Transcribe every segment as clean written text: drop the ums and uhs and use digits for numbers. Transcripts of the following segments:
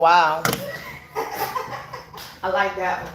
Wow. I like that one.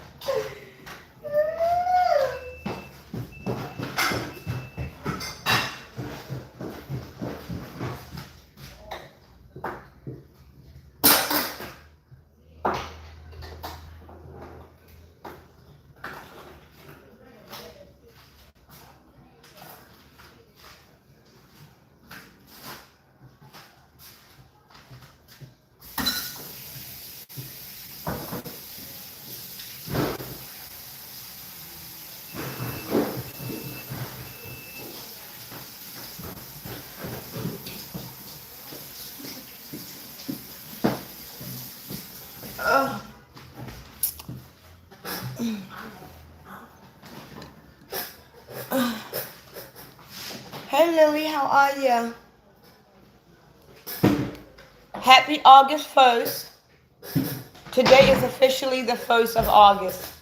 Oh. Hey Lily, how are you? Happy August 1st. Today is officially the 1st of August.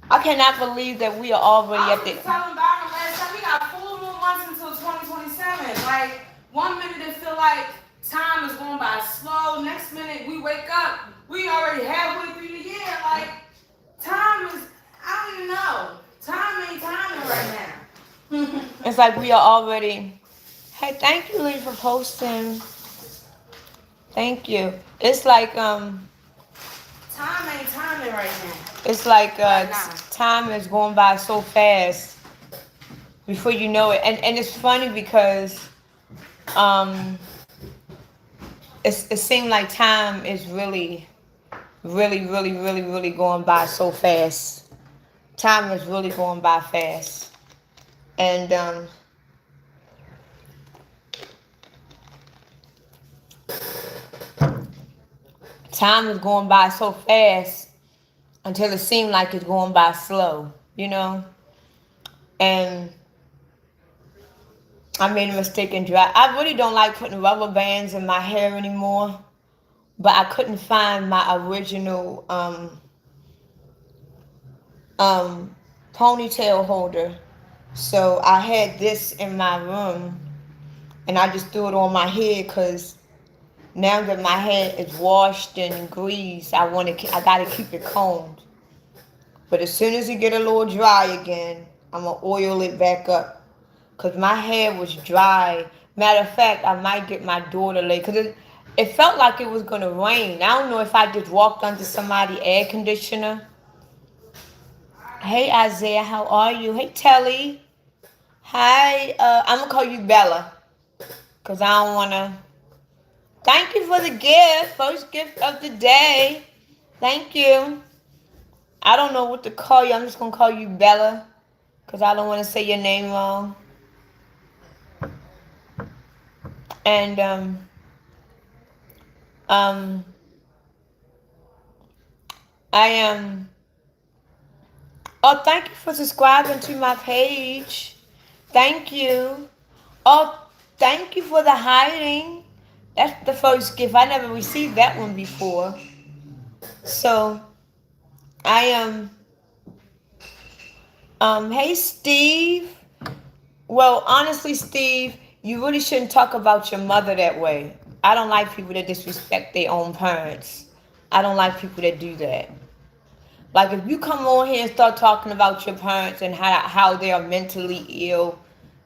I cannot believe that we are already I at was the... just telling Byron last time, we got 4 more months until 2027. Like, 1 minute it feel like time is going by slow. Next minute we wake up, we already halfway through the year. Like, time is, I don't even know. Time ain't timing right now. It's like we are already... Hey, thank you, Lee, for posting. Thank you. It's like, Time ain't timing right now. it's like Right now. time is going by so fast before you know it. And it's funny because um, it seemed like time is really, really, really, really, really going by so fast. Time is really going by fast. And time is going by so fast until it seemed like it's going by slow, you know? And I made a mistake in dry. I really don't like putting rubber bands in my hair anymore, but I couldn't find my original ponytail holder. So I had this in my room, and I just threw it on my head because now that my hair is washed and greased, I gotta keep it combed. But as soon as it get a little dry again, I'm gonna oil it back up. Cause my hair was dry. Matter of fact, I might get my daughter later. Cause it felt like it was gonna rain. I don't know if I just walked under somebody's air conditioner. Hey Isaiah, how are you? Hey Telly. Hi, I'm gonna call you Bella. Cause I don't wanna. Thank you for the gift. First gift of the day. Thank you. I don't know what to call you. I'm just gonna call you Bella. Cause I don't wanna say your name wrong. And um I am oh, thank you for subscribing to my page. Thank you. Oh, thank you for the hiding. That's the first gift. I never received that one before. So I am hey Steve. Well, honestly, Steve, you really shouldn't talk about your mother that way. I don't like people that disrespect their own parents. I don't like people that do that. Like if you come on here and start talking about your parents and how they are mentally ill,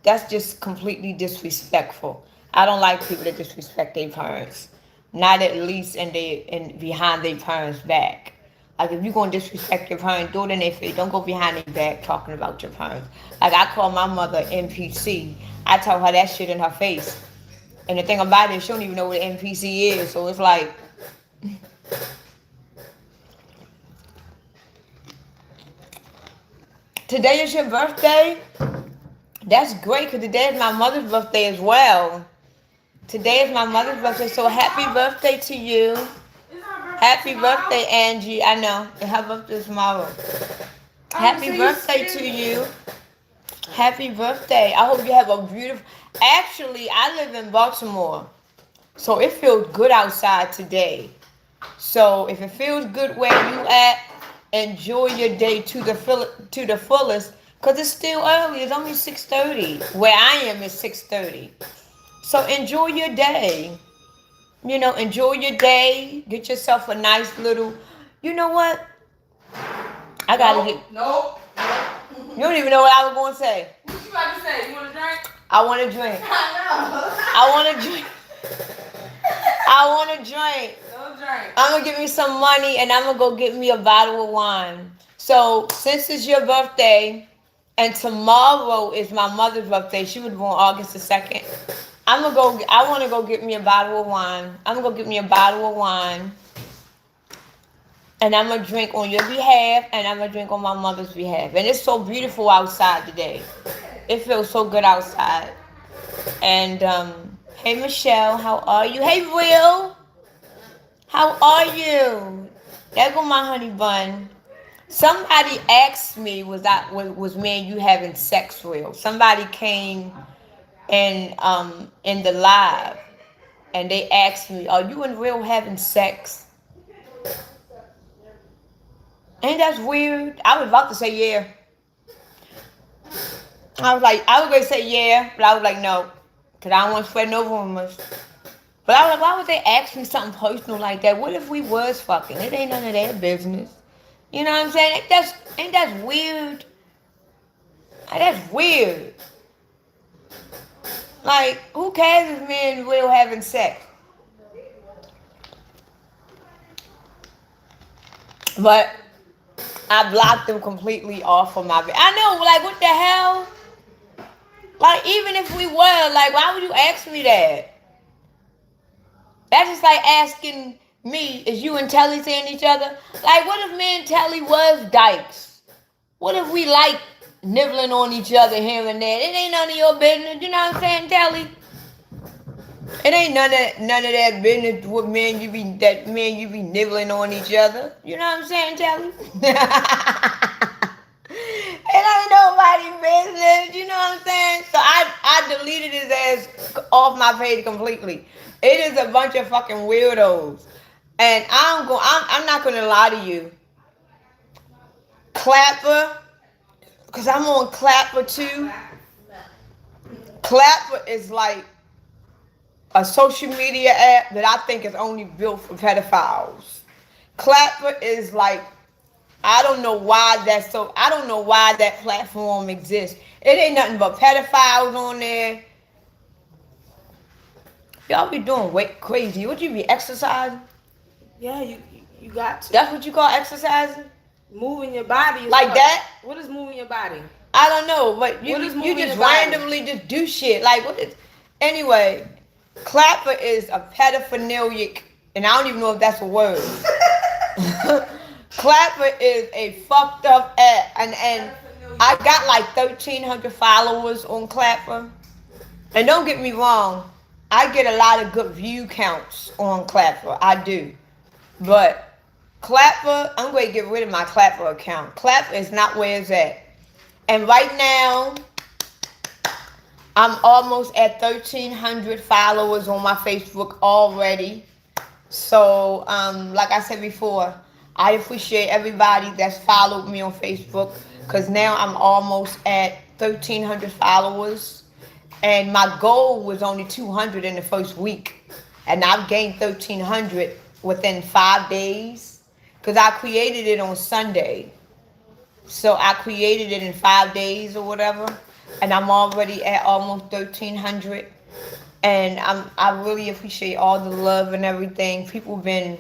that's just completely disrespectful. I don't like people that disrespect their parents. Not at least in behind their parents' back. Like if you're gonna disrespect your parents, do it in their face. Don't go behind their back talking about your parents. Like I call my mother NPC. I tell her that shit in her face. And the thing about it, she don't even know what NPC is. So it's like today is your birthday? That's great because today is my mother's birthday as well. Today is my mother's birthday, so happy birthday to you. Happy birthday, Angie. I know. Her birthday is tomorrow. Happy birthday to you. Happy birthday. I hope you have a beautiful... Actually, I live in Baltimore, so it feels good outside today. So if it feels good where you at, enjoy your day to the fullest, because it's still early. It's only 6:30. Where I am is 6:30. So enjoy your day. enjoy your day. Get yourself a nice little. You know what? I gotta get. Nope. You don't even know what I was gonna say. What you about to say? You want to drink? I want to drink. I I want to drink. I want to drink. know. No drink. I'm gonna give me some money and I'm gonna go get me a bottle of wine. So since it's your birthday and tomorrow is my mother's birthday, she was born August the 2nd. I wanna go get me a bottle of wine. I'm gonna go get me a bottle of wine. And I'm gonna drink on your behalf and I'm gonna drink on my mother's behalf. And it's so beautiful outside today. It feels so good outside. And hey Michelle, how are you? Hey Will, how are you? There go my honey bun. Somebody asked me, was me and you having sex, Will? Somebody came in the live and they asked me, are you and Will having sex? Ain't that weird? I was about to say yeah. I was going to say yeah, but I was like no, because I don't want to spread no rumors. But I was like, why would they ask me something personal like that? What if we was fucking? It ain't none of their business. You know what I'm saying? Ain't that weird? That's weird. Like, who cares if me and Will having sex? But I blocked them completely off of my. I know, like, what the hell? Like, even if we were, like, why would you ask me that? That's just like asking me, is you and Telly seeing each other? Like, what if me and Telly was dykes? What if we like nibbling on each other here and there? It ain't none of your business. You know what I'm saying, Telly? It ain't none of that business with me and you be nibbling on each other. You know what I'm saying, Telly? It ain't nobody business. You know what I'm saying? So I deleted his ass off my page completely. It is a bunch of fucking weirdos. And I'm not gonna lie to you. Clapper, because I'm on Clapper too. Clapper is like a social media app that I think is only built for pedophiles. Clapper is like, I don't know why that platform exists. It ain't nothing but pedophiles on there. Y'all be doing way crazy. What you be exercising? Yeah, you got to. That's what you call exercising? Moving your body. Like what? that? What is moving your body? I don't know, but you What is just moving your body? randomly just do shit. Like what is anyway, Clapper is a pedophilic, and I don't even know if that's a word. Clapper is a fucked up app, and I got like 1,300 followers on Clapper. And don't get me wrong, I get a lot of good view counts on Clapper. I do. But Clapper, I'm going to get rid of my Clapper account. Clapper is not where it's at. And right now, I'm almost at 1,300 followers on my Facebook already. So, like I said before, I appreciate everybody that's followed me on Facebook because now I'm almost at 1,300 followers. And my goal was only 200 in the first week. And I've gained 1,300 within 5 days because I created it on Sunday. So I created it in 5 days or whatever. And I'm already at almost 1,300. And I really appreciate all the love and everything. People been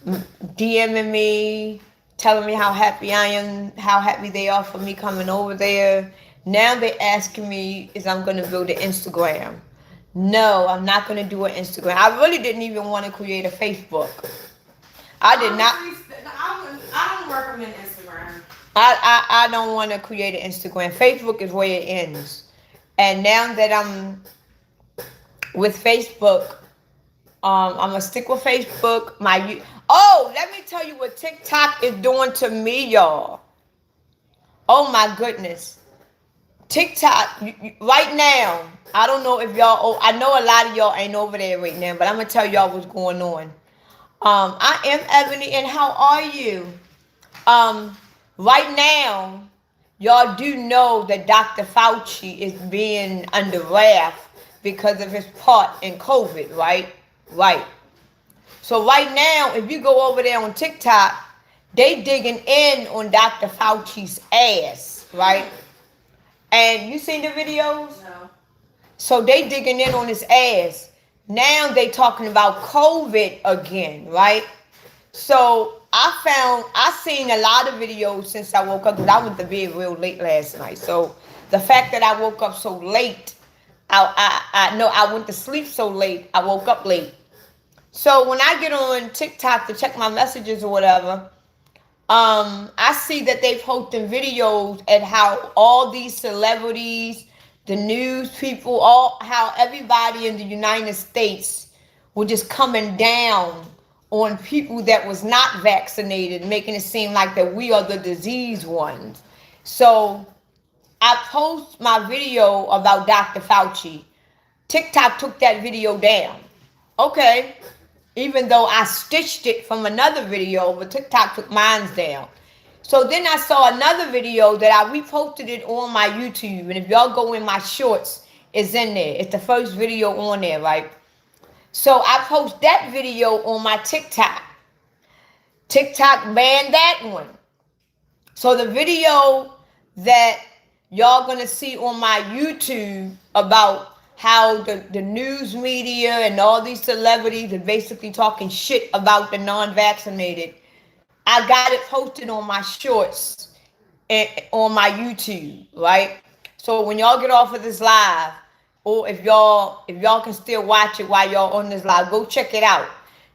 DMing me, telling me how happy I am, how happy they are for me coming over there. Now they're asking me if I'm going to build an Instagram. No, I'm not going to do an Instagram. I really didn't even want to create a Facebook. I did not. I don't recommend Instagram. I don't want to create an Instagram. Facebook is where it ends. And now that I'm with Facebook, I'm going to stick with Facebook. Let me tell you what TikTok is doing to me, y'all. Oh, my goodness. TikTok, right now, I don't know if y'all, I know a lot of y'all ain't over there right now, but I'm going to tell y'all what's going on. I am Ebony, and how are you? Right now, y'all do know that Dr. Fauci is being under wrath because of his part in COVID, right? Right. So right now, if you go over there on TikTok, they digging in on Dr. Fauci's ass, right? And you seen the videos? No. So they digging in on his ass. Now they talking about COVID again, right? So I seen a lot of videos since I woke up because I went to bed real late last night. So the fact that I woke up so late, I know I went to sleep so late, I woke up late. So when I get on TikTok to check my messages or whatever, I see that they posting videos at how all these celebrities, the news people, how everybody in the United States were just coming down on people that was not vaccinated, making it seem like that we are the diseased ones. So I post my video about Dr. Fauci. TikTok took that video down. Okay. Even though I stitched it from another video, but TikTok took mine down. So then I saw another video that I reposted it on my YouTube. And if y'all go in my shorts, it's in there. It's the first video on there, right? So I post that video on my TikTok. TikTok banned that one. So the video that y'all gonna see on my YouTube about how the news media and all these celebrities are basically talking shit about the non-vaccinated, I got it posted on my shorts and on my YouTube, right? So when y'all get off of this live, or if y'all can still watch it while y'all on this live, go check it out.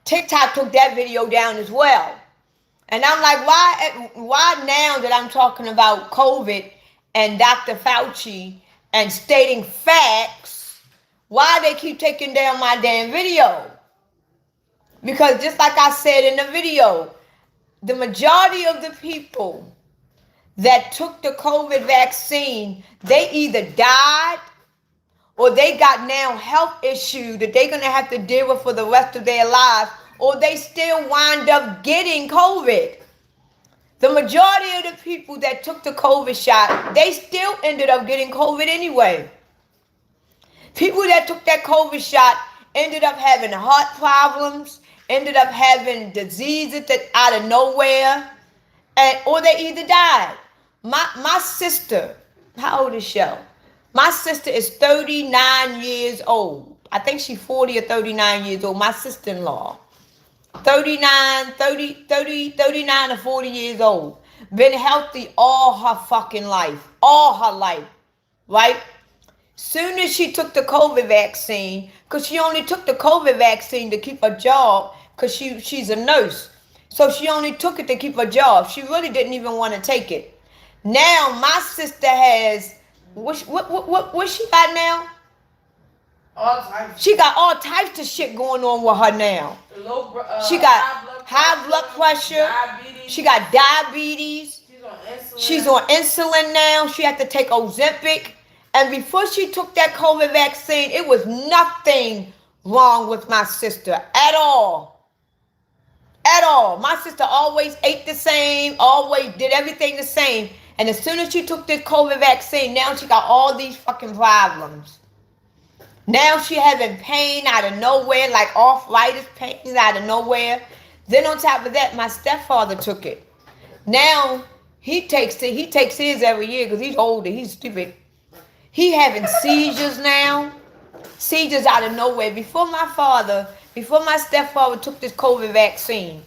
TikTok took that video down as well. And I'm like, why now that I'm talking about COVID and Dr. Fauci and stating facts, why they keep taking down my damn video? Because just like I said in the video, the majority of the people that took the COVID vaccine, they either died or they got now health issues that they're going to have to deal with for the rest of their lives, or they still wind up getting COVID. The majority of the people that took the COVID shot, they still ended up getting COVID anyway. People that took that COVID shot ended up having heart problems, ended up having diseases that out of nowhere, or they either died. My sister, how old is she? My sister is 39 years old. I think she's 40 or 39 years old. My sister-in-law. 39 or 40 years old. Been healthy all her fucking life. All her life. Right? Soon as she took the COVID vaccine, because she only took the COVID vaccine to keep her job, because she's a nurse. So she only took it to keep her job. She really didn't even want to take it. Now my sister has, what she got now? All types. She got all types of shit going on with her now. She got high blood pressure. Diabetes. She got diabetes. She's on insulin. She's on insulin now. She had to take Ozempic. And before she took that COVID vaccine, it was nothing wrong with my sister at all. At all. My sister always ate the same, always did everything the same. And as soon as she took this COVID vaccine, now she got all these fucking problems. Now she having pain out of nowhere, like arthritis pains out of nowhere. Then on top of that, my stepfather took it. Now he takes his every year because he's older, he's stupid. He having seizures now. Seizures out of nowhere. Before my stepfather took this COVID vaccine,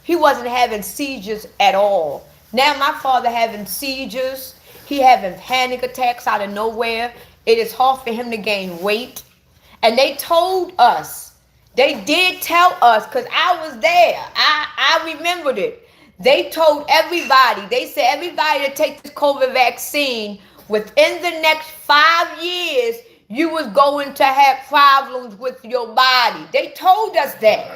he wasn't having seizures at all. Now my father having seizures. He having panic attacks out of nowhere. It is hard for him to gain weight. And they told us, they did tell us, because I was there. I remembered it. They told everybody, they said everybody to take this COVID vaccine, within the next 5 years, you was going to have problems with your body. They told us that.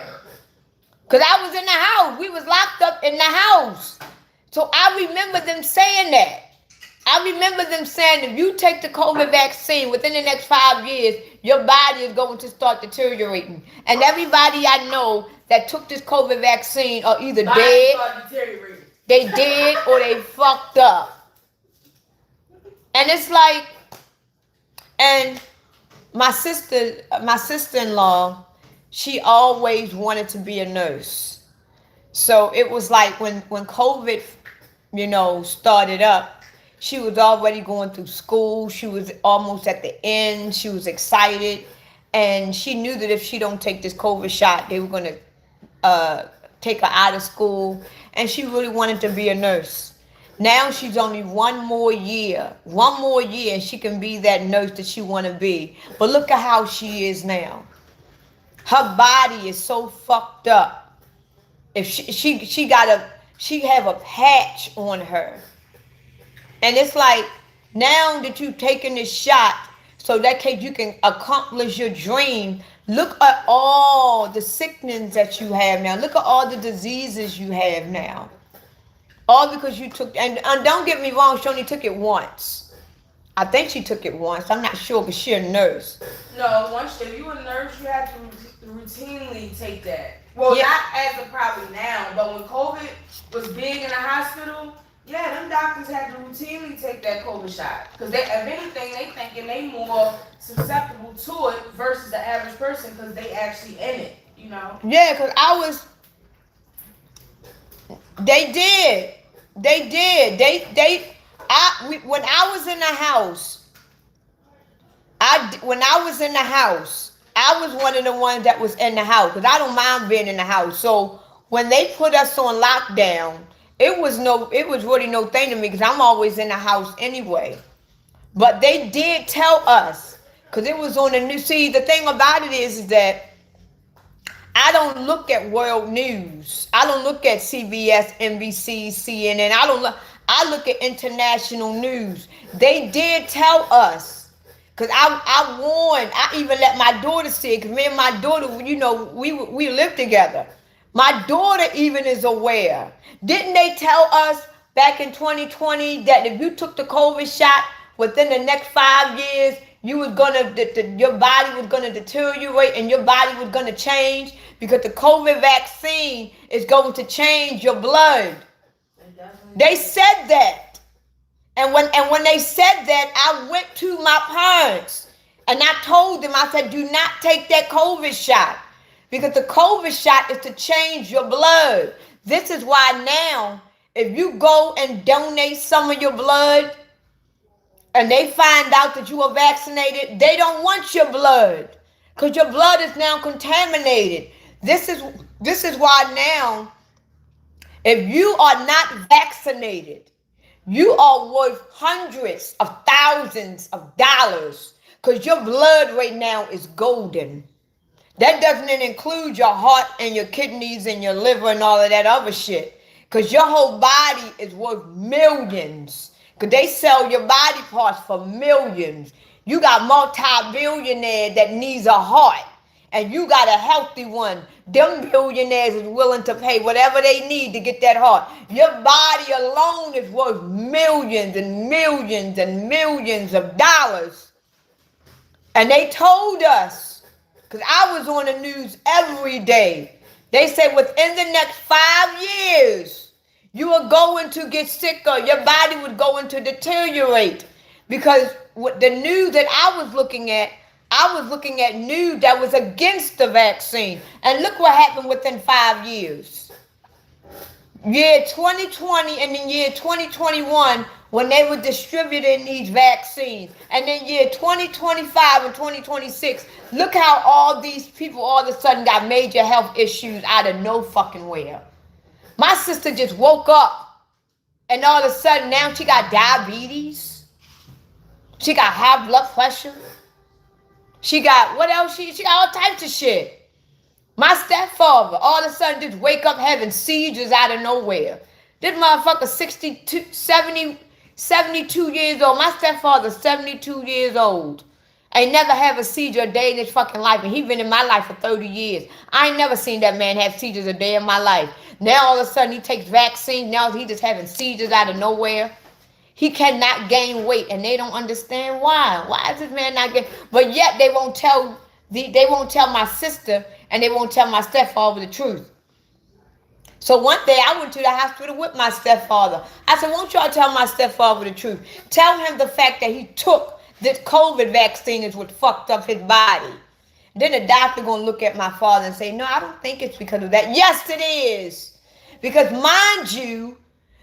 Because I was in the house. We was locked up in the house. So I remember them saying that. I remember them saying if you take the COVID vaccine within the next 5 years, your body is going to start deteriorating. And everybody I know that took this COVID vaccine are either dead, they did, or they fucked up. And it's like, and my sister-in-law, she always wanted to be a nurse. So it was like when COVID, started up, she was already going through school. She was almost at the end. She was excited, and she knew that if she don't take this COVID shot, they were gonna take her out of school. And she really wanted to be a nurse. Now she's only one more year, and she can be that nurse that she want to be. But look at how she is now. Her body is so fucked up. If she have a patch on her. And it's like, now that you've taken this shot, so that case you can accomplish your dream, look at all the sickness that you have now. Look at all the diseases you have now. All because you took, and don't get me wrong, she only took it once. I think she took it once. I'm not sure, but she's a nurse. No, once if you a nurse, you have to routinely take that. Well, Yeah. not as of probably now, but when COVID was big in the hospital, yeah, them doctors had to routinely take that COVID shot. Because if anything, they thinking they more susceptible to it versus the average person because they actually in it, Yeah, because they did. When I was in the house, I was one of the ones that was in the house because I don't mind being in the house. So when they put us on lockdown, it was really no thing to me because I'm always in the house anyway. But they did tell us, because it was on the news. See, the thing about it is that I don't look at world news. I don't look at CBS, NBC, CNN. I look at international news. They did tell us, because I warned, I even let my daughter see it, because me and my daughter, we live together. My daughter even is aware. Didn't they tell us back in 2020 that if you took the COVID shot within the next 5 years, your body was gonna deteriorate and your body was gonna change because the COVID vaccine is going to change your blood. They said that. And when they said that, I went to my parents and I told them, I said, do not take that COVID shot. Because the COVID shot is to change your blood. This is why now, if you go and donate some of your blood and they find out that you are vaccinated, they don't want your blood because your blood is now contaminated. This is why now, if you are not vaccinated, you are worth hundreds of thousands of dollars because your blood right now is golden. That doesn't include your heart and your kidneys and your liver and all of that other shit. Because your whole body is worth millions. Because they sell your body parts for millions. You got multi-billionaire that needs a heart. And you got a healthy one. Them billionaires is willing to pay whatever they need to get that heart. Your body alone is worth millions and millions and millions of dollars. And they told us, because I was on the news every day. They said within the next 5 years, you are going to get sicker. Your body was going to deteriorate. Because with the news that I was looking at news that was against the vaccine. And look what happened within 5 years. Year 2020 and then year 2021, when they were distributing these vaccines. And then year 2025 and 2026, look how all these people all of a sudden got major health issues out of no fucking where. My sister just woke up and all of a sudden now she got diabetes. She got high blood pressure. She got, what else? She got all types of shit. My stepfather all of a sudden just wake up having seizures out of nowhere. This motherfucker 72 years old. My stepfather's 72 years old. Ain't never have a seizure a day in his fucking life. And he been in my life for 30 years. I ain't never seen that man have seizures a day in my life. Now all of a sudden he takes vaccines. Now he just having seizures out of nowhere. He cannot gain weight and they don't understand why. Why is this man not getting? But yet they won't tell my sister and they won't tell my stepfather the truth. So one day I went to the hospital with my stepfather. I said, won't y'all tell my stepfather the truth? Tell him the fact that he took this COVID vaccine is what fucked up his body. Then the doctor gonna look at my father and say, no, I don't think it's because of that. Yes, it is. Because mind you,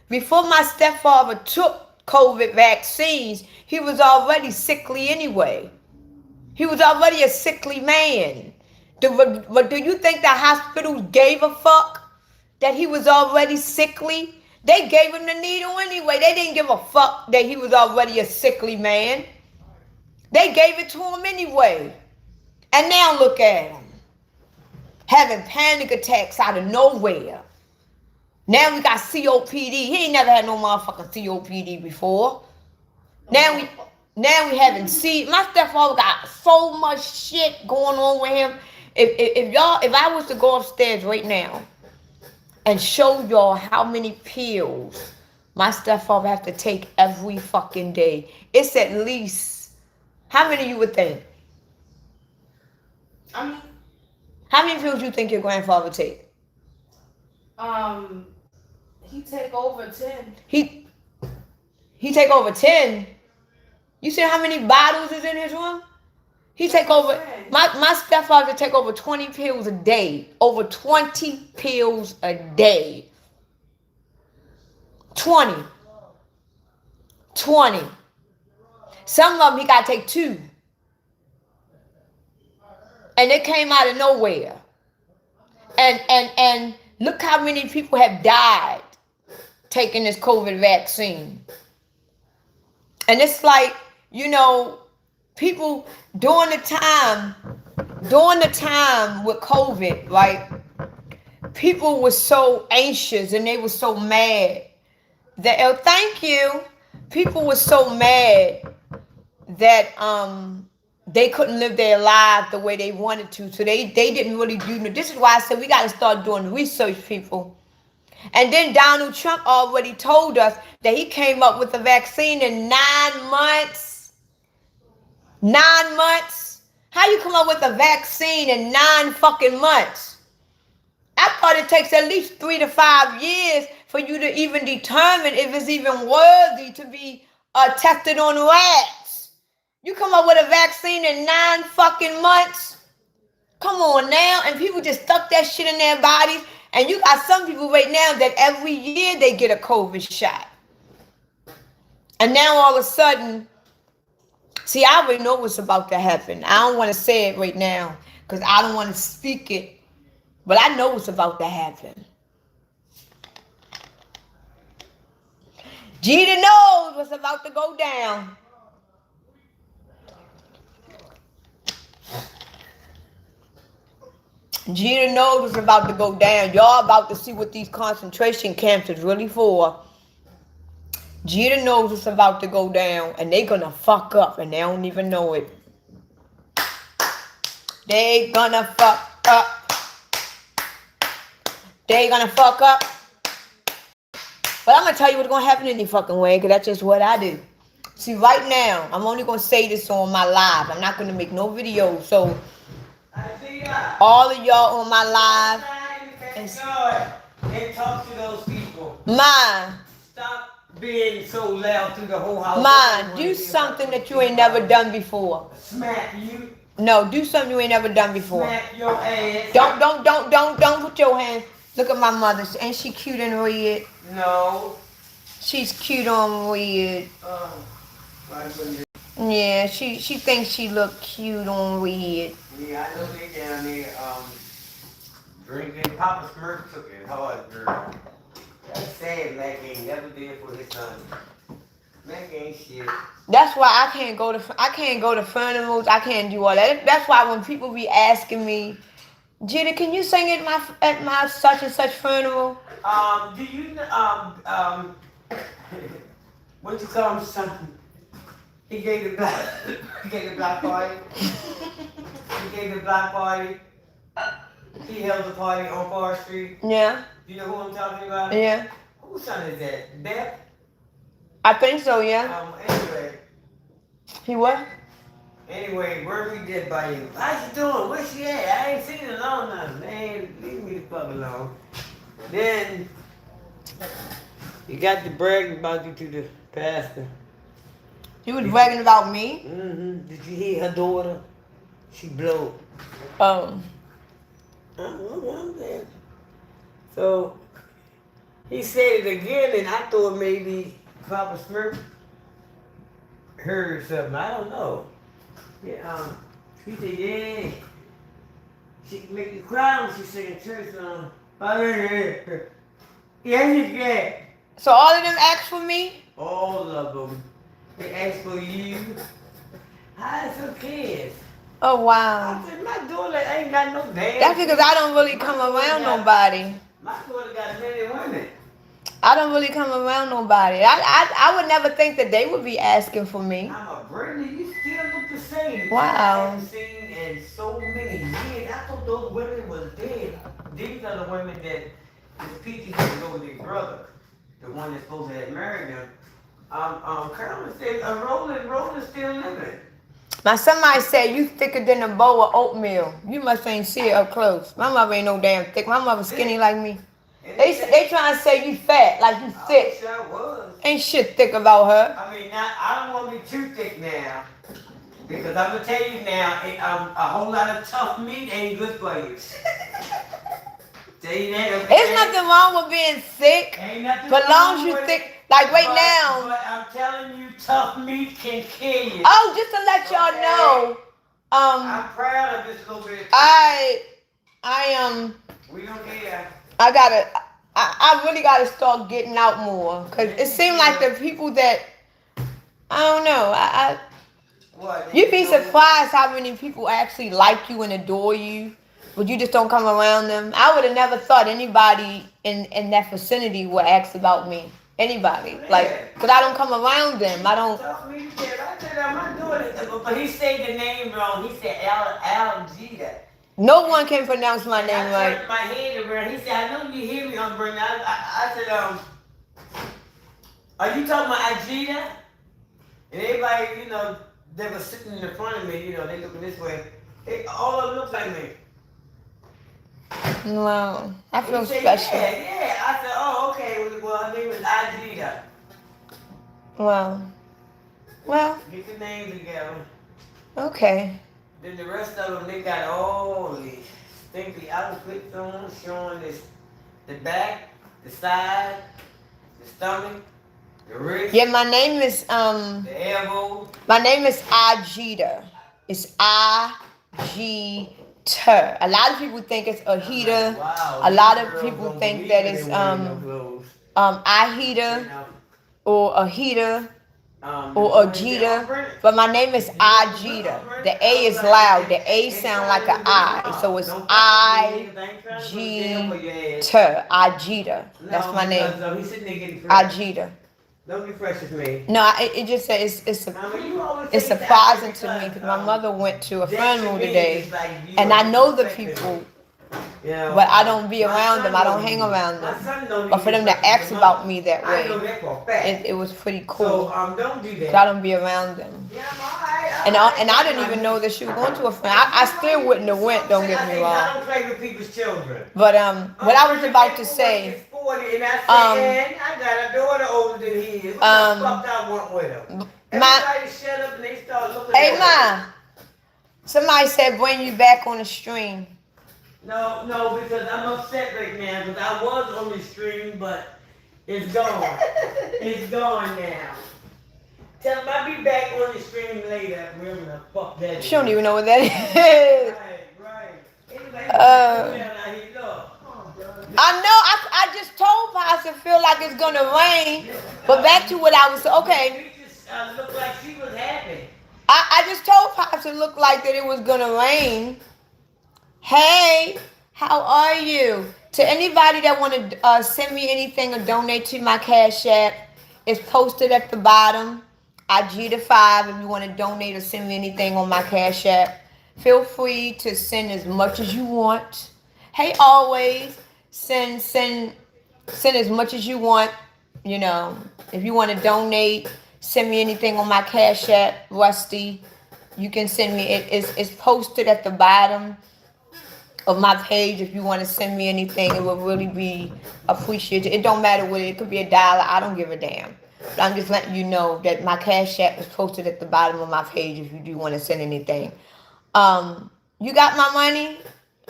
before my stepfather took COVID vaccines, he was already sickly anyway. He was already a sickly man. But do you think the hospitals gave a fuck that he was already sickly? They gave him the needle anyway. They didn't give a fuck that he was already a sickly man. They gave it to him anyway. And now look at him. Having panic attacks out of nowhere. Now we got COPD. He ain't never had no motherfucking COPD before. Now we having my stepfather got so much shit going on with him. If I was to go upstairs right now and show y'all how many pills my stepfather have to take every fucking day, it's at least, how many you would think? I mean, how many pills you think your grandfather take? he take over 10. He take over 10. You see how many bottles is in his room? He take over, my stepfather take over 20 pills a day. Over 20 pills a day. 20. Some of them he got to take 2. And it came out of nowhere. And look how many people have died taking this COVID vaccine. And it's like, you know, people during the time with COVID, right? People were so anxious and they were so mad that, thank you. People were so mad that they couldn't live their lives the way they wanted to. So they didn't really do it. This is why I said we got to start doing research, people. And then Donald Trump already told us that he came up with a vaccine in 9 months. 9 months? How you come up with a vaccine in 9 fucking months? I thought it takes at least 3 to 5 years for you to even determine if it's even worthy to be tested on rats. You come up with a vaccine in 9 fucking months? Come on now. And people just stuck that shit in their bodies. And you got some people right now that every year they get a COVID shot. And now all of a sudden, see, I already know what's about to happen. I don't want to say it right now because I don't want to speak it. But I know what's about to happen. Jeter knows what's about to go down. Jeter knows what's about to go down. Y'all about to see what these concentration camps is really for. Jeter knows what's about to go down, and they gonna fuck up, and they don't even know it. They gonna fuck up. They gonna fuck up. But I'm gonna tell you what's gonna happen any fucking way, because that's just what I do. See, right now, I'm only gonna say this on my live. I'm not gonna make no videos, so all of y'all on my live. And talk to those people. Mine. Stop being so loud through the whole house. Mine, do something that you ain't never done before. Smack you. No, do something you ain't never done before. Smack your ass. Don't put your hands. Look at my mother. Ain't she cute and red? No. She's cute on red. Yeah, she thinks she look cute on red. Yeah, I know they down there drinking. Papa Smurf took it hard, girl. That's sad. Mac ain't never did for his son. Mac ain't shit. That's why I can't go to funerals. I can't do all that. That's why when people be asking me, Jada, can you sing at my such and such funeral? Do you what you call him, son? He gave the black party. He gave the black party. He held the party on Forest Street. Yeah. You know who I'm talking about? Yeah. Whose son is that? Beth? I think so, yeah. Anyway. He what? Anyway, where we did by you. How she doing? Where she at? I ain't seen her long now. Man, leave me the fuck alone. Then, you got to brag about you to the pastor. He was bragging about me. Did you hear her daughter? She blow. Um, I'm there. So he said it again, and I thought maybe Papa Smurf heard something. I don't know. Yeah, he said, yeah, she can make you cry when she sing a church song. Yeah, she can. so all of them asked for me? All of them. They asked for you. How is her kids? Oh, I wow. said, my daughter ain't got no damn. That's because I don't really come around nobody. My daughter got many women. I don't really come around nobody. I would never think that they would be asking for me. I'm a Brenda, you still look the same. Wow. I haven't seen in so many years. I thought those women was dead. These are the women that the Peaches had to go with their brother, the one that's supposed to have married them. Carolyn said, Roland's still living. Now somebody said you thicker than a bowl of oatmeal. You must ain't see it up close. My mother ain't no damn thick. My mother skinny like me. They trying to say you fat, like you I thick. wish I was. Ain't shit thick about her. I mean, now, I don't want to be too thick now. Because I'm going to tell you now, a whole lot of tough meat ain't good for you. Tell you that, okay? There's nothing wrong with being thick, Ain't nothing but long as wrong you with thick. it, Like right but- now. But I'm telling you, tough meat can kill you. Oh, just to let y'all Okay. know, I'm proud of this little bit. I We don't care. I really gotta start getting out more, cause it seems like the people that I don't know. What? You'd be surprised how many people actually like you and adore you, but you just don't come around them. I would have never thought anybody in that vicinity would ask about me. Anybody, like, cause I don't come around them. I don't. Tough meat, I said, I'm not doing it. But he said the name wrong. He said Algida. No one can pronounce my name I right. turned my head around. He said, I know you hear me on Brenda. I said, are you talking about Algida? And everybody, they were sitting in front of me, they looking this way. All of them look like me. Wow, I feel He said, special. Yeah. I said, oh, okay. Well, her name is Algida. Wow. Well, Get the names together. okay. Then the rest of them, they got all these stinky outfits on, showing the back, the side, the stomach, the wrist, Yeah, my name is the elbow. My name is Ajita. It's I-G-T. A lot of people think it's Ahita. Wow, A lot these of girls people don't think believe that they it's wearing no clothes. Ahita or Ahita or They're Ajita. British. But my name is Ajita. The A is loud. The A sound like an I. So it's I-G-T. Ajita. That's my name. He's sitting there getting fresh. Ajita. Don't get fresh with me. No, it just says it's It's surprising to me because my mother went to a funeral today, and I know the people, but I don't be around them. I don't hang around them. But for them to ask about me that I know way, that for a fact. it was pretty So cool. don't do But I that. don't be around them. Yeah, I'm alright. And I didn't even know that she was going to a funeral. I still wouldn't have went. Don't get me I wrong. don't play with people's children. But what I was about to say, 40 and I said, I got a daughter older than he is. What the fuck I want with him? Everybody shut up and they start looking hey at ma, somebody said bring you back on the stream. No, because I'm upset right now because I was on the stream, but it's gone. It's gone now. Tell him I'll be back on the stream later. Wherever the fuck that is. She don't even know what that is. Right. Anyway, I know. I just told Pastor feel like it's gonna rain, but back to what I was okay. She just looked like she was happy. I just told Pastor looked like that it was gonna rain. Hey, how are you? To anybody that want to send me anything or donate to my Cash App, it's posted at the bottom. IG5 if you want to donate or send me anything on my Cash App. Feel free to send as much as you want. Hey, always send as much as you want. If you want to donate, send me anything on my Cash App, Rusty. You can send me. It's posted at the bottom of my page. If you want to send me anything, it would really be appreciated. It don't matter what it could be $1. I don't give a damn. But I'm just letting you know that my Cash App is posted at the bottom of my page if you do want to send anything. You got my money?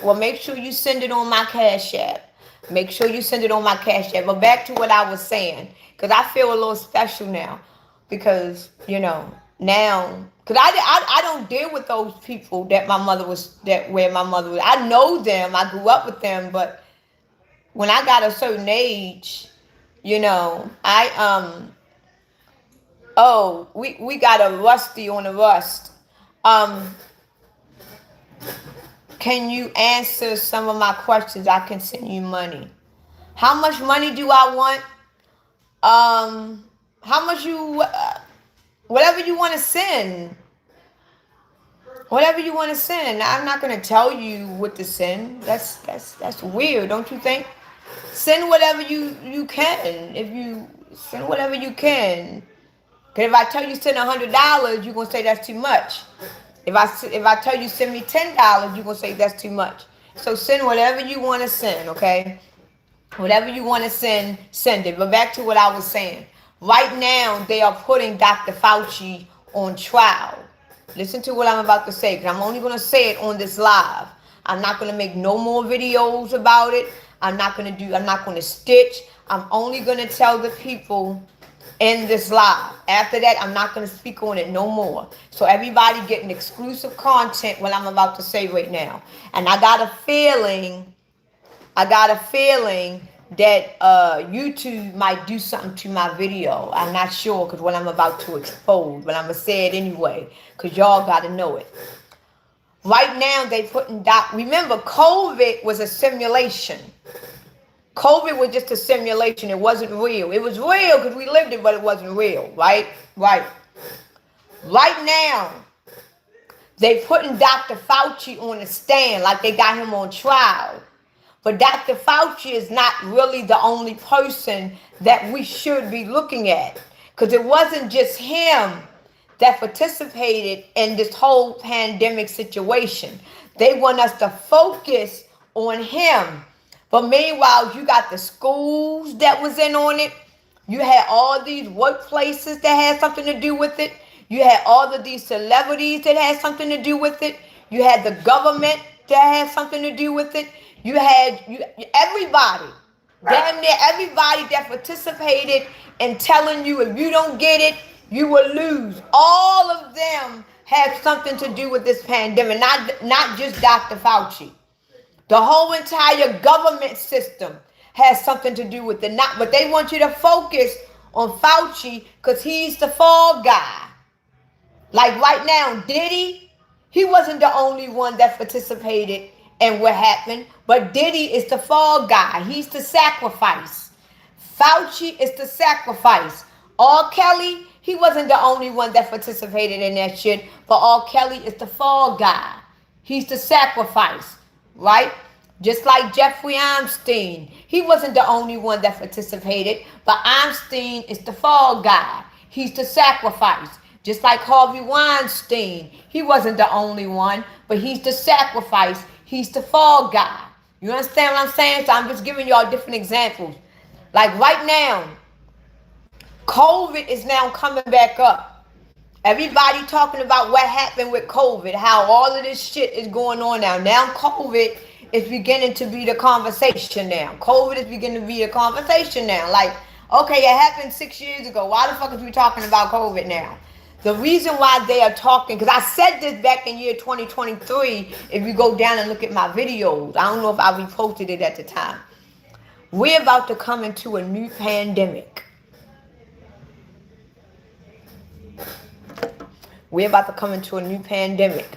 Well, make sure you send it on my Cash App. Make sure you send it on my Cash App. But back to what I was saying, because I feel a little special now. Because, now, because I don't deal with those people that where my mother was. I know them. I grew up with them. But when I got a certain age, we got a rusty on the rust. Can you answer some of my questions? I can send you money. How much money do I want? How much whatever you want to send. Whatever you want to send. I'm not going to tell you what to send. That's weird, don't you think? Send whatever you can. If you send whatever you can. Because if I tell you send $100, you're going to say that's too much. If I tell you send me $10, you're going to say that's too much. So send whatever you want to send, okay? Whatever you want to send it. But back to what I was saying. Right now, they are putting Dr. Fauci on trial. Listen to what I'm about to say, because I'm only going to say it on this live. I'm not going to make no more videos about it. I'm not going to stitch. I'm only going to tell the people in this live. After that, I'm not going to speak on it no more. So everybody getting exclusive content what I'm about to say right now. And I got a feeling that YouTube might do something to my video. I'm not sure because what I'm about to expose, but I'm going to say it anyway because y'all got to know it. Right now, they putting remember, COVID was a simulation. COVID was just a simulation. It wasn't real. It was real because we lived it, but it wasn't real, right? Right. Right now, they putting Dr. Fauci on the stand like they got him on trial. But Dr. Fauci is not really the only person that we should be looking at. Because it wasn't just him that participated in this whole pandemic situation. They want us to focus on him. But meanwhile, you got the schools that was in on it. You had all these workplaces that had something to do with it. You had all of these celebrities that had something to do with it. You had the government that had something to do with it. You had everybody, damn near everybody that participated in telling you if you don't get it, you will lose. All of them have something to do with this pandemic, not just Dr. Fauci. The whole entire government system has something to do with it. But they want you to focus on Fauci because he's the fall guy. Like right now, Diddy, he wasn't the only one that participated in what happened. But Diddy is the fall guy. He's the sacrifice. Fauci is the sacrifice. R. Kelly, he wasn't the only one that participated in that shit. But R. Kelly is the fall guy. He's the sacrifice. Right? Just like Jeffrey Epstein. He wasn't the only one that participated, but Epstein is the fall guy. He's the sacrifice. Just like Harvey Weinstein. He wasn't the only one, but he's the sacrifice. He's the fall guy. You understand what I'm saying? So I'm just giving y'all different examples. Like right now, COVID is now coming back up. Everybody talking about what happened with COVID, how all of this shit is going on now. Now COVID is beginning to be the conversation now. COVID is beginning to be the conversation now. Like, okay, it happened 6 years ago. Why the fuck is we talking about COVID now? The reason why they are talking, because I said this back in year 2023, if you go down and look at my videos. I don't know if I reposted it at the time. We're about to come into a new pandemic. We're about to come into a new pandemic.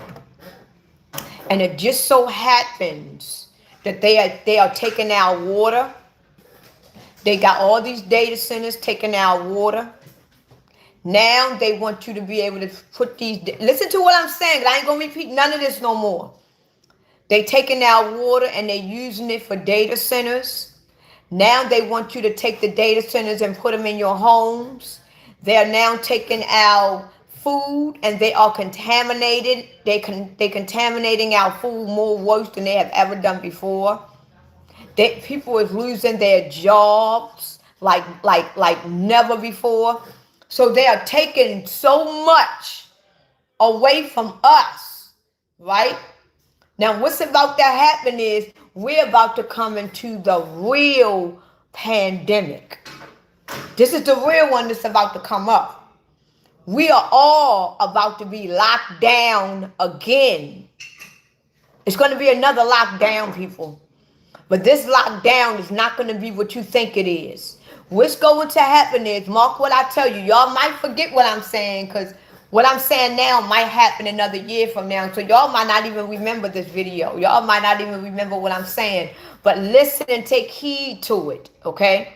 And it just so happens that they are taking our water. They got all these data centers taking our water. Now they want you to be able to put these... Listen to what I'm saying. I ain't going to repeat none of this no more. They taking our water and they're using it for data centers. Now they want you to take the data centers and put them in your homes. They are now taking our food and they are contaminated. They contaminating our food more worse than they have ever done before. People is losing their jobs like never before. So they are taking so much away from us, right? Now, what's about to happen is we're about to come into the real pandemic. This is the real one that's about to come up. We are all about to be locked down again. It's going to be another lockdown, people. But this lockdown is not going to be what you think it is. What's going to happen is, mark what I tell you. Y'all might forget what I'm saying, because what I'm saying now might happen another year from now. So y'all might not even remember this video. Y'all might not even remember what I'm saying. But listen and take heed to it, okay?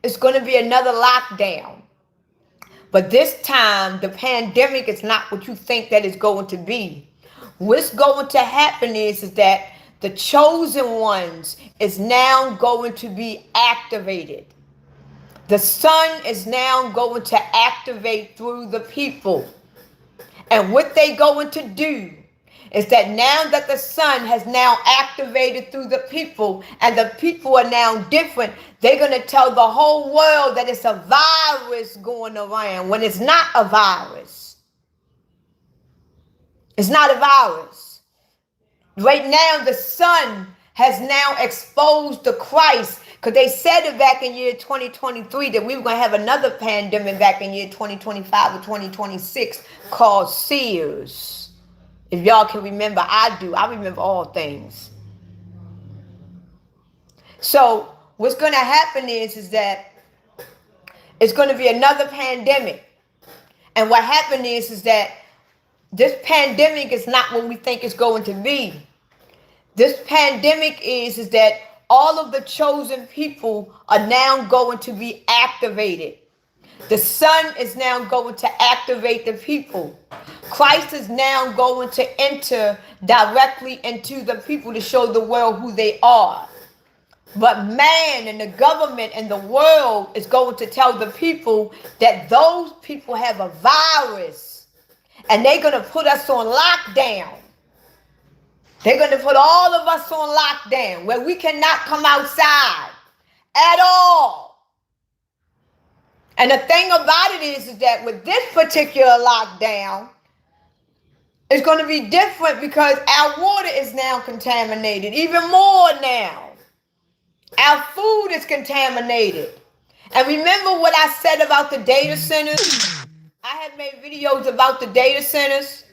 It's going to be another lockdown. But this time, the pandemic is not what you think that it's going to be. What's going to happen is that the chosen ones is now going to be activated. The sun is now going to activate through the people. And what they going to do is that now that the sun has now activated through the people and the people are now different, they're going to tell the whole world that it's a virus going around when it's not a virus. It's not a virus. Right now, the sun has now exposed the Christ, because they said it back in year 2023 that we were going to have another pandemic back in year 2025 or 2026 called SEERS. If y'all can remember, I do. I remember all things. So what's going to happen is that it's going to be another pandemic. And what happened is that this pandemic is not what we think it's going to be. This pandemic is that all of the chosen people are now going to be activated. The sun is now going to activate the people. Christ is now going to enter directly into the people to show the world who they are. But man and the government and the world is going to tell the people that those people have a virus and they're going to put us on lockdown. They're going to put all of us on lockdown where we cannot come outside at all. And the thing about it is that with this particular lockdown, it's going to be different because our water is now contaminated, even more now. Our food is contaminated. And remember what I said about the data centers? I have made videos about the data centers.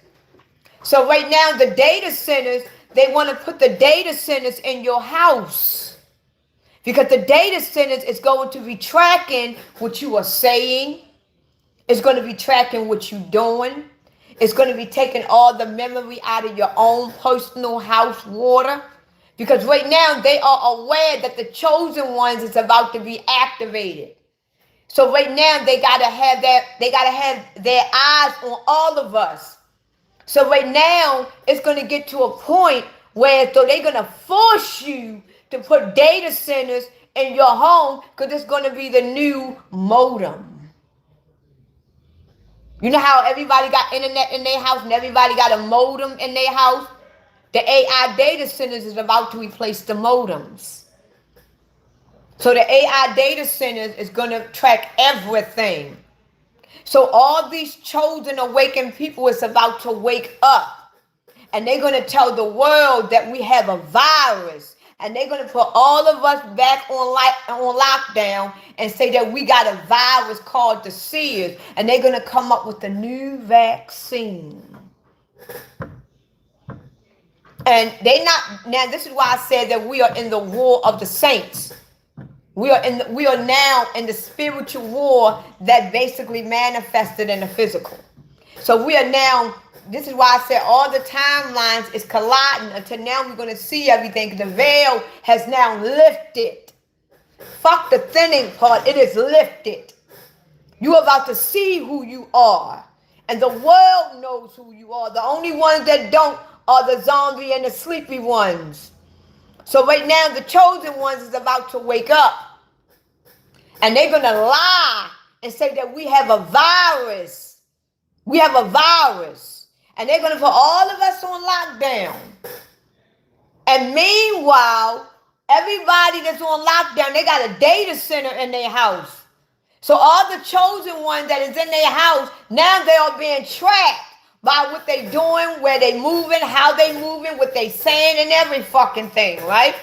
So right now, the data centers, they want to put the data centers in your house. Because the data centers is going to be tracking what you are saying. It's going to be tracking what you're doing. It's going to be taking all the memory out of your own personal house water. Because right now, they are aware that the chosen ones is about to be activated. So right now, they got to have their eyes on all of us. So right now, it's going to get to a point where so they're going to force you to put data centers in your home because it's going to be the new modem. You know how everybody got internet in their house and everybody got a modem in their house? The AI data centers is about to replace the modems. So the AI data centers is going to track everything. So all these chosen awakened people is about to wake up. And they're going to tell the world that we have a virus. And they're going to put all of us back on lockdown and say that we got a virus called the SEERS. And they're going to come up with a new vaccine. And now this is why I said that we are in the war of the saints. We are now in the spiritual war that basically manifested in the physical. So we are now, this is why I said all the timelines is colliding until now we're going to see everything. The veil has now lifted. Fuck the thinning part, it is lifted. You're about to see who you are. And the world knows who you are. The only ones that don't are the zombie and the sleepy ones. So right now, the chosen ones is about to wake up. And they're going to lie and say that we have a virus. We have a virus. And they're going to put all of us on lockdown. And meanwhile, everybody that's on lockdown, they got a data center in their house. So all the chosen ones that is in their house, now they are being tracked by what they doing, where they moving, how they moving, what they saying, and every fucking thing, right?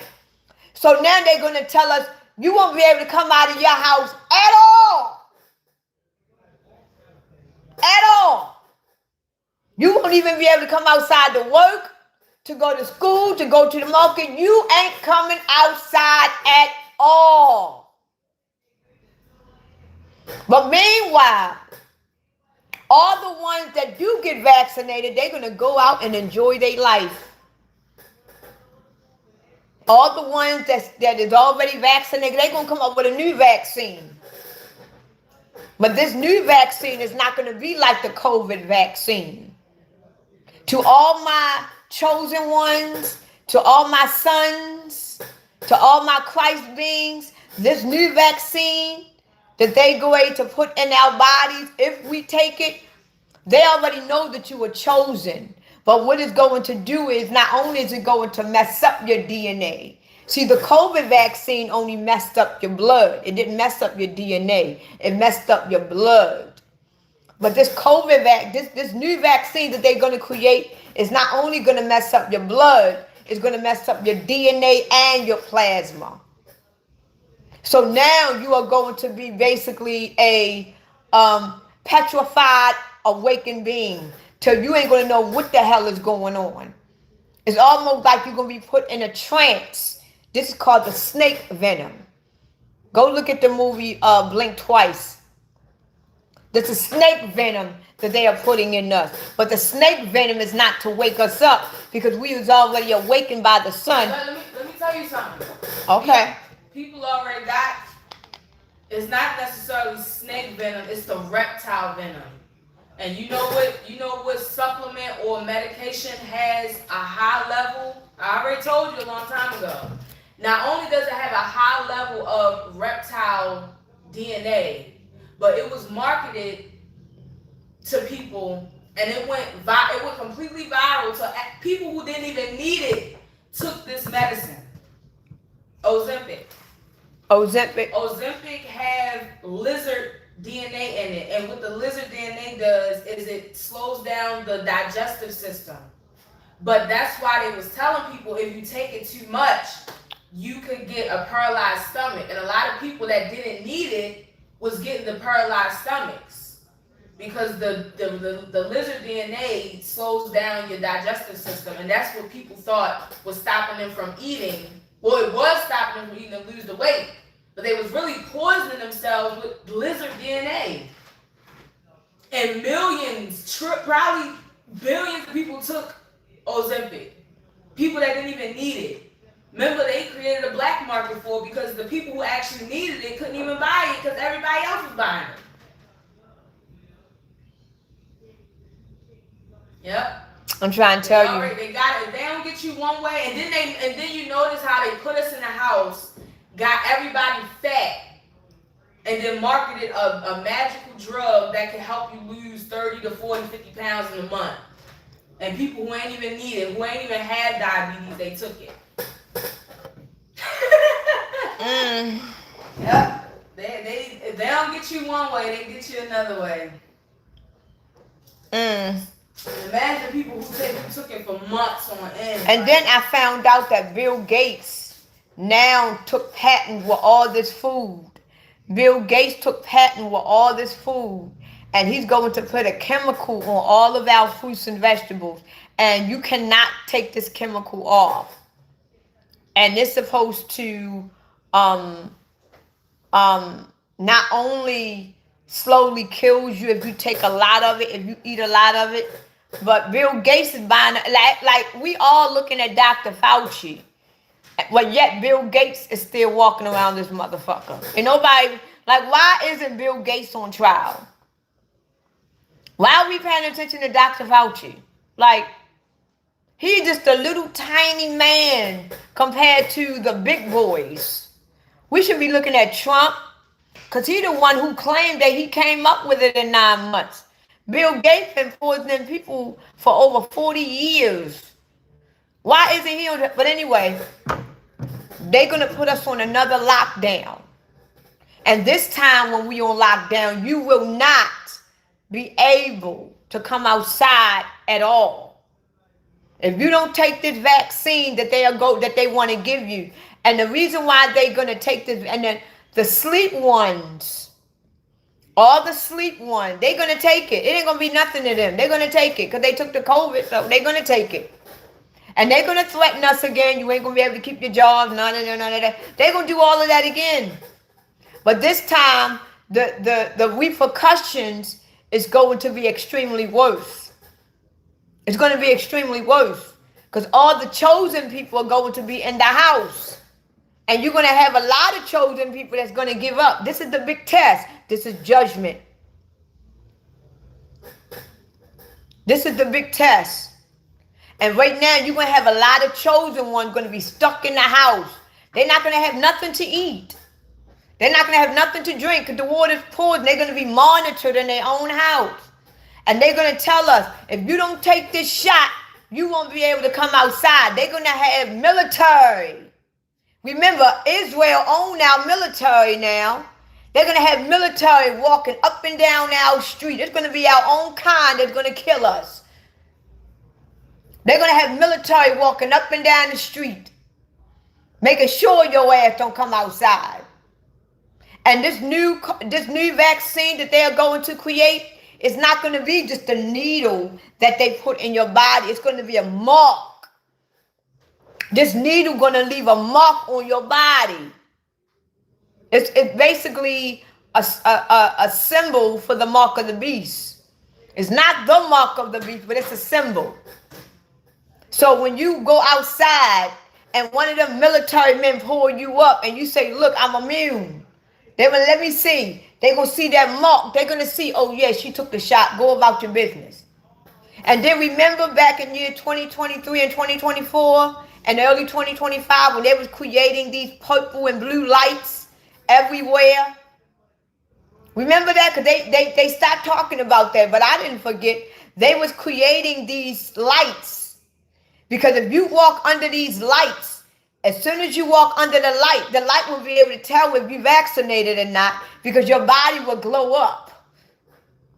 So now they're going to tell us you won't be able to come out of your house at all. At all. You won't even be able to come outside to work, to go to school, to go to the market. You ain't coming outside at all. But meanwhile, all the ones that do get vaccinated, they're going to go out and enjoy their life. All the ones that is already vaccinated, they're going to come up with a new vaccine. But this new vaccine is not going to be like the COVID vaccine. To all my chosen ones, to all my sons, to all my Christ beings, this new vaccine that they going to put in our bodies, if we take it, they already know that you were chosen. But what it's going to do is not only is it going to mess up your DNA. See, the COVID vaccine only messed up your blood. It didn't mess up your DNA. It messed up your blood. But this this new vaccine that they're going to create is not only going to mess up your blood, it's going to mess up your DNA and your plasma. So now you are going to be basically a petrified, awakened being. Till you ain't going to know what the hell is going on. It's almost like you're going to be put in a trance. This is called the snake venom. Go look at the movie Blink Twice. This is snake venom that they are putting in us. But the snake venom is not to wake us up because we was already awakened by the sun. Let me tell you something. Okay. People already got, it's not necessarily snake venom, it's the reptile venom. And you know what supplement or medication has a high level? I already told you a long time ago. Not only does it have a high level of reptile DNA, but it was marketed to people and it went completely viral to people who didn't even need it took this medicine. Ozempic. Ozempic have lizard DNA in it, and what the lizard DNA does is it slows down the digestive system. But that's why they was telling people if you take it too much, you could get a paralyzed stomach. And a lot of people that didn't need it was getting the paralyzed stomachs because the lizard DNA slows down your digestive system, and that's what people thought was stopping them from eating. Well, it was stopping them from eating to lose the weight. But they was really poisoning themselves with lizard DNA. And probably billions of people took Ozempic. People that didn't even need it. Remember, they created a black market for it because the people who actually needed it couldn't even buy it because everybody else was buying it. Yep. I'm trying to tell you. They got it. They don't get you one way, and then you notice how they put us in the house, got everybody fat, and then marketed a magical drug that can help you lose 30 to 40, 50 pounds in a month. And people who ain't even need it, who ain't even had diabetes, they took it. Yep. They don't get you one way, they get you another way. Imagine people who took it for months on end. And then I found out that Bill Gates now took patent with all this food. Bill Gates took patent with all this food. And he's going to put a chemical on all of our fruits and vegetables. And you cannot take this chemical off. And it's supposed to not only slowly kills you if you take a lot of it, if you eat a lot of it, but Bill Gates is buying it. Like we all looking at Dr. Fauci. But yet Bill Gates is still walking around this motherfucker. And nobody, like, why isn't Bill Gates on trial? Why are we paying attention to Dr. Fauci? Like, he's just a little tiny man compared to the big boys. We should be looking at Trump because he's the one who claimed that he came up with it in 9 months. Bill Gates been poisoning people for over 40 years. Why isn't he on that? But anyway, they're going to put us on another lockdown. And this time when we on lockdown, you will not be able to come outside at all. If you don't take this vaccine that they want to give you, and the reason why they're gonna take this, and then the sleep ones, all the sleep ones, they're gonna take it. It ain't gonna be nothing to them. They're gonna take it because they took the COVID, so they're gonna take it. And they're gonna threaten us again. You ain't gonna be able to keep your job. None of that. They're gonna do all of that again. But this time, the repercussions is going to be extremely worse. It's going to be extremely worse because all the chosen people are going to be in the house. And you're going to have a lot of chosen people that's going to give up. This is the big test. This is judgment. This is the big test. And right now, you're going to have a lot of chosen ones going to be stuck in the house. They're not going to have nothing to eat. They're not going to have nothing to drink because the water's poured. They're going to be monitored in their own house. And they're going to tell us, if you don't take this shot, you won't be able to come outside. They're going to have military. Remember, Israel owns our military now. They're going to have military walking up and down our street. It's going to be our own kind that's going to kill us. They're going to have military walking up and down the street, making sure your ass don't come outside. And this new vaccine that they are going to create is not going to be just a needle that they put in your body. It's going to be a mark. This needle going to leave a mark on your body. It's basically a symbol for the mark of the beast. It's not the mark of the beast, but it's a symbol. So when you go outside and one of them military men pull you up and you say, look, I'm immune. They will let me see. They're going to see that mark. They're going to see, oh, yeah, she took the shot. Go about your business. And then remember back in year 2023 and 2024 and early 2025 when they was creating these purple and blue lights everywhere? Remember that? Because they stopped talking about that, but I didn't forget. They was creating these lights. Because if you walk under these lights, as soon as you walk under the light will be able to tell if you're vaccinated or not because your body will glow up.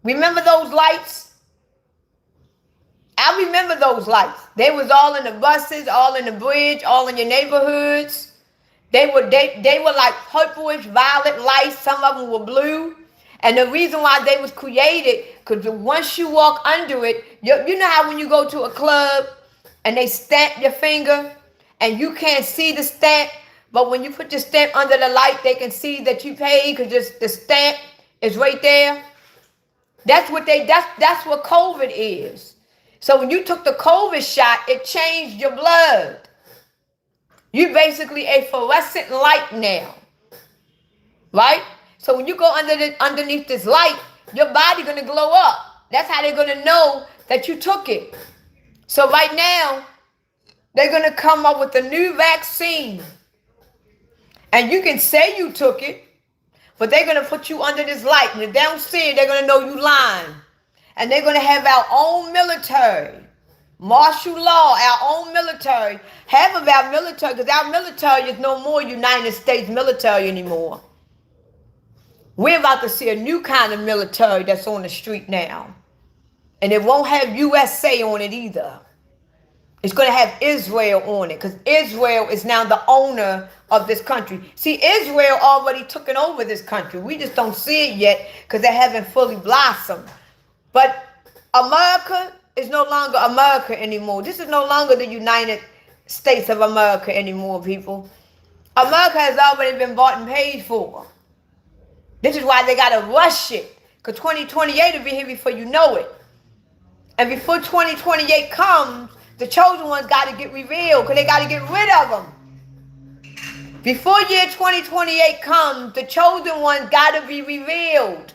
Remember those lights? I remember those lights. They was all in the buses, all in the bridge, all in your neighborhoods. They were like purplish, violet lights. Some of them were blue. And the reason why they was created, because once you walk under it, you know how when you go to a club and they stamp your finger, and you can't see the stamp, but when you put your stamp under the light, they can see that you paid because the stamp is right there. That's what COVID is. So when you took the COVID shot, it changed your blood. You basically a fluorescent light now, right? So when you go underneath this light, your body gonna glow up. That's how they're gonna know that you took it. So right now, they're going to come up with a new vaccine. And you can say you took it, but they're going to put you under this light. And if they don't see it, they're going to know you lying. And they're going to have our own military. Martial law, our own military. Half of our military, because our military is no more United States military anymore. We're about to see a new kind of military that's on the street now. And it won't have USA on it either. It's going to have Israel on it because Israel is now the owner of this country. See, Israel already took over this country. We just don't see it yet because they haven't fully blossomed. But America is no longer America anymore. This is no longer the United States of America anymore, people. America has already been bought and paid for. This is why they got to rush it because 2028 will be here before you know it. And before 2028 comes, the chosen ones got to get revealed because they got to get rid of them. Before year 2028 comes, the chosen ones got to be revealed.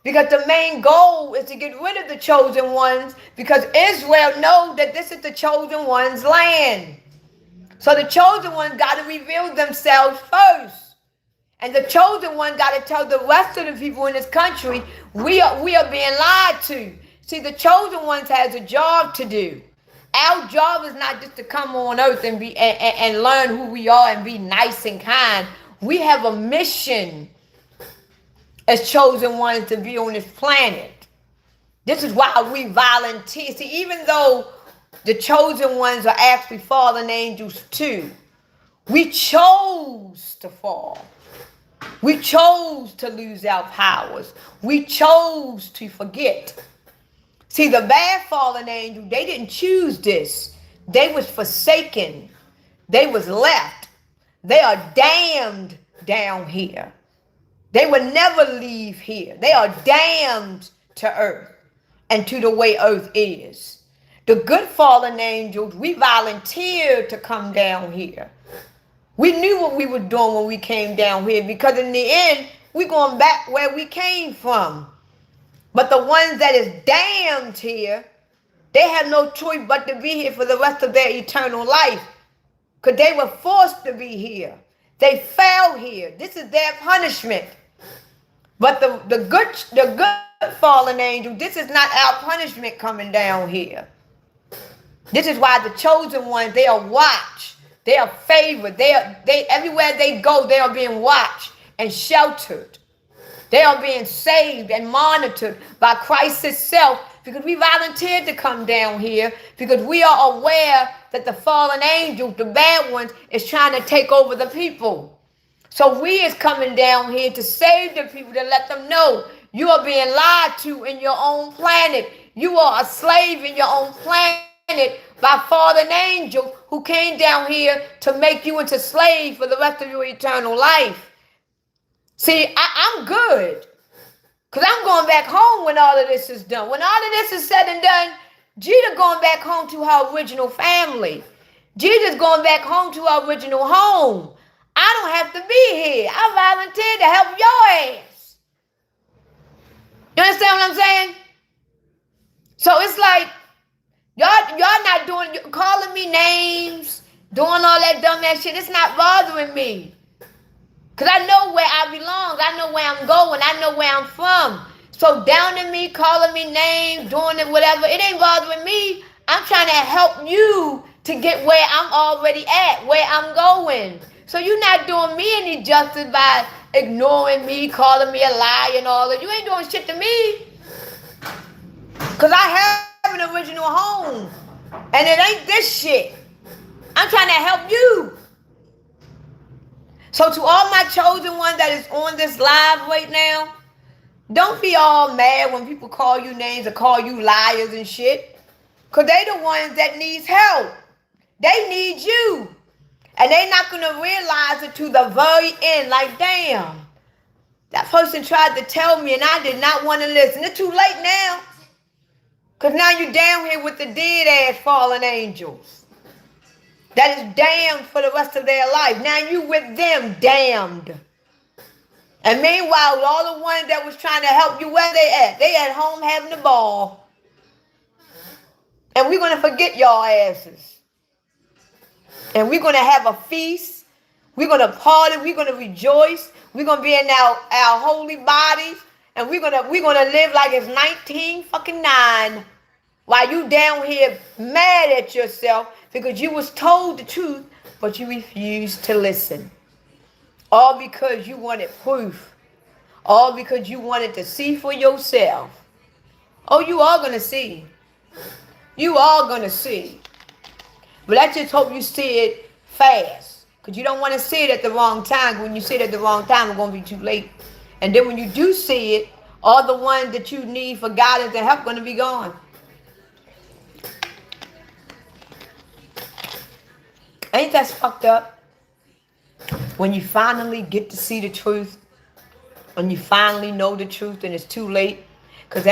Because the main goal is to get rid of the chosen ones because Israel knows that this is the chosen ones' land. So the chosen ones got to reveal themselves first. And the chosen one got to tell the rest of the people in this country, we are being lied to. See, the chosen ones has a job to do. Our job is not just to come on earth and be and learn who we are and be nice and kind. We have a mission as chosen ones to be on this planet. This is why we volunteer. See, even though the chosen ones are actually fallen angels too, we chose to fall. We chose to lose our powers. We chose to forget. See, the bad fallen angel, they didn't choose this. They was forsaken. They was left. They are damned down here. They will never leave here. They are damned to earth and to the way earth is. The good fallen angels, we volunteered to come down here. We knew what we were doing when we came down here, because in the end, we're going back where we came from. But the ones that is damned here, they have no choice but to be here for the rest of their eternal life. Because they were forced to be here. They fell here. This is their punishment. But the good fallen angel, this is not our punishment coming down here. This is why the chosen ones, they are watched. They are favored. They everywhere they go, they are being watched and sheltered. They are being saved and monitored by Christ itself, because we volunteered to come down here, because we are aware that the fallen angels, the bad ones, is trying to take over the people. So we is coming down here to save the people, to let them know you are being lied to in your own planet. You are a slave in your own planet by fallen angels who came down here to make you into slave for the rest of your eternal life. See, I'm good, because I'm going back home when all of this is done. When all of this is said and done, Gita going back home to her original family. Gita's going back home to her original home. I don't have to be here. I volunteered to help your ass. You understand what I'm saying? So it's like, y'all not doing, calling me names, doing all that dumb ass shit. It's not bothering me. Because I know where I belong. I know where I'm going. I know where I'm from. So downing me, calling me names, doing it, whatever, it ain't bothering me. I'm trying to help you to get where I'm already at, where I'm going. So you're not doing me any justice by ignoring me, calling me a liar and all that. You ain't doing shit to me. Because I have an original home. And it ain't this shit. I'm trying to help you. So to all my chosen ones that is on this live right now, don't be all mad when people call you names or call you liars and shit. Because they the ones that needs help. They need you. And they not going to realize it to the very end. Like, damn, that person tried to tell me and I did not want to listen. It's too late now. Because now you're down here with the dead ass fallen angels that is damned for the rest of their life. Now you with them, damned. And meanwhile, all the ones that was trying to help you, where they at? They at home having a ball. And we're going to forget y'all asses. And we're going to have a feast. We're going to party. We're going to rejoice. We're going to be in our holy bodies. And we're gonna live like it's 19 while you down here mad at yourself because you was told the truth, but you refused to listen. All because you wanted proof. All because you wanted to see for yourself. Oh, you are gonna see. You are gonna see. But I just hope you see it fast. Because you don't want to see it at the wrong time. When you see it at the wrong time, it's gonna be too late. And then when you do see it, all the ones that you need for guidance and help going to be gone. Ain't that fucked up? When you finally get to see the truth, when you finally know the truth and it's too late, because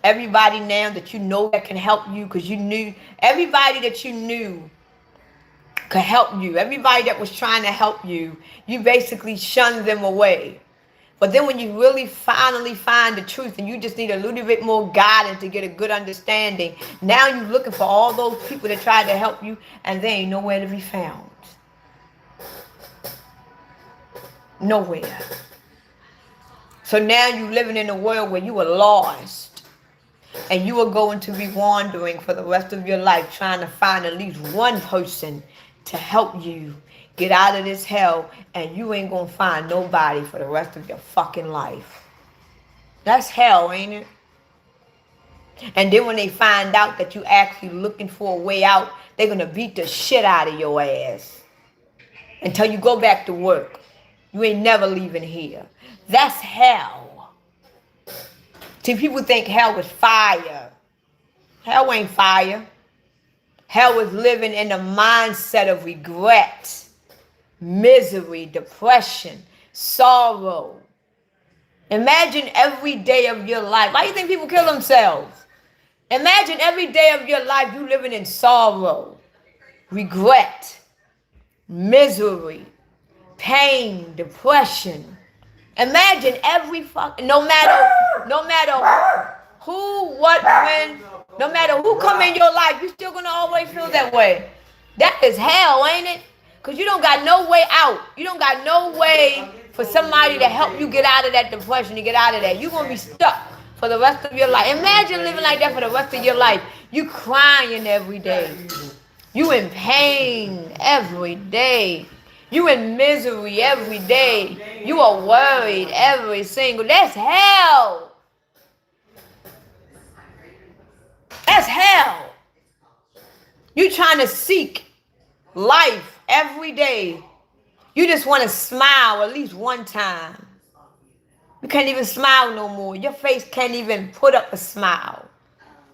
everybody now that you know that can help you, because you knew, everybody that you knew could help you, everybody that was trying to help you, you basically shunned them away. But then when you really finally find the truth and you just need a little bit more guidance to get a good understanding, now you're looking for all those people that tried to help you and they ain't nowhere to be found. Nowhere. So now you're living in a world where you are lost and you are going to be wandering for the rest of your life trying to find at least one person to help you get out of this hell, and you ain't gonna find nobody for the rest of your fucking life. That's hell, ain't it? And then when they find out that you actually looking for a way out, they're going to beat the shit out of your ass until you go back to work. You ain't never leaving here. That's hell. See, people think hell is fire. Hell ain't fire. Hell is living in the mindset of regret, misery, depression, sorrow. Imagine every day of your life. Why do you think people kill themselves? Imagine every day of your life you living in sorrow, regret, misery, pain, depression. Imagine every fucking, no matter who, what, when, no matter who come in your life, you still gonna always feel that way. That is hell, ain't it? Because you don't got no way out. You don't got no way for somebody to help you get out of that depression, to get out of that. You're gonna be stuck for the rest of your life. Imagine living like that for the rest of your life. You crying every day. You in pain every day. You in misery every day. You are worried every single. That's hell. That's hell. You trying to seek life every day. You just want to smile at least one time. You can't even smile no more. Your face can't even put up a smile.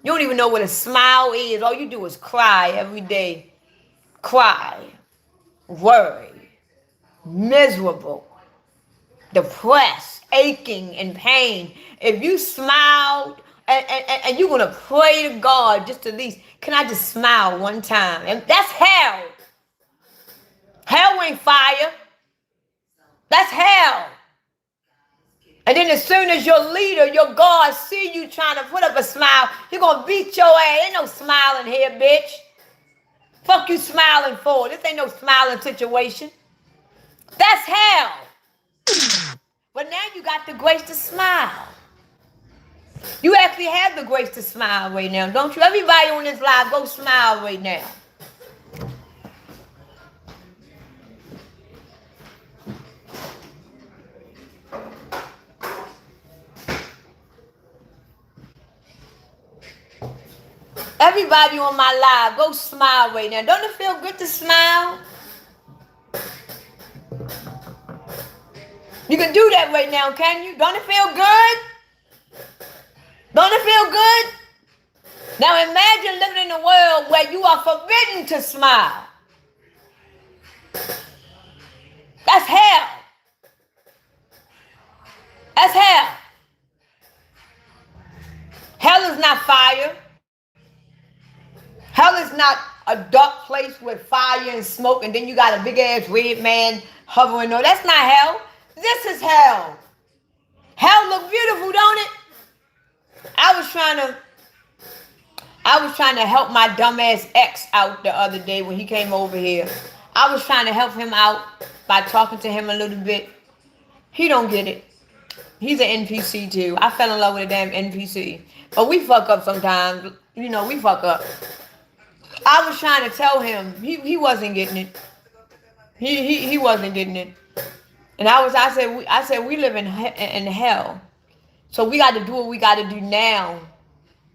You don't even know what a smile is. All you do is cry every day. Cry. Worry. Miserable. Depressed. Aching and pain. If you smiled and you're going to pray to God just at least, can I just smile one time? And that's hell. Hell ain't fire. That's hell. And then as soon as your leader, your God, see you trying to put up a smile, you're going to beat your ass. Ain't no smiling here, bitch. Fuck you smiling for. This ain't no smiling situation. That's hell. But now you got the grace to smile. You actually have the grace to smile right now, don't you? Everybody on this live, go smile right now. Everybody on my live, go smile right now. Don't it feel good to smile? You can do that right now, can you? Don't it feel good? Don't it feel good? Now imagine living in a world where you are forbidden to smile. That's hell. That's hell. Hell is not fire. Hell is not a dark place with fire and smoke and then you got a big ass red man hovering. No, that's not hell. This is hell. Hell look beautiful, don't it? I was trying to help my dumbass ex out the other day when he came over here. I was trying to help him out by talking to him a little bit. He don't get it. He's an NPC too. I fell in love with a damn NPC. But we fuck up sometimes. You know, we fuck up. I was trying to tell him he wasn't getting it. He wasn't getting it. And I said we live in hell. So we got to do what we got to do now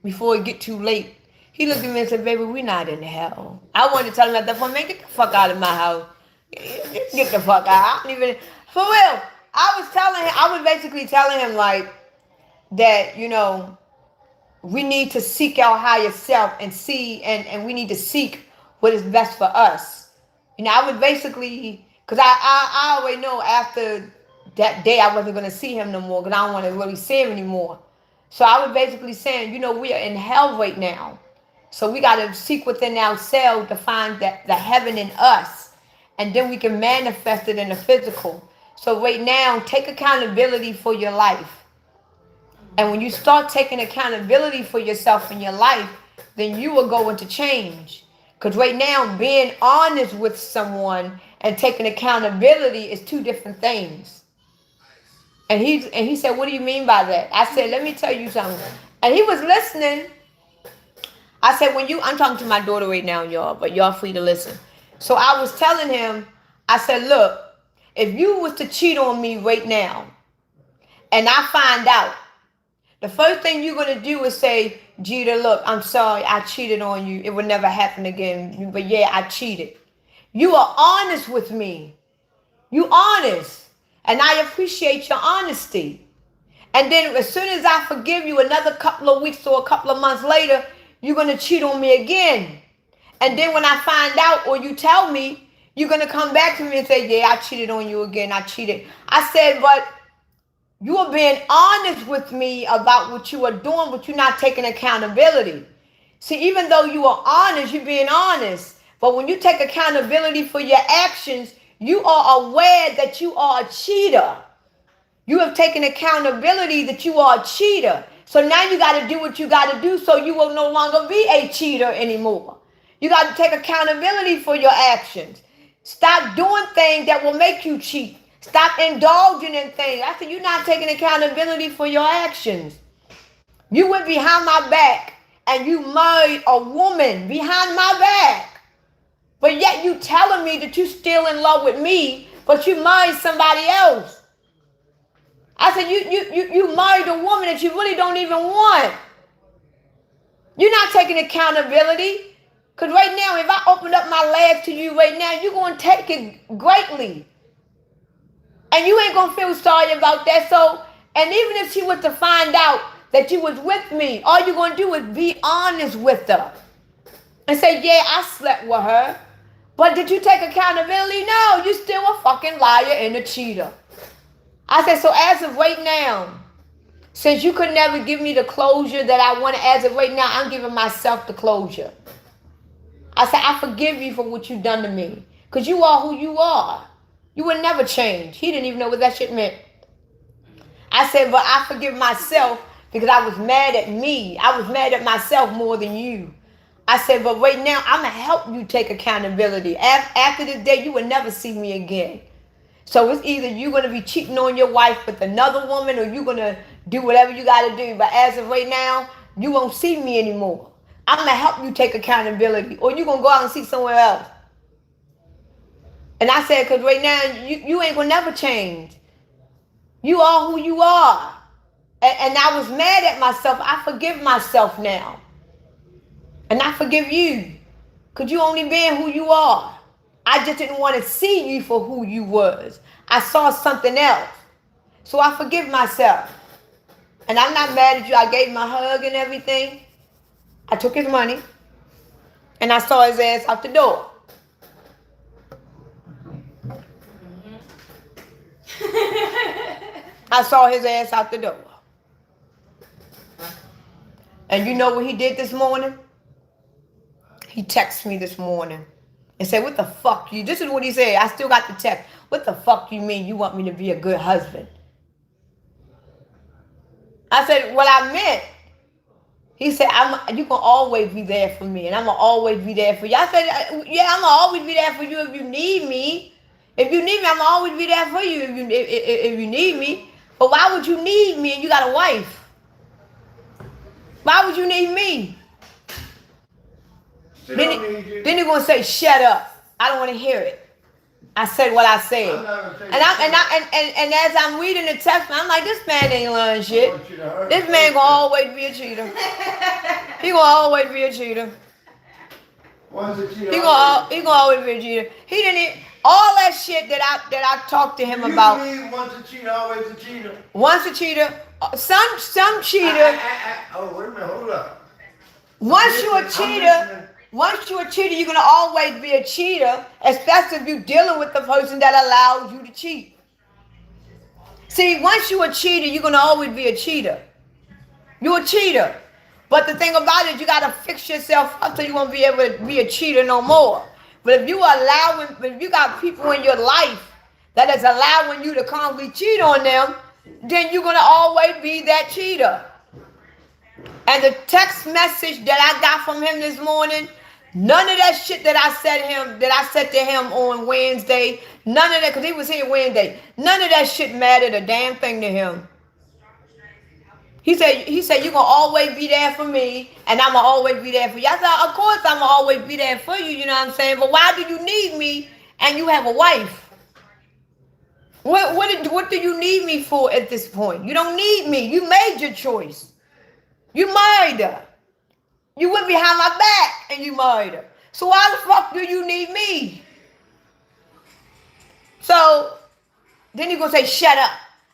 before it get too late. He looked at me and said, baby, we not in hell. I wanted to tell him at that point, man, get the fuck out of my house. Get the fuck out. I don't even, for real. I was basically telling him like that, you know, we need to seek our higher self and see, and we need to seek what is best for us. You know, I was basically, because I already know after that day I wasn't going to see him no more because I don't want to really see him anymore. So I was basically saying, you know, we are in hell right now. So we got to seek within ourselves to find the heaven in us. And then we can manifest it in the physical. So right now, take accountability for your life. And when you start taking accountability for yourself in your life, then you will go into change. Because right now, being honest with someone and taking accountability is two different things. And he said, what do you mean by that? I said, let me tell you something. And he was listening. I said, I'm talking to my daughter right now, y'all, but y'all free to listen. So I was telling him, I said, look, if you was to cheat on me right now, and I find out, The first thing you're gonna do is say, Jeter, look, I'm sorry, I cheated on you. It would never happen again. But yeah, I cheated. You are honest with me. You honest. And I appreciate your honesty. And then as soon as I forgive you, another couple of weeks or a couple of months later, you're gonna cheat on me again. And then when I find out or you tell me, you're gonna come back to me and say, yeah, I cheated on you again. I cheated. I said, but you are being honest with me about what you are doing, but you're not taking accountability. See, even though you are honest, you're being honest. But when you take accountability for your actions, you are aware that you are a cheater. You have taken accountability that you are a cheater. So now you got to do what you got to do so you will no longer be a cheater anymore. You got to take accountability for your actions. Stop doing things that will make you cheat. Stop indulging in things. I said, you're not taking accountability for your actions. You went behind my back and you married a woman behind my back. But yet you telling me that you're still in love with me, but you married somebody else. I said, you married a woman that you really don't even want. You're not taking accountability. Because right now, if I open up my legs to you right now, you're going to take it greatly. And you ain't going to feel sorry about that. So, and even if she was to find out that you was with me, all you're going to do is be honest with her. And say, yeah, I slept with her. But did you take accountability? No, you're still a fucking liar and a cheater. I said, so as of right now, since you could never give me the closure that I wanted, as of right now, I'm giving myself the closure. I said, I forgive you for what you've done to me. Because you are who you are. You would never change. He didn't even know what that shit meant. I said, but I forgive myself because I was mad at me. I was mad at myself more than you. I said, but right now, I'm going to help you take accountability. After this day, you will never see me again. So it's either you're going to be cheating on your wife with another woman or you're going to do whatever you got to do. But as of right now, you won't see me anymore. I'm going to help you take accountability or you're going to go out and see somewhere else. And I said, because right now, you ain't going to never change. You are who you are. And I was mad at myself. I forgive myself now. And I forgive you. Because you only been who you are. I just didn't want to see you for who you was. I saw something else. So I forgive myself. And I'm not mad at you. I gave him a hug and everything. I took his money. And I saw his ass out the door. I saw his ass out the door. And you know what he did this morning? He texted me this morning and said, what the fuck you? This is what he said. I still got the text. What the fuck you mean you want me to be a good husband? I said, what I meant. He said, you can always be there for me and I'm going to always be there for you. I said, yeah, I'm going to always be there for you if you need me. If you need me, I'm going to always be there for you if you need me. But why would you need me and you got a wife? Why would you need me? Then you're going to say, shut up. I don't want to hear it. I said what I said. And as I'm reading the text, I'm like, this man ain't learning shit. This man gonna always be a cheater. He gonna always be a cheater. He gonna always be a cheater. He didn't all that shit that I talked to him about. You believe once a cheater, always a cheater? Once a cheater, some cheater. Oh, wait a minute, hold up. Once you're a cheater, you're going to always be a cheater, especially if you're dealing with the person that allows you to cheat. See, once you're a cheater, you're going to always be a cheater. You're a cheater. But the thing about it, you got to fix yourself up so you won't be able to be a cheater no more. But if you got people in your life that is allowing you to constantly cheat on them, then you're going to always be that cheater. And the text message that I got from him this morning, none of that shit that I said to him on Wednesday, none of that, because he was here Wednesday, none of that shit mattered a damn thing to him. He said, you're going to always be there for me, and I'm going to always be there for you. I said, of course I'm going to always be there for you, you know what I'm saying? But why do you need me and you have a wife? What do you need me for at this point? You don't need me. You made your choice. You married her. You went behind my back and you married her. So why the fuck do you need me? So then you gonna say, shut up.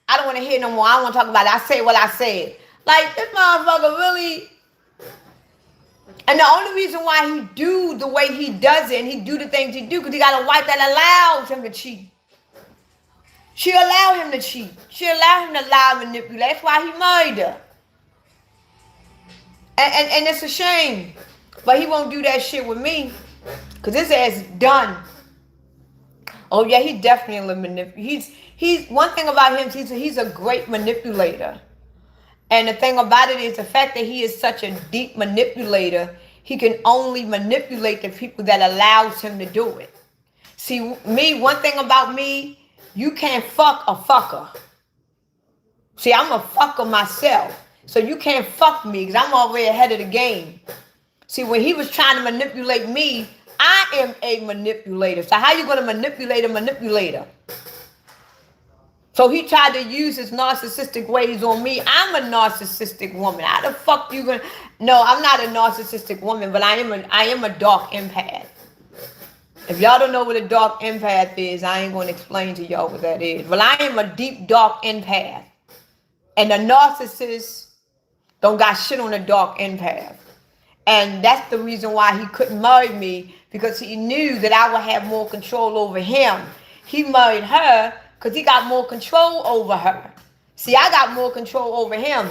I don't want to hear no more. I don't want to talk about it. I said what I said. Like, this motherfucker really. And the only reason why he do the way he does it and he do the things he do, because he got a wife that allows him to cheat. She allowed him to cheat. She allowed him to lie and manipulate. That's why he married her. And it's a shame. But he won't do that shit with me. Because his ass is done. Oh yeah, he definitely manipulates. He's one thing about him, he's a great manipulator. And the thing about it is the fact that he is such a deep manipulator, he can only manipulate the people that allows him to do it. See, me, one thing about me, you can't fuck a fucker. See, I'm a fucker myself. So you can't fuck me because I'm already ahead of the game. See, when he was trying to manipulate me, I am a manipulator. So how you going to manipulate a manipulator? So he tried to use his narcissistic ways on me. I'm a narcissistic woman. How the fuck you gonna? No, I'm not a narcissistic woman, but I am a dark empath. If y'all don't know what a dark empath is, I ain't gonna explain to y'all what that is. But I am a deep dark empath, and a narcissist don't got shit on a dark empath, and that's the reason why he couldn't marry me, because he knew that I would have more control over him. He married her because he got more control over her. See, I got more control over him.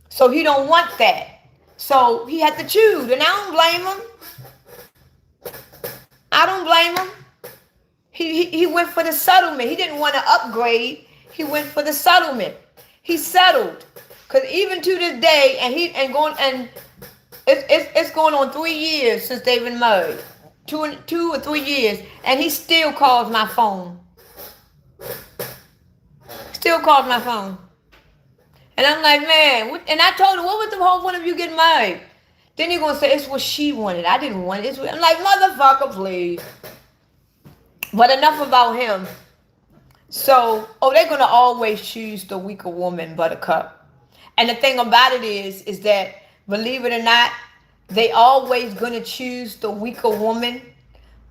So he don't want that. So he had to choose. And I don't blame him. I don't blame him. He went for the settlement. He didn't want to upgrade. He went for the settlement. He settled. Because even to this day, it's going on 3 years since they've been married. 2 or 3 years. And he still calls my phone. Still calls my phone. And I'm like, man, and I told him, what was the whole point of you getting married? Then he's going to say, it's what she wanted. I didn't want it. I'm like, motherfucker, please. But enough about him. So, they're going to always choose the weaker woman, Buttercup. And the thing about it is that, believe it or not, they always going to choose the weaker woman.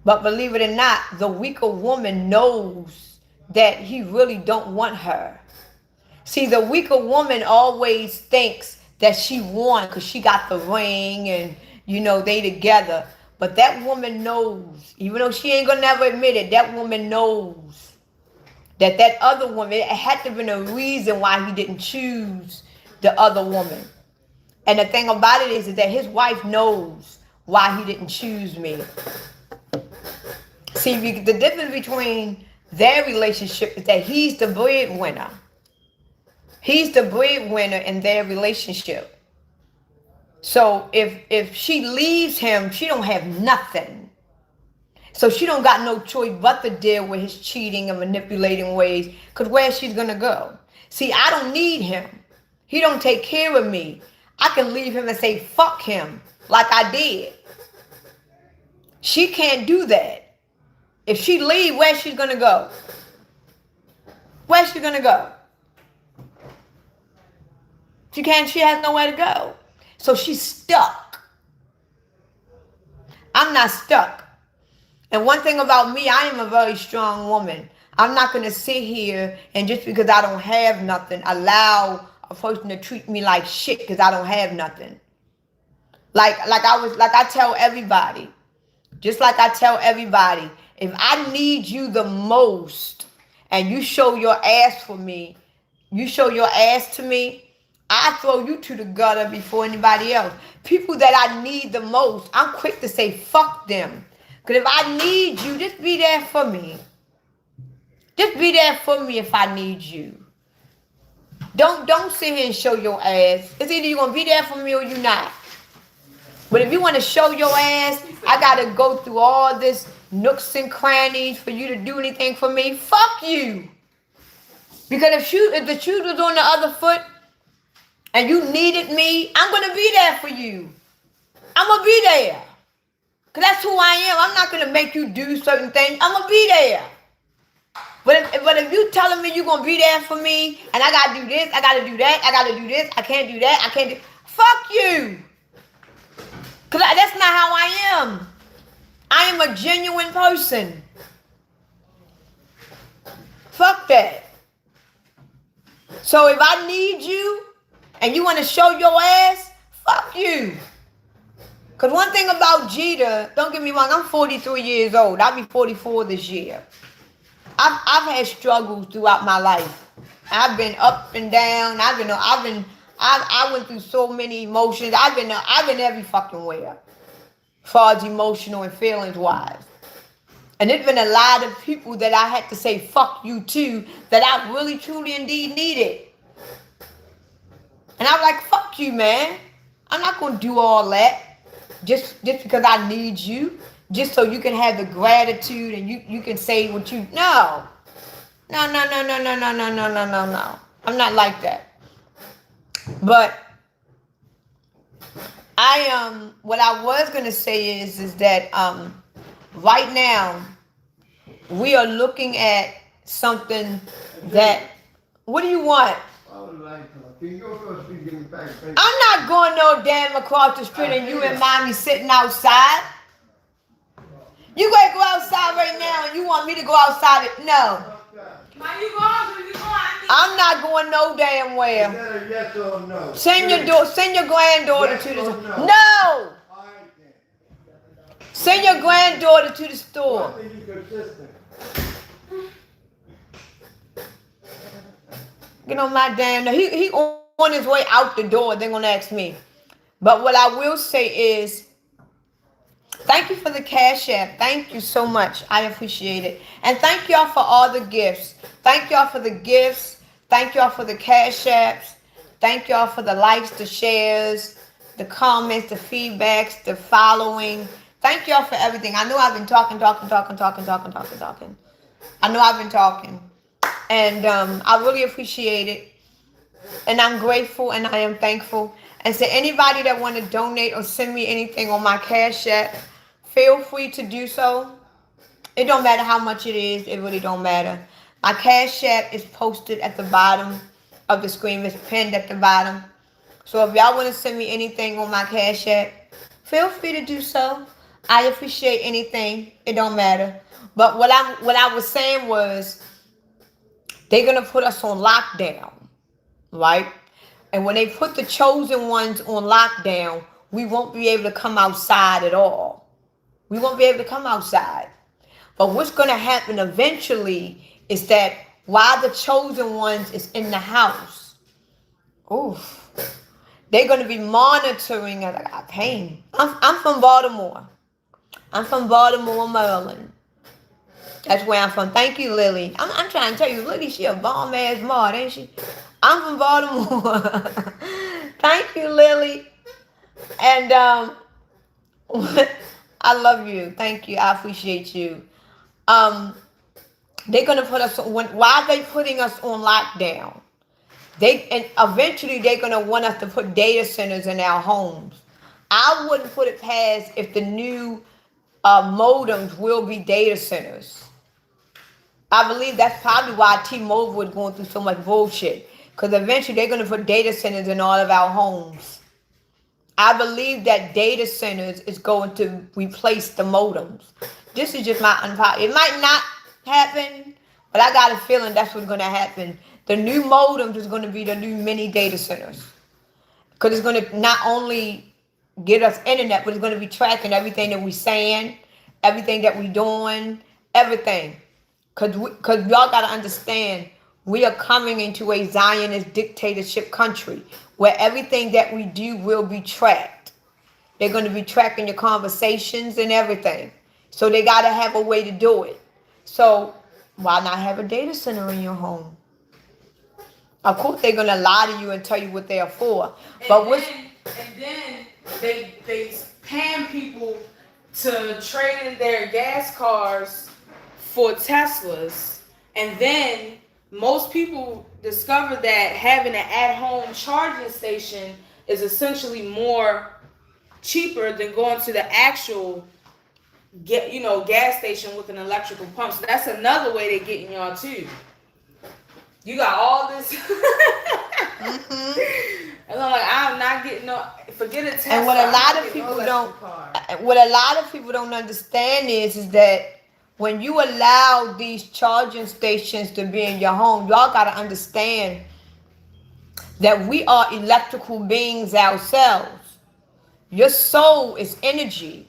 But believe it or not, the weaker woman knows that he really don't want her. See, the weaker woman always thinks that she won because she got the ring and, they together. But that woman knows, even though she ain't gonna never admit it, that woman knows that other woman, it had to have been a reason why he didn't choose the other woman. And the thing about it is that his wife knows why he didn't choose me. See, the difference between their relationship is that he's the breadwinner. He's the breadwinner in their relationship. So if she leaves him, she don't have nothing. So she don't got no choice but to deal with his cheating and manipulating ways. Because where she's going to go? See, I don't need him. He don't take care of me. I can leave him and say, fuck him, like I did. She can't do that. If she leave, where's she gonna go? Where's she gonna go? She has nowhere to go. So she's stuck. I'm not stuck. And one thing about me, I am a very strong woman. I'm not gonna sit here and just because I don't have nothing, allow a person to treat me like shit because I don't have nothing. Like I tell everybody, just like I tell everybody, if I need you the most and you show your ass for me, you show your ass to me, I throw you to the gutter before anybody else. People that I need the most, I'm quick to say fuck them. Because if I need you, just be there for me. Just be there for me if I need you. Don't sit here and show your ass. It's either you're going to be there for me or you're not. But if you want to show your ass, I got to go through all this nooks and crannies for you to do anything for me. Fuck you. Because if the shoe was on the other foot and you needed me, I'm going to be there for you. I'm going to be there. Because that's who I am. I'm not going to make you do certain things. I'm going to be there. But if you telling me you gonna be there for me, and I gotta do this, I gotta do that, I gotta do this, I can't do that, I can't do. Fuck you. Cause that's not how I am. I am a genuine person. Fuck that. So if I need you, and you want to show your ass, fuck you. Because one thing about Jeter, don't get me wrong, I'm 43 years old. I'll be 44 this year. I've had struggles throughout my life. I've been up and down. I went through so many emotions. I've been every fucking where, as far as emotional and feelings wise. And there's been a lot of people that I had to say fuck you to that I really truly indeed needed. And I'm like, fuck you, man. I'm not gonna do all that just because I need you, just so you can have the gratitude and you can say what you no. No. I'm not like that. But what I was gonna say is that right now we are looking at something that. What do you want? I'm not going no damn across the street and you and mommy sitting outside. You gotta go outside right now and you want me to go outside? No. Why you going? I'm not going no damn where. Yes or no? Send your granddaughter to the no. Send your granddaughter to the store. Get on my damn. He on his way out the door. They're gonna ask me. But what I will say is, thank you for the Cash App. Thank you so much. I appreciate it. And thank y'all for all the gifts. Thank y'all for the gifts. Thank y'all for the Cash Apps. Thank y'all for the likes, the shares, the comments, the feedbacks, the following. Thank y'all for everything. I know I've been talking. I know I've been talking. And I really appreciate it. And I'm grateful and I am thankful. And to anybody that want to donate or send me anything on my Cash App, feel free to do so. It don't matter how much it is. It really don't matter. My Cash App is posted at the bottom of the screen. It's pinned at the bottom. So if y'all want to send me anything on my Cash App, feel free to do so. I appreciate anything. It don't matter. But what I was saying was, they're going to put us on lockdown, right? And when they put the chosen ones on lockdown, we won't be able to come outside at all. We won't be able to come outside. But what's going to happen eventually is that while the chosen ones is in the house, they're going to be monitoring. I got pain. I'm from Baltimore. I'm from Baltimore, Maryland. That's where I'm from. Thank you, Lily. I'm trying to tell you, Lily, she a bomb-ass mod, ain't she? I'm from Baltimore. Thank you, Lily. And I love you. Thank you. I appreciate you. They're going to put us on, why are they putting us on lockdown? And eventually they're going to want us to put data centers in our homes. I wouldn't put it past if the new modems will be data centers. I believe that's probably why T-Mobile is going through so much bullshit. Because eventually they're going to put data centers in all of our homes. I believe that data centers is going to replace the modems. This is just my unpopular. It might not happen, but I got a feeling that's what's going to happen. The new modems is going to be the new mini data centers. Because it's going to not only get us internet, but it's going to be tracking everything that we're saying, everything that we're doing, everything. Because y'all got to understand, we are coming into a Zionist dictatorship country where everything that we do will be tracked. They're going to be tracking your conversations and everything. So they got to have a way to do it. So why not have a data center in your home? Of course, they're going to lie to you and tell you what they are for. And then they paying people to trade in their gas cars for Teslas, and then most people discover that having an at-home charging station is essentially more cheaper than going to the actual gas station with an electrical pump. So that's another way they're getting y'all too. You got all this. And I'm like, I'm not getting no. Forget a Tesla. And what a lot of people don't understand is that when you allow these charging stations to be in your home, y'all gotta understand that we are electrical beings ourselves. Your soul is energy.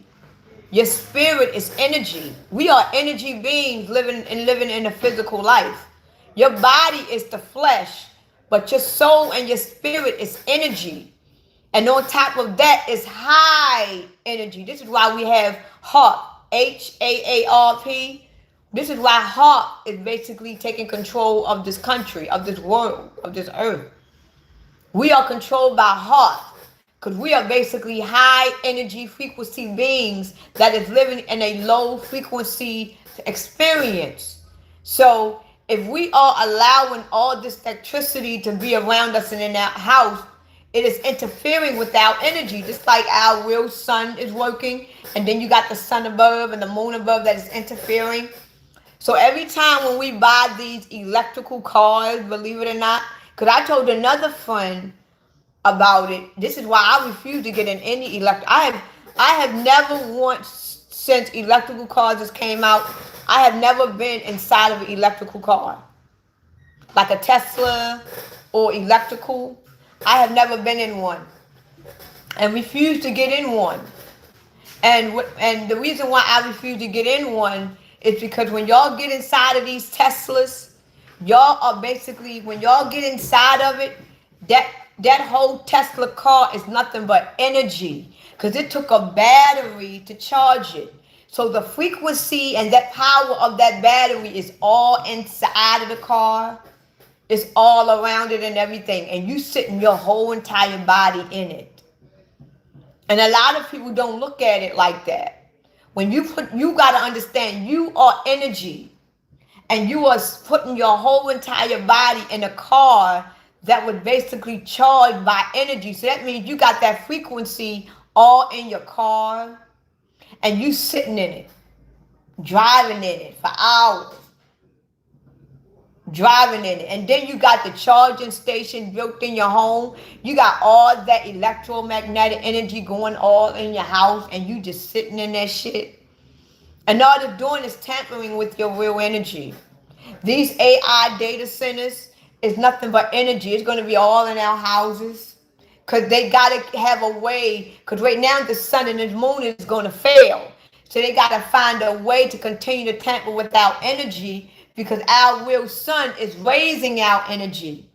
Your spirit is energy. We are energy beings living in a physical life. Your body is the flesh, but your soul and your spirit is energy. And on top of that is high energy. This is why we have HAARP, HAARP. This is why HAARP is basically taking control of this country, of this world, of this earth. We are controlled by HAARP because we are basically high energy frequency beings that is living in a low frequency experience. So if we are allowing all this electricity to be around us and in our house, it is interfering with our energy, just like our real sun is working, and then you got the sun above and the moon above that is interfering. So every time when we buy these electrical cars, believe it or not, because I told another friend about it, this is why I refuse to get in any electric. I have never once, since electrical cars just came out, I have never been inside of an electrical car. Like a Tesla or electrical. I have never been in one. And refuse to get in one. And the reason why I refuse to get in one is because when y'all get inside of these Teslas, y'all are basically, when y'all get inside of it, that whole Tesla car is nothing but energy. Because it took a battery to charge it. So the frequency and that power of that battery is all inside of the car. It's all around it and everything. And you sitting your whole entire body in it. And a lot of people don't look at it like that. When you got to understand, you are energy. And you are putting your whole entire body in a car that was basically charged by energy. So that means you got that frequency all in your car. And you sitting in it, driving in it for hours, driving in it. And then you got the charging station built in your home. You got all that electromagnetic energy going all in your house, and you just sitting in that shit. And all they're doing is tampering with your real energy. These AI data centers is nothing but energy. It's going to be all in our houses. Because they got to have a way, because right now the sun and the moon is going to fail. So they got to find a way to continue to tamper with our energy, because our real sun is raising our energy.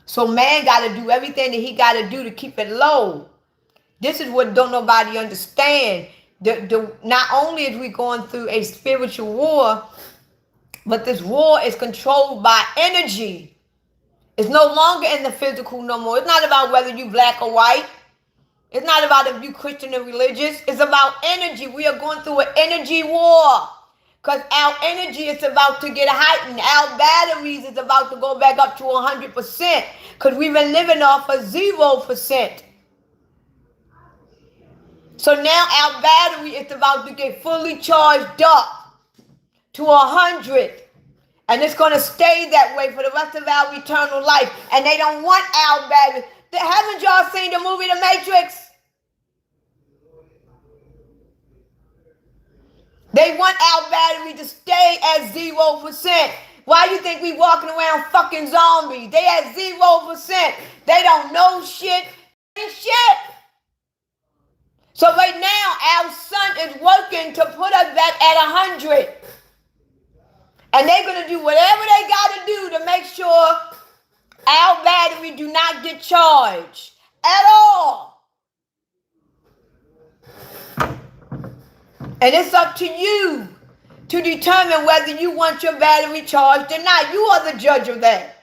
So man got to do everything that he got to do to keep it low. This is what don't nobody understand. Not only is we going through a spiritual war, but this war is controlled by energy. It's no longer in the physical no more. It's not about whether you black or white. It's not about if you Christian or religious. It's about energy. We are going through an energy war. Because our energy is about to get heightened. Our batteries is about to go back up to 100%. Because we've been living off of 0%. So now our battery is about to get fully charged up to 100. And it's going to stay that way for the rest of our eternal life. And they don't want our battery. Haven't y'all seen the movie The Matrix? They want our battery to stay at 0%. Why you think we walking around fucking zombies? They at 0%. They don't know shit. Shit. So right now, our sun is working to put us back at 100. And they're going to do whatever they got to do to make sure our battery do not get charged at all. And it's up to you to determine whether you want your battery charged or not. You are the judge of that.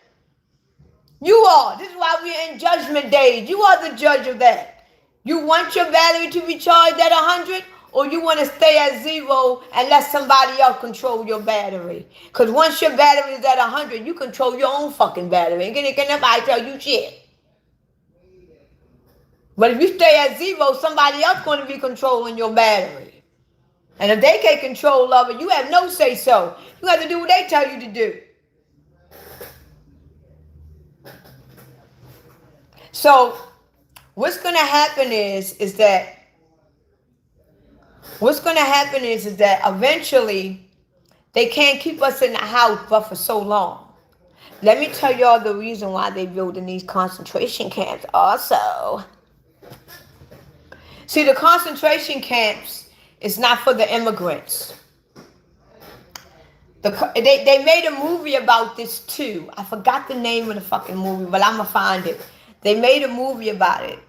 You are. This is why we're in judgment days. You are the judge of that. You want your battery to be charged at 100? Or you want to stay at 0 and let somebody else control your battery? Because once your battery is at 100, you control your own fucking battery. And can nobody tell you shit. But if you stay at 0, somebody else going to be controlling your battery. And if they take control of it, you have no say so. You have to do what they tell you to do. So what's going to happen is that eventually they can't keep us in the house but for so long. Let me tell y'all the reason why they building these concentration camps also. See, the concentration camps is not for the immigrants. They made a movie about this too. I forgot the name of the fucking movie, but I'm going to find it. They made a movie about it.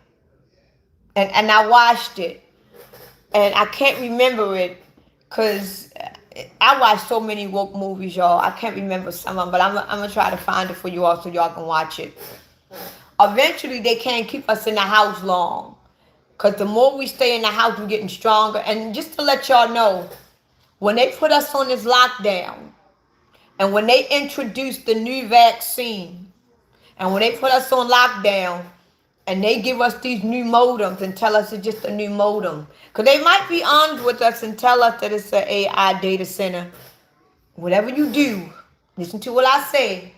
And I watched it. And I can't remember it because I watch so many woke movies, y'all. I can't remember some of them, but I'm going to try to find it for you all so y'all can watch it. Eventually, they can't keep us in the house long because the more we stay in the house, we're getting stronger. And just to let y'all know, when they put us on this lockdown and when they introduced the new vaccine and when they put us on lockdown, and they give us these new modems and tell us it's just a new modem. Because they might be armed with us and tell us that it's an AI data center. Whatever you do, listen to what I say.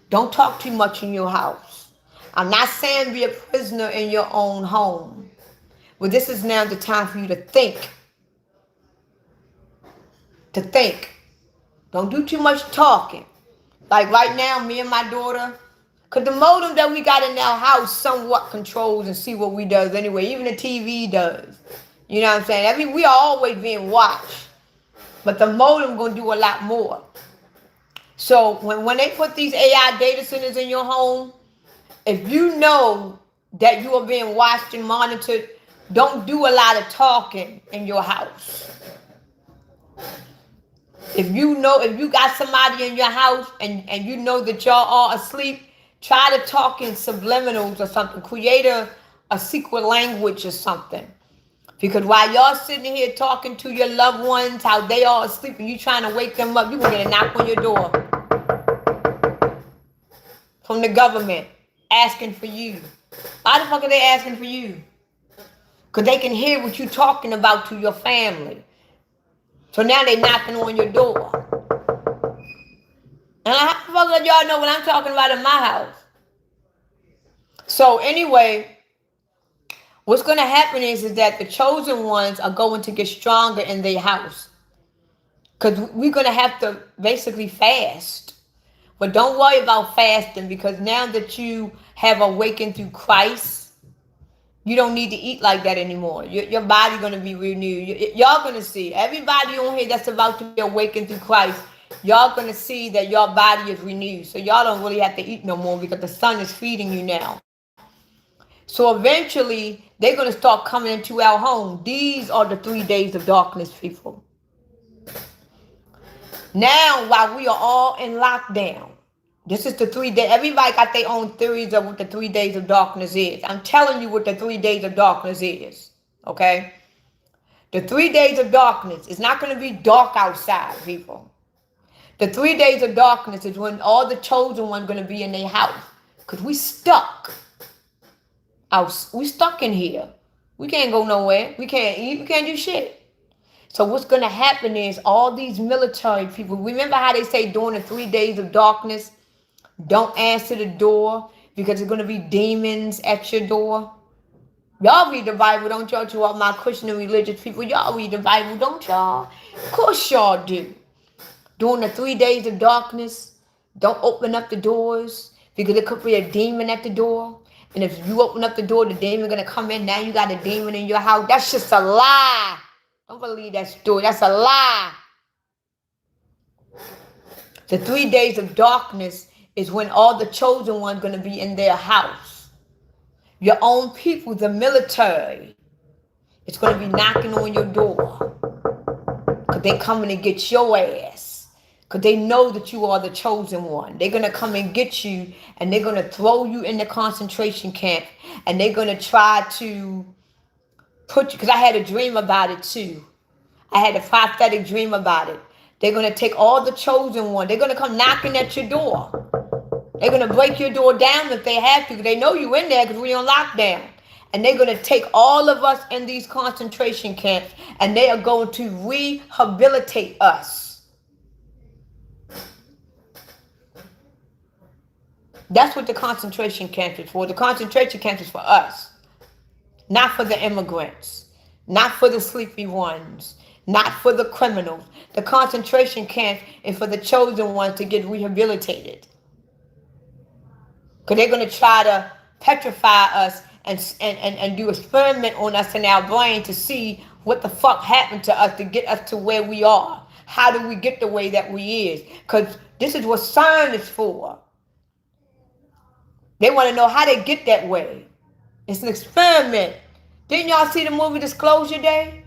Don't talk too much in your house. I'm not saying be a prisoner in your own home. But this is now the time for you to think. To think. Don't do too much talking. Like right now, me and my daughter, because the modem that we got in our house somewhat controls and see what we does anyway. Even the TV does. You know what I'm saying? We are always being watched. But the modem going to do a lot more. So when they put these AI data centers in your home, if you know that you are being watched and monitored, don't do a lot of talking in your house. If you got somebody in your house and you know that y'all are asleep, try to talk in subliminals or something. Create a secret language or something. Because while y'all sitting here talking to your loved ones, how they all asleep, and you trying to wake them up, you're going to get a knock on your door from the government asking for you. Why the fuck are they asking for you? Because they can hear what you talking about to your family. So now they knocking on your door. And how the fuck let y'all know what I'm talking about in my house? So anyway, what's going to happen is that the chosen ones are going to get stronger in their house. Because we're going to have to basically fast. But don't worry about fasting, because now that you have awakened through Christ, you don't need to eat like that anymore. Your body going to be renewed. Y'all going to see. Everybody on here that's about to be awakened through Christ, y'all going to see that your body is renewed. So y'all don't really have to eat no more because the sun is feeding you now. So eventually, they're going to start coming into our home. These are the 3 days of darkness, people. Now, while we are all in lockdown, this is the 3 days. Everybody got their own theories of what the 3 days of darkness is. I'm telling you what the 3 days of darkness is. Okay? The 3 days of darkness is not going to be dark outside, people. The 3 days of darkness is when all the chosen ones going to be in their house. Because we stuck. We stuck in here. We can't go nowhere. We can't eat. We can't do shit. So what's going to happen is all these military people, remember how they say during the 3 days of darkness, don't answer the door because there's going to be demons at your door. Y'all read the Bible, don't y'all? To all my Christian and religious people, y'all read the Bible, don't y'all? Of course y'all do. During the 3 days of darkness, don't open up the doors because there could be a demon at the door. And if you open up the door, the demon going to come in. Now you got a demon in your house. That's just a lie. Don't believe that story. That's a lie. The 3 days of darkness is when all the chosen ones going to be in their house. Your own people, the military, it's going to be knocking on your door. Because they're coming to get your ass. Because they know that you are the chosen one. They're going to come and get you. And they're going to throw you in the concentration camp. And they're going to try to put you. Because I had a dream about it too. I had a prophetic dream about it. They're going to take all the chosen one. They're going to come knocking at your door. They're going to break your door down if they have to. Because they know you in there because we're on lockdown. and they're going to take all of us in these concentration camps, and they are going to rehabilitate us. That's what the concentration camp is for. The concentration camp is for us, not for the immigrants, not for the sleepy ones, not for the criminals. The concentration camp is for the chosen ones to get rehabilitated. Because they're going to try to petrify us and do experiment on us in our brain to see what the fuck happened to us to get us to where we are. How do we get the way that we is? Because this is what CERN is for. They want to know how they get that way. It's an experiment. Didn't y'all see the movie Disclosure Day?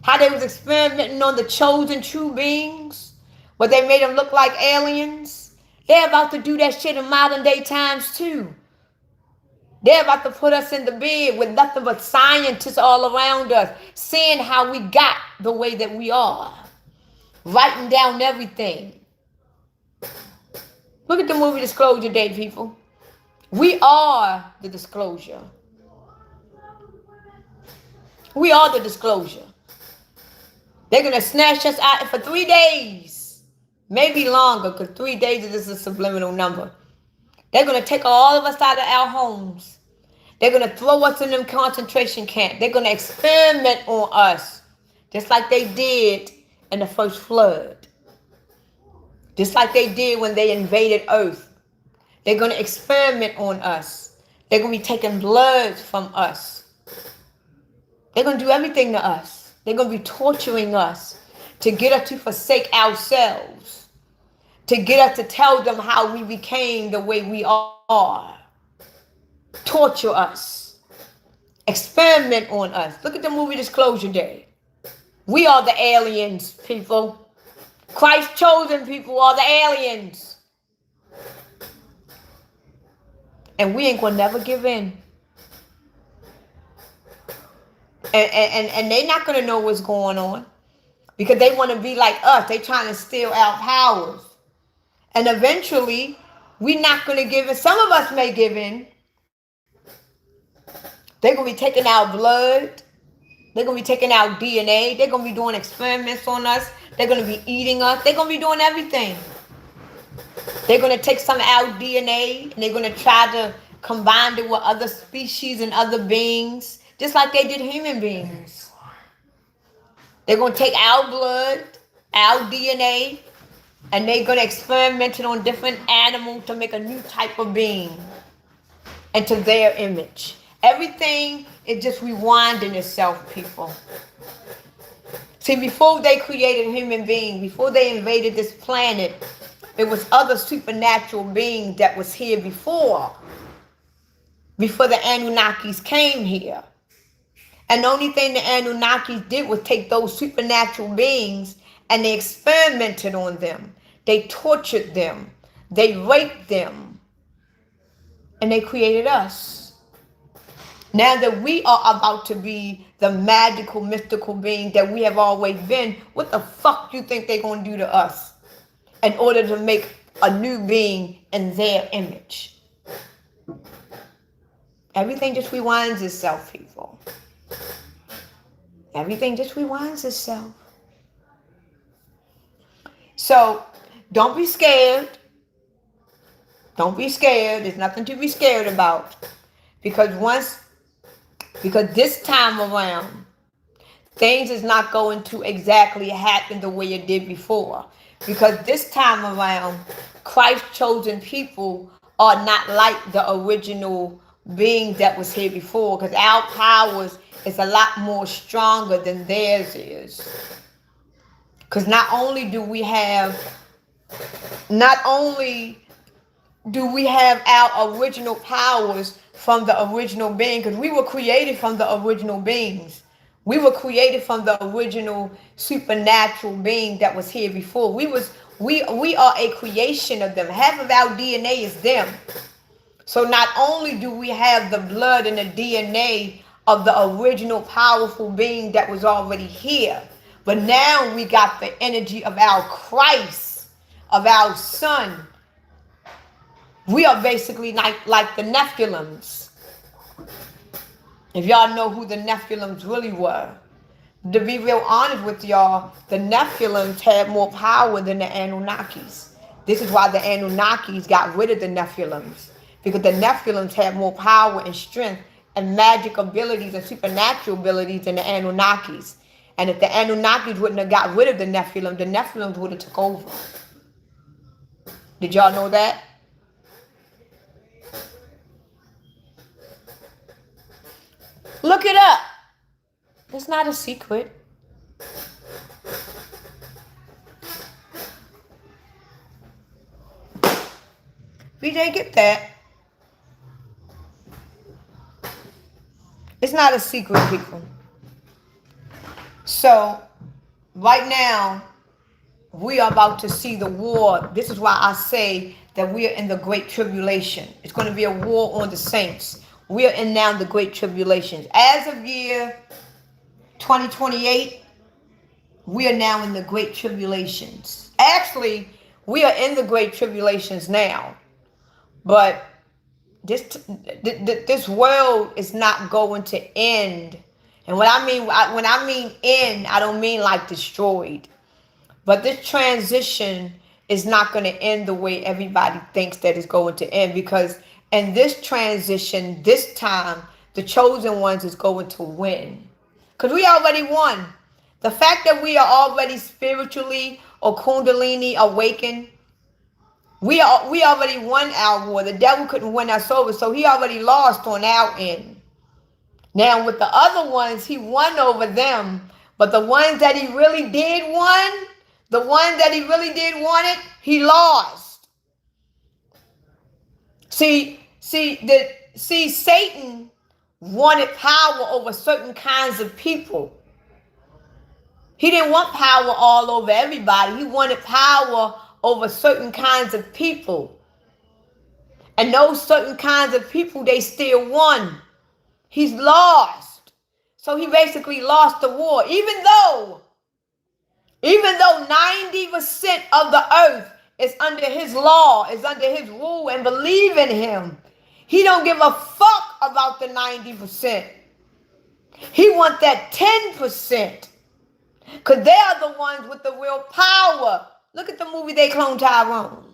How they was experimenting on the chosen true beings? Where they made them look like aliens? They're about to do that shit in modern day times too. They're about to put us in the bed with nothing but scientists all around us, seeing how we got the way that we are. Writing down everything. Look at the movie Disclosure Day, people. We are the disclosure. We are the disclosure. They're going to snatch us out for 3 days. Maybe longer, because 3 days is a subliminal number. They're going to take all of us out of our homes. They're going to throw us in them concentration camps. They're going to experiment on us, just like they did in the first flood. Just like they did when they invaded Earth. They're going to experiment on us. They're going to be taking blood from us. They're going to do everything to us. They're going to be torturing us to get us to forsake ourselves. To get us to tell them how we became the way we are. Torture us. Experiment on us. Look at the movie Disclosure Day. We are the aliens, people. Christ chosen people are the aliens. And we ain't gonna never give in. And they're not gonna know what's going on. Because they want to be like us. They trying to steal our powers. And eventually, we're not going to give in. Some of us may give in. They're going to be taking our blood. They're going to be taking our DNA. They're going to be doing experiments on us. They're going to be eating us. They're going to be doing everything. They're going to take some of our DNA and they're going to try to combine it with other species and other beings, just like they did human beings. They're going to take our blood, our DNA, and they're going to experiment it on different animals to make a new type of being into their image. Everything is just rewinding itself, people. See, before they created human beings, before they invaded this planet, it was other supernatural beings that was here before the Anunnakis came here. And the only thing the Anunnakis did was take those supernatural beings and they experimented on them. They tortured them. They raped them. And they created us. Now that we are about to be the magical, mystical being that we have always been, what the fuck you think they're going to do to us in order to make a new being in their image? Everything just rewinds itself, people. Everything just rewinds itself. So, don't be scared. Don't be scared. There's nothing to be scared about. Because this time around, things is not going to exactly happen the way it did before. Because this time around, Christ's chosen people are not like the original being that was here before. Because our powers is a lot more stronger than theirs is. Because not only do we have our original powers from the original being, because we were created from the original beings. We were created from the original supernatural being that was here before. We are a creation of them. Half of our DNA is them. So not only do we have the blood and the DNA of the original powerful being that was already here, but now we got the energy of our Christ, of our Son. We are basically like the Nephilims. If y'all know who the Nephilims really were. To be real honest with y'all, the Nephilims had more power than the Anunnakis. This is why the Anunnakis got rid of the Nephilims. Because the Nephilims had more power and strength and magic abilities and supernatural abilities than the Anunnakis. And if the Anunnakis wouldn't have got rid of the Nephilims would have took over. Did y'all know that? Look it up. It's not a secret. BJ, get that. It's not a secret, people. So, right now, we are about to see the war. This is why I say that we are in the Great Tribulation. It's going to be a war on the saints. We are in now the Great Tribulations. As of year 2028, we are now in the Great Tribulations. Actually, we are in the Great Tribulations now. But this world is not going to end. And when I mean end, I don't mean like destroyed. But this transition is not going to end the way everybody thinks that it's going to end. Because in this transition, this time, the chosen ones is going to win. Because we already won. The fact that we are already spiritually or kundalini awakened, we already won our war. The devil couldn't win us over, so he already lost on our end. Now with the other ones, he won over them. But the ones that he really did won, the ones that he really did want it, he lost. See, Satan wanted power over certain kinds of people. He didn't want power all over everybody. He wanted power over certain kinds of people. And those certain kinds of people, they still won. He's lost. So he basically lost the war. Even though 90% of the earth is under his law, is under his rule and believe in him, he don't give a fuck about the 90%. He wants that 10%. Because they are the ones with the real power. Look at the movie They Clone Tyrone.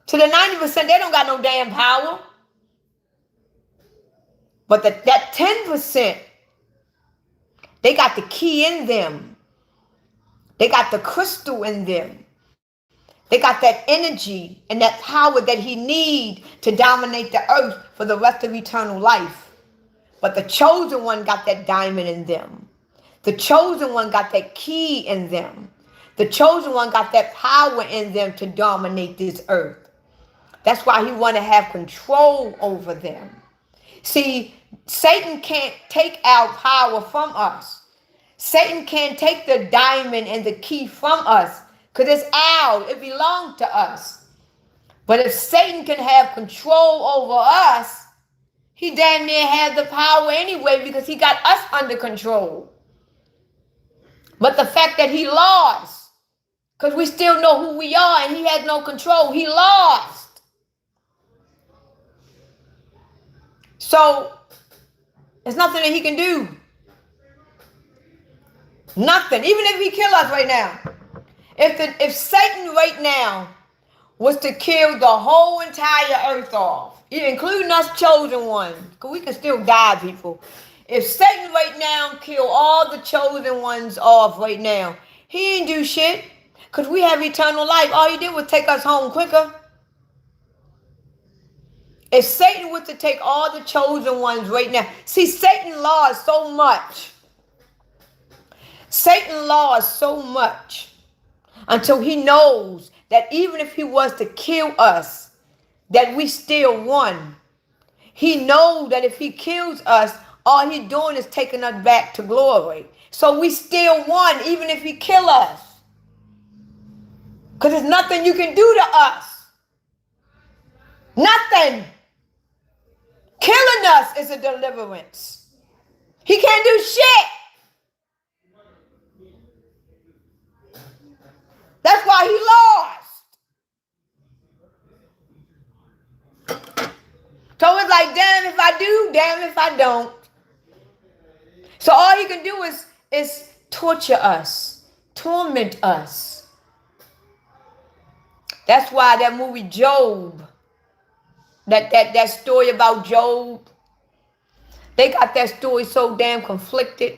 To the 90%, they don't got no damn power. But that 10%, they got the key in them. They got the crystal in them. They got that energy and that power that he need to dominate the earth for the rest of eternal life. But the chosen one got that diamond in them. The chosen one got that key in them. The chosen one got that power in them to dominate this earth. That's why he want to have control over them. See, Satan can't take our power from us. Satan can't take the diamond and the key from us because it's ours. It belongs to us. But if Satan can have control over us, he damn near had the power anyway because he got us under control. But the fact that he lost, because we still know who we are and he had no control, he lost. So, there's nothing that he can do. Nothing. Even if he kill us right now. If Satan right now was to kill the whole entire earth off, including us chosen ones, because we can still die, people. If Satan right now kill all the chosen ones off right now, he ain't do shit. Because we have eternal life. All he did was take us home quicker. If Satan was to take all the chosen ones right now. See, Satan lost so much. Satan lost so much until he knows that even if he was to kill us, that we still won. He knows that if he kills us, all he doing is taking us back to glory. So we still won even if he kill us. Because there's nothing you can do to us. Nothing. Killing us is a deliverance. He can't do shit. That's why he lost. So it's was like, damn if I do, damn if I don't. So all he can do is torture us, torment us. That's why that movie Job, that story about Job, they got that story so damn conflicted.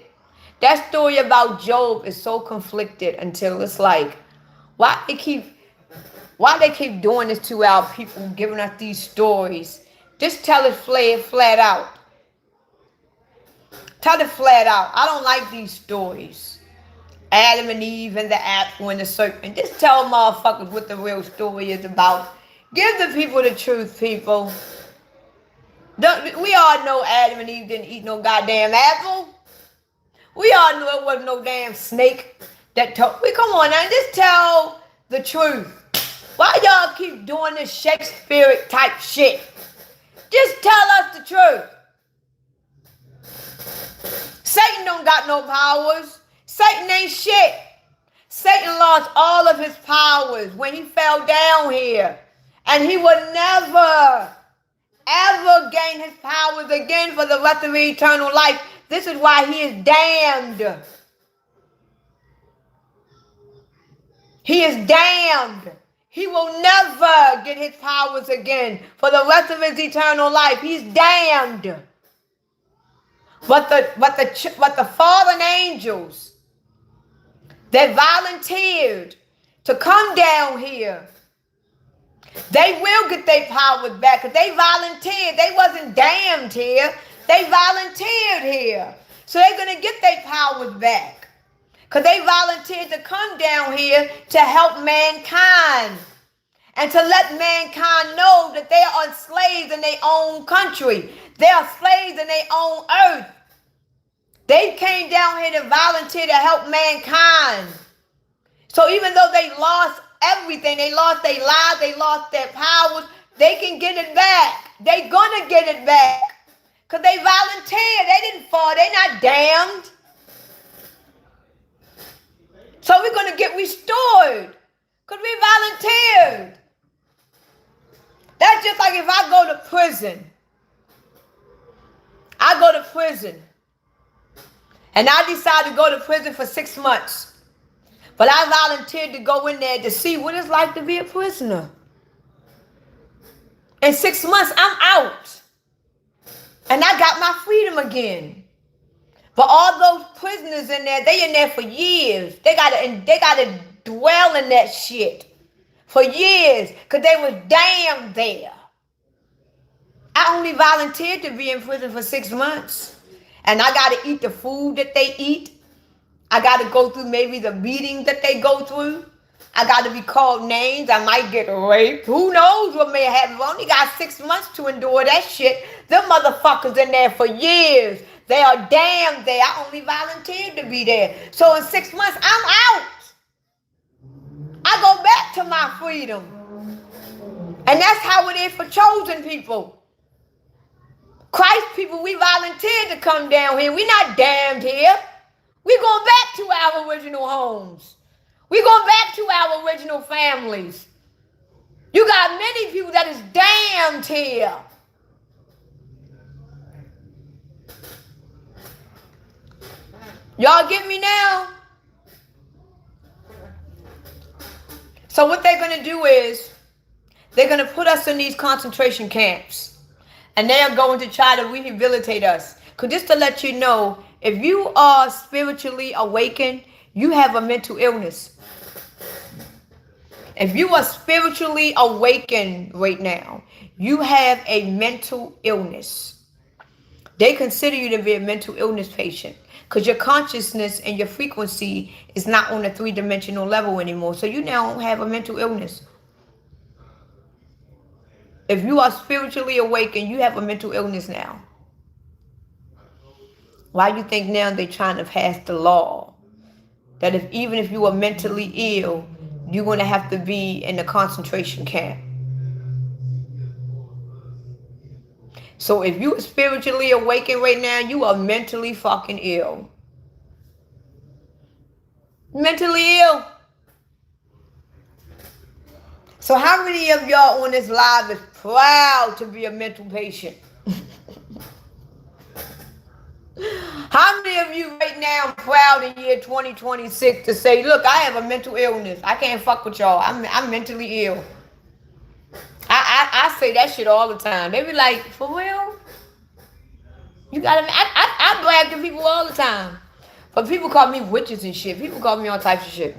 That story about Job is so conflicted until it's like, why they keep doing this to our people, giving us these stories? Just tell it flat out. Tell it flat out. I don't like these stories. Adam and Eve and the apple and the serpent. Just tell motherfuckers what the real story is about. Give the people the truth, people. We all know Adam and Eve didn't eat no goddamn apple. We all knew it wasn't no damn snake that told. Come on now, just tell the truth. Why y'all keep doing this Shakespeare type shit? Just tell us the truth. Satan don't got no powers. Satan ain't shit. Satan lost all of his powers when he fell down here. And he will never, ever gain his powers again for the rest of eternal life. This is why he is damned. He is damned. He will never get his powers again for the rest of his eternal life. He's damned. But the fallen angels that volunteered to come down here, they will get their powers back because they volunteered. They wasn't damned here. They volunteered here. So they're going to get their powers back because they volunteered to come down here to help mankind and to let mankind know that they are slaves in their own country. They are slaves in their own earth. They came down here to volunteer to help mankind. So even though they lost everything, they lost their lives, they lost their powers, they can get it back. They're going to get it back. Because they volunteered. They didn't fall. They're not damned. So we're going to get restored. Because we volunteered. That's just like if I go to prison. I go to prison. And I decide to go to prison for 6 months. But I volunteered to go in there to see what it's like to be a prisoner. In 6 months, I'm out. And I got my freedom again. But all those prisoners in there, they in there for years. They gotta dwell in that shit for years because they was damned there. I only volunteered to be in prison for 6 months. And I got to eat the food that they eat. I got to go through maybe the beatings that they go through. I got to be called names. I might get raped. Who knows what may happen. I only got 6 months to endure that shit. Them motherfuckers in there for years. They are damned there. I only volunteered to be there. So in 6 months, I'm out. I go back to my freedom. And that's how it is for chosen people. Christ people, we volunteered to come down here. We're not damned here. We're going back to our original homes. We're going back to our original families. You got many people that is damned here. Y'all get me now? So what they're going to do is they're going to put us in these concentration camps. And they are going to try to rehabilitate us. Because just to let you know, if you are spiritually awakened, you have a mental illness. If you are spiritually awakened right now, you have a mental illness. They consider you to be a mental illness patient. Because your consciousness and your frequency is not on a 3-dimensional level anymore. So you now have a mental illness. If you are spiritually awakened, you have a mental illness now. Why do you think now they're trying to pass the law that even if you are mentally ill, you're going to have to be in a concentration camp? So if you are spiritually awakened right now, you are mentally fucking ill. Mentally ill. So how many of y'all on this live is proud to be a mental patient? How many of you right now proud in year 2026 to say, look, I have a mental illness. I can't fuck with y'all. I'm mentally ill. I say that shit all the time. They be like, for real? You gotta, I brag to people all the time. But people call me witches and shit. People call me all types of shit.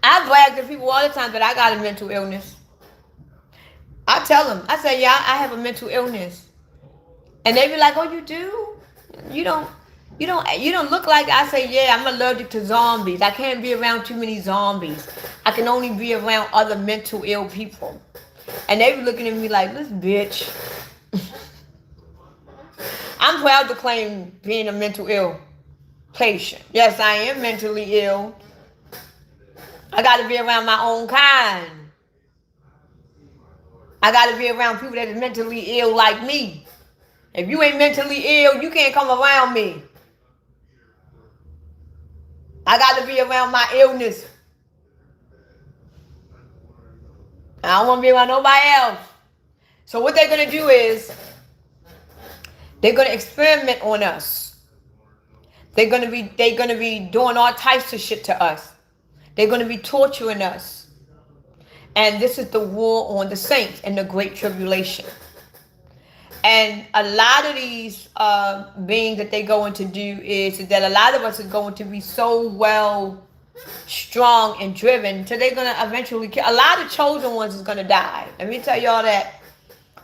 I brag to people all the time that I got a mental illness. I tell them, I say, yeah, I have a mental illness. And they be like, oh, you do? You don't look like, I say, yeah, I'm allergic to zombies. I can't be around too many zombies. I can only be around other mental ill people. And they be looking at me like, this bitch. I'm proud to claim being a mental ill patient. Yes, I am mentally ill. I got to be around my own kind. I got to be around people that are mentally ill like me. If you ain't mentally ill, you can't come around me. I got to be around my illness. I don't want to be around nobody else. So what they're going to do is they're going to experiment on us. They're going to be doing all types of shit to us. They're going to be torturing us. And this is the war on the saints and the great tribulation. And a lot of these beings that they're going to do is that a lot of us are going to be so well strong and driven so they're going to eventually kill. A lot of chosen ones is going to die. Let me tell y'all that.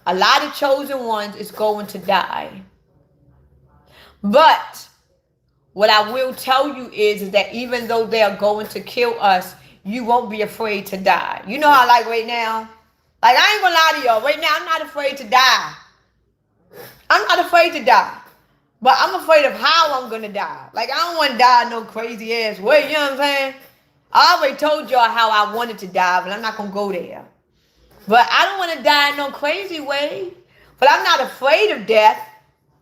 A lot of chosen ones is going to die. But what I will tell you is that even though they are going to kill us, you won't be afraid to die. You know how like right now? Like I ain't going to lie to y'all. Right now I'm not afraid to die. I'm not afraid to die. But I'm afraid of how I'm going to die. Like I don't want to die no crazy ass way. You know what I'm saying? I already told y'all how I wanted to die, but I'm not going to go there. But I don't want to die in no crazy way. But I'm not afraid of death.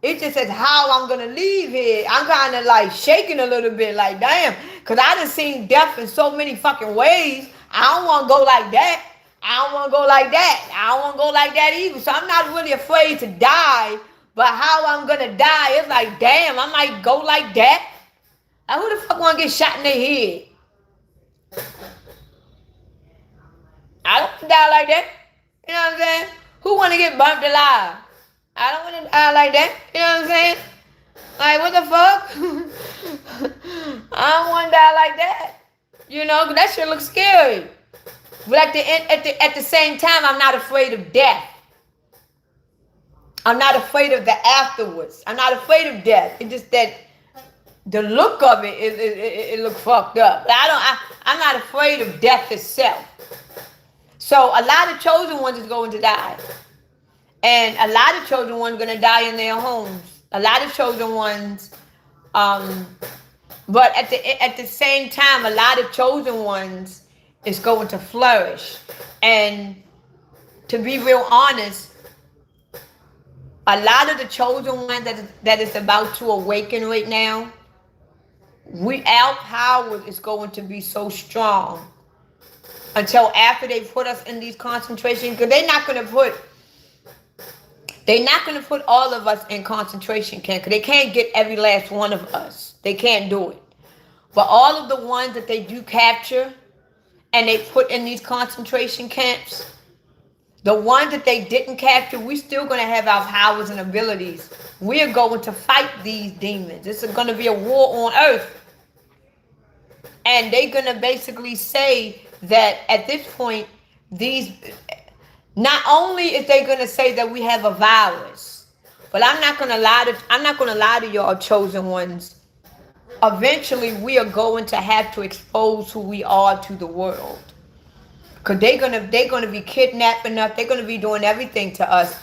It just says how I'm going to leave here. I'm kind of like shaking a little bit like, damn. Because I done seen death in so many fucking ways. I don't want to go like that. I don't want to go like that. I don't want to go like that either. So I'm not really afraid to die. But how I'm going to die, it's like, damn, I might go like that. Like, who the fuck want to get shot in their head? I don't want to die like that. You know what I'm saying? Who want to get burnt alive? I don't want to die like that. You know what I'm saying? Like, what the fuck? I don't want to die like that. You know, 'cause that shit looks scary. But at the same time, I'm not afraid of death. I'm not afraid of the afterwards. I'm not afraid of death. It's just that the look of it looks fucked up. But I'm not afraid of death itself. So a lot of chosen ones is going to die. And a lot of chosen ones are going to die in their homes. A lot of chosen ones, but at the same time, a lot of chosen ones is going to flourish. And to be real honest, a lot of the chosen ones that is about to awaken right now, our power is going to be so strong until after they put us in these concentration, because they're not going to put all of us in concentration camp, because they can't get every last one of us. They can't do it. But all of the ones that they do capture and they put in these concentration camps, the ones that they didn't capture, we're still going to have our powers and abilities. We're going to fight these demons. This is going to be a war on earth. And they're going to basically say that at this point, not only is they going to say that we have a virus, but I'm not going to lie to y'all chosen ones. Eventually, we are going to have to expose who we are to the world. Because they're gonna be kidnapping us. They're going to be doing everything to us.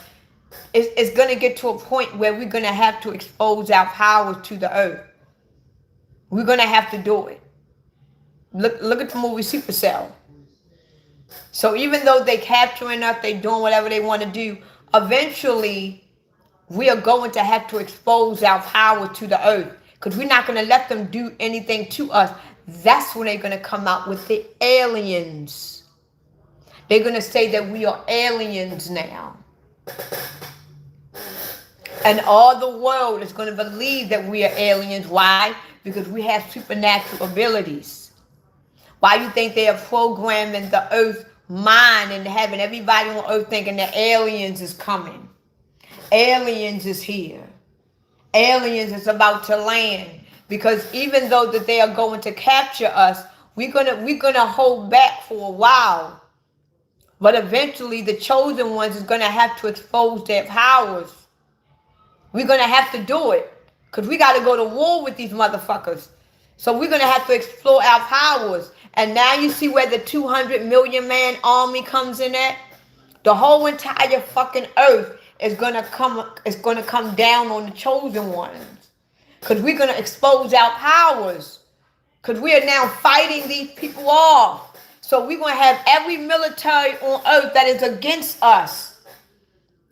It's going to get to a point where we're going to have to expose our powers to the earth. We're going to have to do it. Look at the movie Supercell. So even though they're capturing us, they're doing whatever they want to do, eventually we are going to have to expose our power to the earth. Because we're not going to let them do anything to us. That's when they're going to come out with the aliens. They're going to say that we are aliens now. And all the world is going to believe that we are aliens. Why? Because we have supernatural abilities. Why you think they are programming the earth mind and having everybody on earth thinking that aliens is coming? Aliens is here. Aliens is about to land. Because even though that they are going to capture us, we're gonna hold back for a while. But eventually the chosen ones is gonna have to expose their powers. We're going to have to do it. Because we got to go to war with these motherfuckers. So we're going to have to explore our powers. And now you see where the 200 million man army comes in at? The whole entire fucking earth is going to come down on the chosen ones. Because we're going to expose our powers. Because we are now fighting these people off. So we're going to have every military on earth that is against us.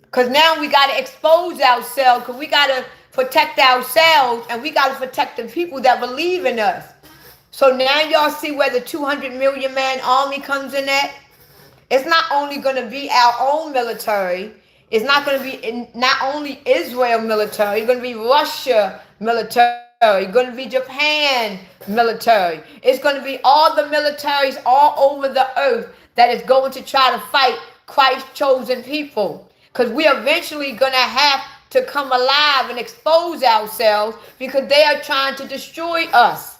Because now we got to expose ourselves, because we got to protect ourselves, and we got to protect the people that believe in us. So now y'all see where the 200 million man army comes in at? It's not only going to be our own military. It's not going to be not only Israel military. It's going to be Russia military. It's going to be Japan military. It's going to be all the militaries all over the earth that is going to try to fight Christ's chosen people. Because we're eventually going to have to come alive and expose ourselves, because they are trying to destroy us.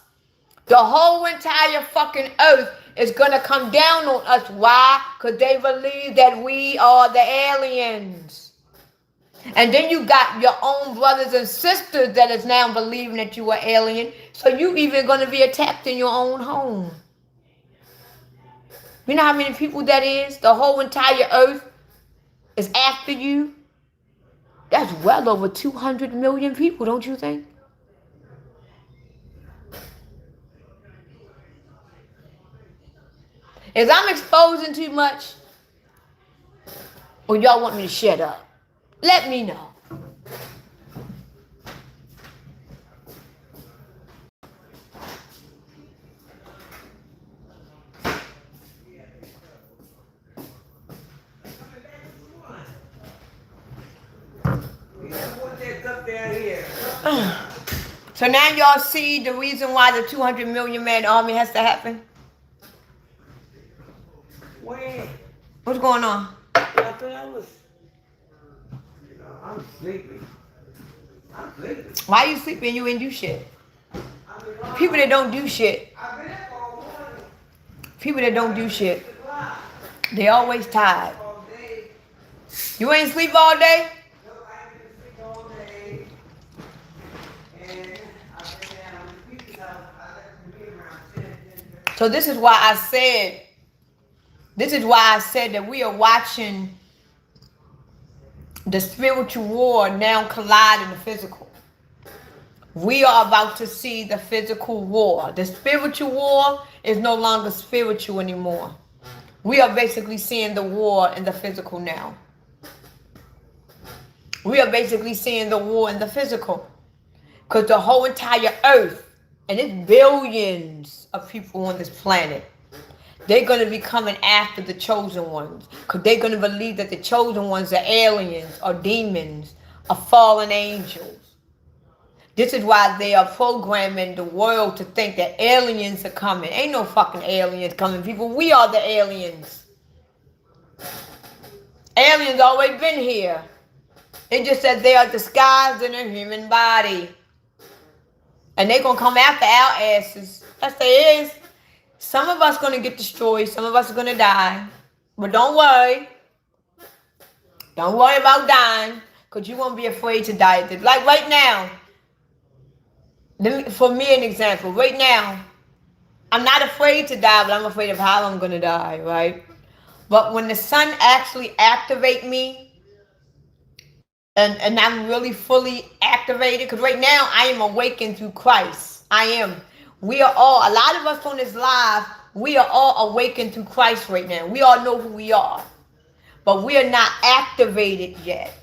The whole entire fucking earth is going to come down on us. Why? Because they believe that we are the aliens. And then you got your own brothers and sisters that is now believing that you are alien. So you even going to be attacked in your own home. You know how many people that is? The whole entire earth is after you. That's well over 200 million people, don't you think? Is I'm exposing too much? Or y'all want me to shut up? Let me know. So now y'all see the reason why the 200 million man army has to happen? When? What's going on? I thought I was. I'm sleepy. I'm sleepy. Why you sleeping? You ain't do shit. People that don't do shit. I've been up all morning. People that don't do shit. They always tired. All day. You ain't sleep all day? No, I didn't sleep all day. And I've been down to the people's house. I left the meeting around 10. So this is why I said that we are watching the spiritual war now collide in the physical. We are about to see the physical war. The spiritual war is no longer spiritual anymore. We are basically seeing the war in the physical now. We are basically seeing the war in the physical. Because the whole entire earth, and it's billions of people on this planet, they're going to be coming after the chosen ones. Because they're going to believe that the chosen ones are aliens or demons or fallen angels. This is why they are programming the world to think that aliens are coming. Ain't no fucking aliens coming, people. We are the aliens. Aliens always been here. It just said they are disguised in a human body. And they're going to come after our asses. That's the is. Some of us going to get destroyed. Some of us are going to die. But don't worry. Don't worry about dying. Because you won't be afraid to die. Like right now. For me, an example. Right now, I'm not afraid to die, but I'm afraid of how I'm going to die, right? But when the sun actually activates me, and I'm really fully activated, because right now I am awakened through Christ. I am. We are all, a lot of us on this live, we are all awakened through Christ right now. We all know who we are. But we are not activated yet.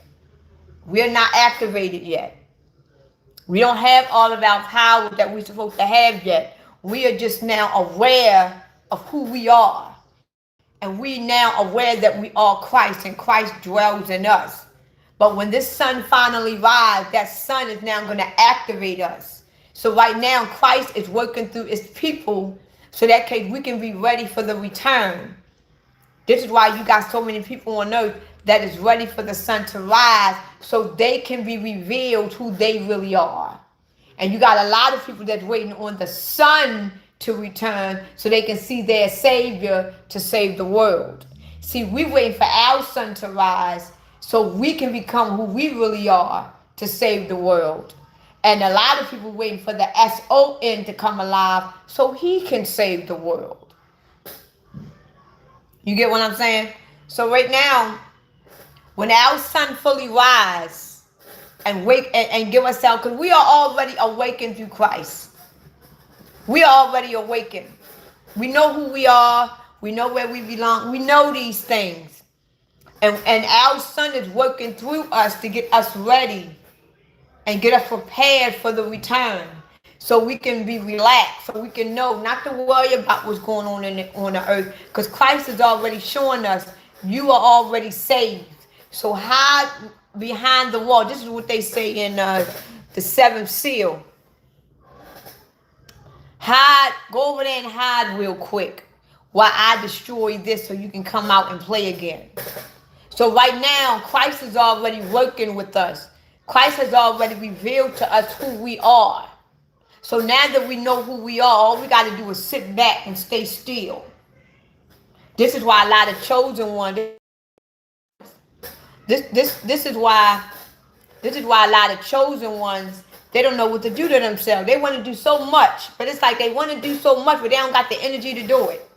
We are not activated yet. We don't have all of our power that we're supposed to have yet. We are just now aware of who we are. And we now aware that we are Christ and Christ dwells in us. But when this sun finally rises, that sun is now going to activate us. So right now, Christ is working through his people so that we can be ready for the return. This is why you got so many people on earth that is ready for the sun to rise so they can be revealed who they really are. And you got a lot of people that's waiting on the sun to return so they can see their Savior to save the world. See, we're waiting for our sun to rise so we can become who we really are to save the world. And a lot of people waiting for the SON to come alive so he can save the world. You get what I'm saying? So right now, when our sun fully rise and wake and give us out, because we are already awakened through Christ. We are already awakened. We know who we are. We know where we belong. We know these things. And our sun is working through us to get us ready and get us prepared for the return. So we can be relaxed. So we can know not to worry about what's going on on the earth. Because Christ is already showing us you are already saved. So hide behind the wall. This is what they say in the seventh seal. Hide, go over there and hide real quick while I destroy this so you can come out and play again. So right now, Christ is already working with us. Christ has already revealed to us who we are. So now that we know who we are, all we got to do is sit back and stay still. This is why a lot of chosen ones, this is why a lot of chosen ones, they don't know what to do to themselves. They want to do so much, but it's like they want to do so much, but they don't got the energy to do it.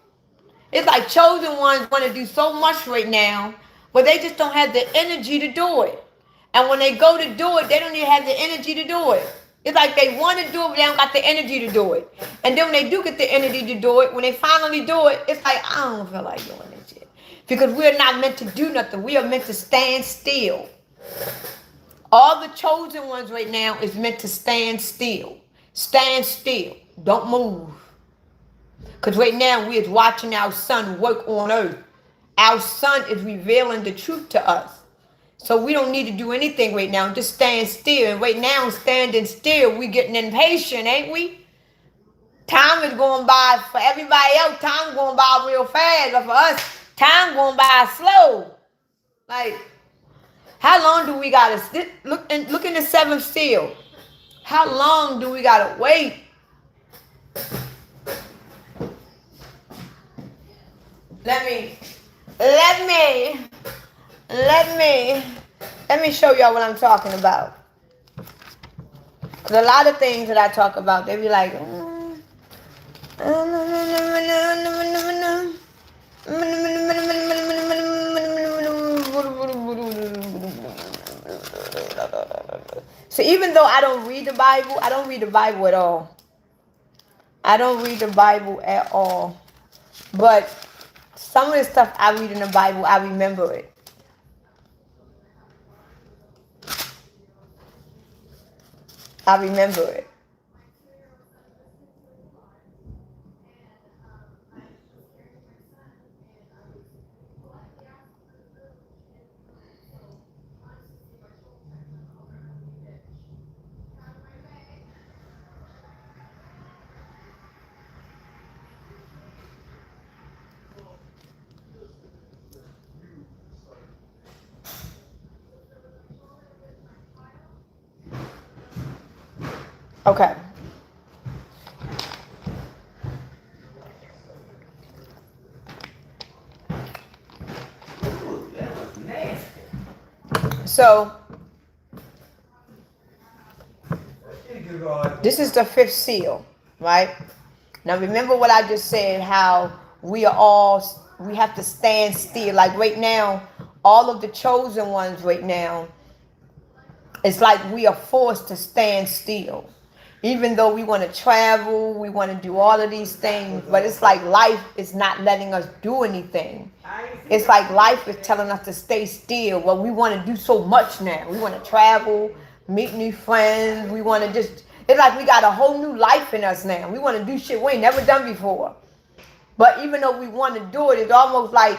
It's like chosen ones want to do so much right now, but they just don't have the energy to do it. And when they go to do it, they don't even have the energy to do it. It's like they want to do it, but they don't got the energy to do it. And then when they do get the energy to do it, when they finally do it, it's like, I don't feel like doing this shit. Because we're not meant to do nothing. We are meant to stand still. All the chosen ones right now is meant to stand still. Stand still. Don't move. Because right now we is watching our sun work on earth. Our sun is revealing the truth to us. So we don't need to do anything right now. Just stand still. And right now, standing still, we getting impatient, ain't we? Time is going by for everybody else. Time is going by real fast. But for us, time going by slow. Like, how long do we gotta sit? Look in the seventh seal. How long do we gotta wait? Let me show y'all what I'm talking about. Because a lot of things that I talk about, they be like, So even though I don't read the Bible, I don't read the Bible at all. I don't read the Bible at all. But some of the stuff I read in the Bible, I remember it. I remember it. Okay. Ooh, that was nasty. So Good. this is the fifth seal, right? Now remember what I just said, how we have to stand still. Like right now, all of the chosen ones right now, it's like we are forced to stand still. Even though we want to travel, we want to do all of these things, but it's like life is not letting us do anything. It's like life is telling us to stay still. Well, we want to do so much now. We want to travel, meet new friends. We want to it's like we got a whole new life in us now. We want to do shit we ain't never done before. But even though we want to do it, it's almost like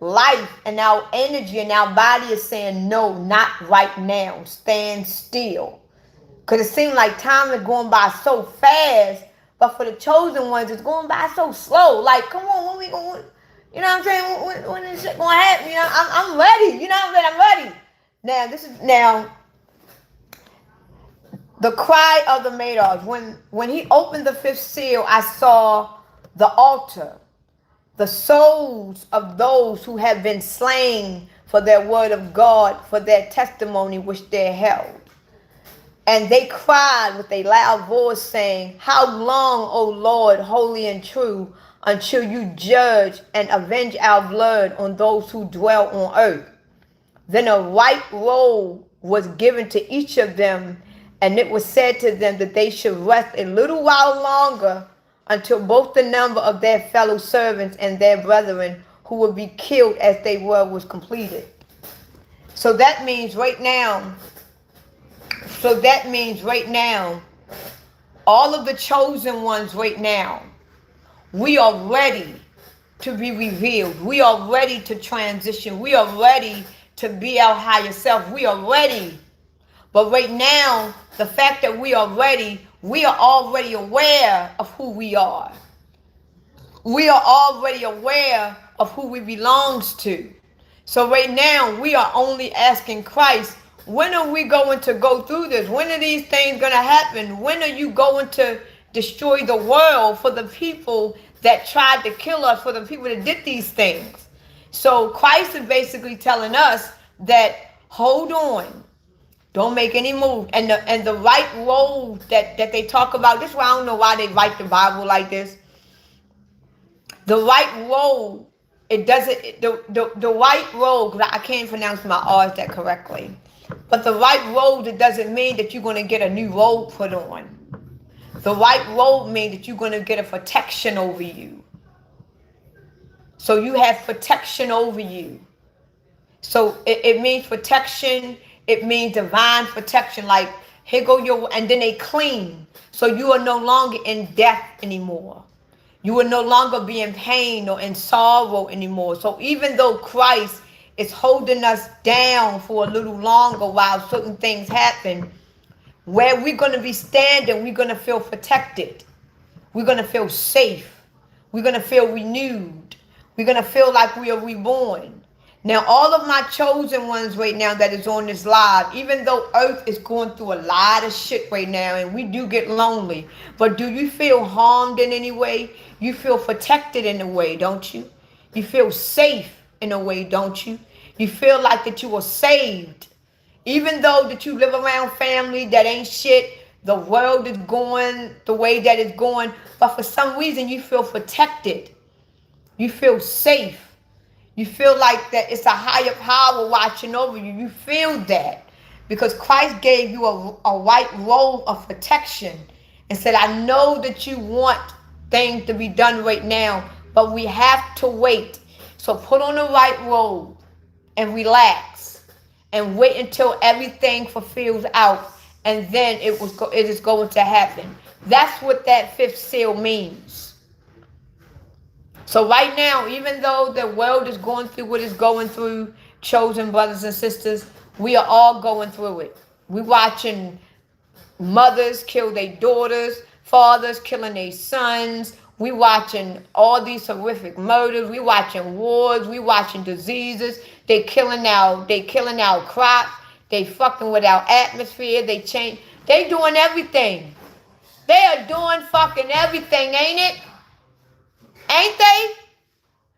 life and our energy and our body is saying, no, not right now. Stand still. Because it seems like time is going by so fast, but for the chosen ones, it's going by so slow. Like, come on, when we going, you know what I'm saying? When is shit going to happen? You know, I'm ready. You know what I'm saying? I'm ready. Now, the cry of the Madoffs. When he opened the fifth seal, I saw the altar, the souls of those who have been slain for their word of God, for their testimony which they held. And they cried with a loud voice, saying, how long, O Lord, holy and true, until you judge and avenge our blood on those who dwell on earth? Then a white robe was given to each of them, and it was said to them that they should rest a little while longer until both the number of their fellow servants and their brethren who would be killed as they were was completed. So that means right now, all of the chosen ones right now, we are ready to be revealed. We are ready to transition. We are ready to be our higher self. We are ready. But right now, the fact that we are ready, we are already aware of who we are. We are already aware of who we belongs to. So right now, we are only asking Christ, when are we going to go through this? When are these things going to happen? When are you going to destroy the world for the people that tried to kill us, for the people that did these things? So Christ is basically telling us that, hold on. Don't make any move. And the right road that they talk about, this is why I don't know why they write the Bible like this. The right road, it doesn't, the right road, I can't pronounce my R's that correctly. But the right road, it doesn't mean that you're going to get a new robe put on. The right road means that you're going to get a protection over you. So you have protection over you. So it means protection. It means divine protection. Like, here go your, and then they clean. So you are no longer in death anymore. You will no longer be in pain or in sorrow anymore. So even though Christ is holding us down for a little longer while certain things happen, where we're going to be standing, we're going to feel protected. We're going to feel safe. We're going to feel renewed. We're going to feel like we are reborn. Now, all of my chosen ones right now that is on this live, even though Earth is going through a lot of shit right now and we do get lonely, but do you feel harmed in any way? You feel protected in a way, don't you? You feel safe in a way, don't you? You feel like that you are saved. Even though that you live around family that ain't shit, the world is going the way that it's going, but for some reason you feel protected. You feel safe. You feel like that it's a higher power watching over you. You feel that because Christ gave you a white robe of protection and said, I know that you want things to be done right now, but we have to wait. So put on the white robe and relax and wait until everything fulfills out, and then it is going to happen. That's what that fifth seal means. So right now, even though the world is going through what it's going through, chosen brothers and sisters, we are all going through it. We're watching mothers kill their daughters, fathers killing their sons. We watching all these horrific murders. We watching wars. We watching diseases. They killing our crops. They fucking with our atmosphere. They doing everything. They are doing fucking everything, ain't it? Ain't they?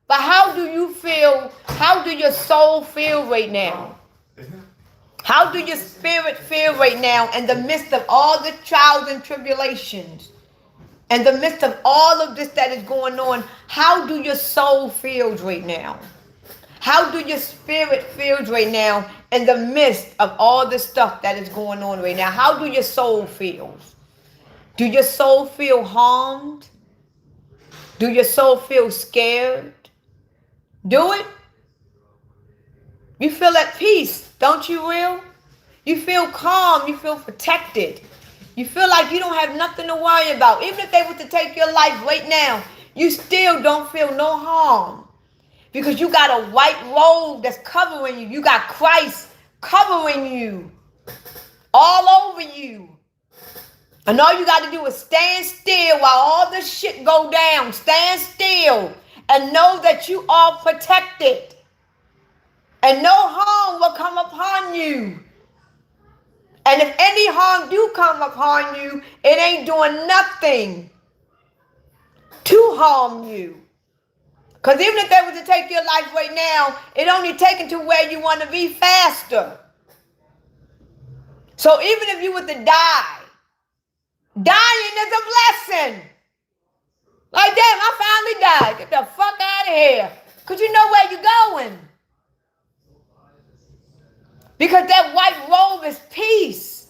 But how do you feel? How do your soul feel right now? How do your spirit feel right now in the midst of all the trials and tribulations? In the midst of all of this that is going on, how do your soul feel right now? How do your spirit feel right now in the midst of all the stuff that is going on right now? How do your soul feel? Do your soul feel harmed? Do your soul feel scared? Do it? You feel at peace, don't you, real? You feel calm. You feel protected. You feel like you don't have nothing to worry about. Even if they were to take your life right now, you still don't feel no harm. because you got a white robe that's covering you. You got Christ covering you, all over you. And all you got to do is stand still while all this shit go down. Stand still and know that you are protected. And no harm will come upon you. And if any harm do come upon you, it ain't doing nothing to harm you. Because even if they were to take your life right now, it only taken to where you want to be faster. So even if you were to die, dying is a blessing. Like, damn, I finally died. Get the fuck out of here. Because you know where you're going. Because that white robe is peace.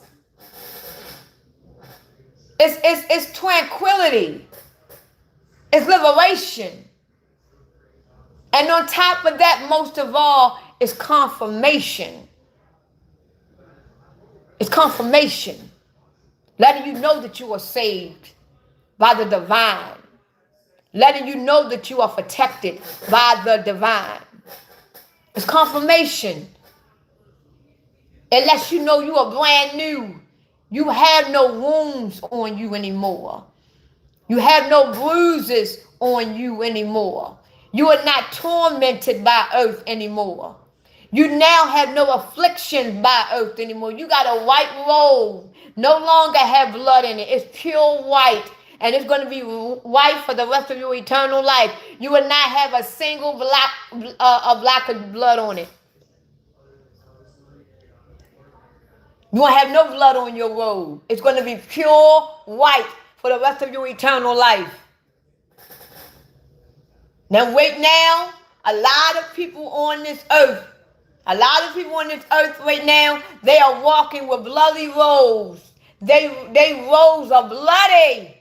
It's tranquility. It's liberation. And on top of that, most of all, is confirmation. It's confirmation. Letting you know that you are saved by the divine. Letting you know that you are protected by the divine. It's confirmation. It lets you know you are brand new. You have no wounds on you anymore. You have no bruises on you anymore. You are not tormented by earth anymore. You now have no affliction by earth anymore. You got a white robe. No longer have blood in it. It's pure white. And it's going to be white for the rest of your eternal life. You will not have a single black of blood on it. You won't have no blood on your robe. It's going to be pure white for the rest of your eternal life. Now, right now, a lot of people on this earth, right now, they are walking with bloody robes. They robes are bloody.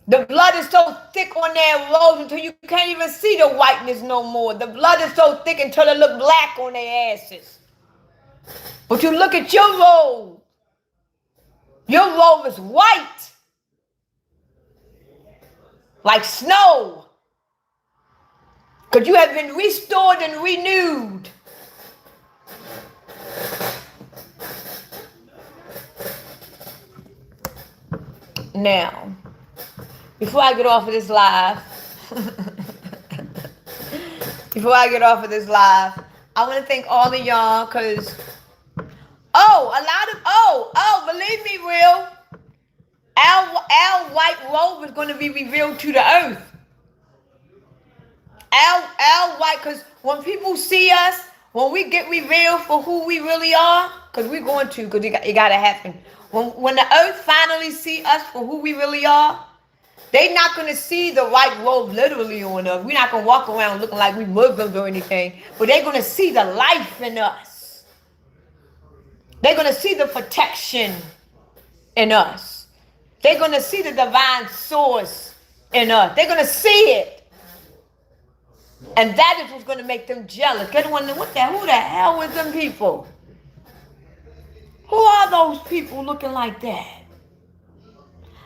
The blood is so thick on their robes until you can't even see the whiteness no more. The blood is so thick until it look black on their asses. But you look at your robe. Your robe is white. Like snow. Because you have been restored and renewed. Now, before I get off of this live, I want to thank all of y'all because, believe me, real, our white robe is going to be revealed to the earth. Our white, because when people see us, when we get revealed for who we really are, because we're going to, because it got to happen. When the earth finally see us for who we really are, they're not going to see the white robe literally on us. We're not going to walk around looking like we Muslims or anything, but they're going to see the life in us. They're going to see the protection in us. They're going to see the divine source in us. They're going to see it. And that is what's going to make them jealous. Who the hell is them people? Who are those people looking like that?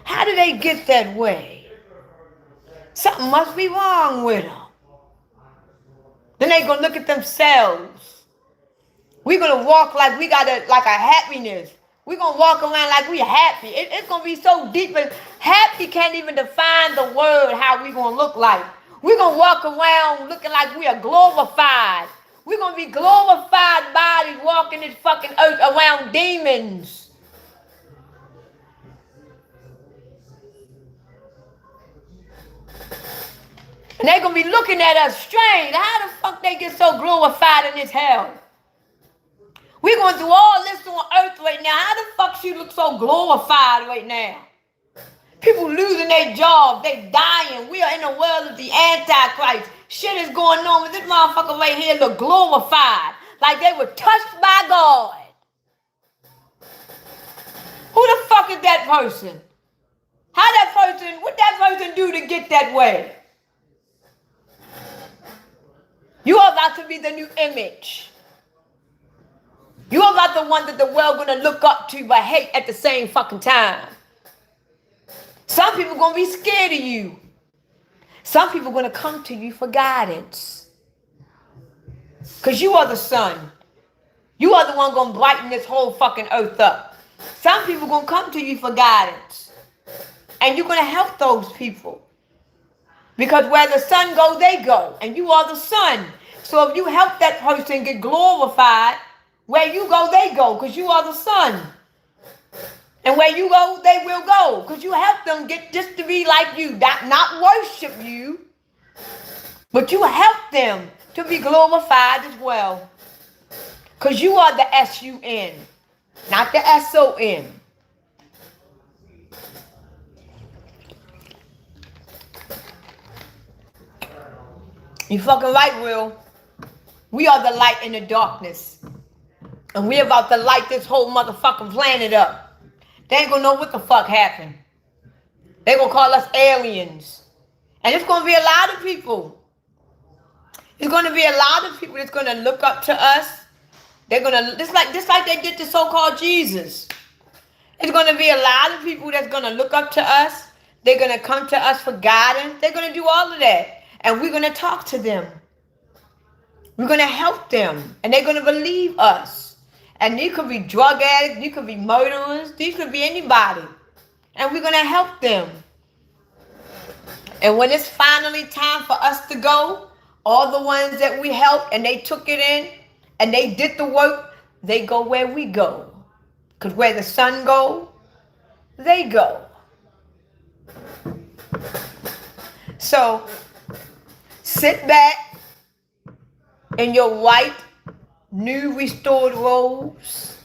How do they get that way? Something must be wrong with them. Then they gonna look at themselves. We're gonna walk like we got a happiness. We're gonna walk around like we happy. It's gonna be so deep, and happy can't even define the word how we gonna look like. We're gonna walk around looking like we are glorified. We're gonna be glorified bodies walking this fucking earth around demons. And they're going to be looking at us strange. How the fuck they get so glorified in this hell? We're going through all this on earth right now. How the fuck she look so glorified right now? People losing their jobs. They dying. We are in the world of the Antichrist. Shit is going on, but this motherfucker right here look glorified. Like they were touched by God. Who the fuck is that person? What that person do to get that way? You are about to be the new image. You are about the one that the world gonna look up to but hate at the same fucking time. Some people gonna be scared of you. Some people gonna come to you for guidance. Because you are the sun. You are the one going to brighten this whole fucking earth up. Some people going to come to you for guidance. And you're going to help those people. Because where the sun go, they go. And you are the sun. So if you help that person get glorified, where you go, they go. Because you are the sun. And where you go, they will go. Because you help them get just to be like you. Not worship you. But you help them to be glorified as well. Because you are the S-U-N. Not the S-O-N. You fucking right, Will. We are the light in the darkness. And we're about to light this whole motherfucking planet up. They ain't gonna know what the fuck happened. They gonna call us aliens. And it's gonna be a lot of people. It's gonna be a lot of people that's gonna look up to us. They're gonna, just like they did to so-called Jesus. It's gonna be a lot of people that's gonna look up to us. They're gonna come to us for guidance. They're gonna do all of that. And we're going to talk to them. We're going to help them. And they're going to believe us. And you could be drug addicts. You could be murderers. These could be anybody. And we're going to help them. And when it's finally time for us to go, all the ones that we helped and they took it in and they did the work, they go where we go. Because where the sun go, they go. So, sit back in your white, new restored robes,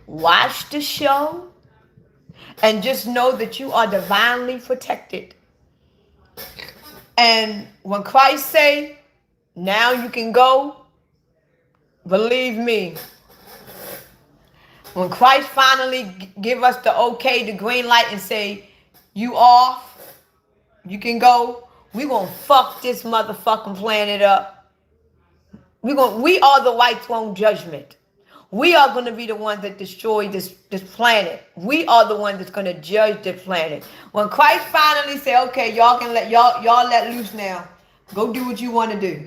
watch the show, and just know that you are divinely protected. And when Christ say, now you can go, believe me, when Christ finally give us the okay, the green light and say, you off, you can go, we gonna fuck this motherfucking planet up. We are the white throne judgment. We are gonna be the ones that destroy this planet. We are the ones that's gonna judge the planet. When Christ finally say, okay, y'all can let y'all let loose now. Go do what you want to do.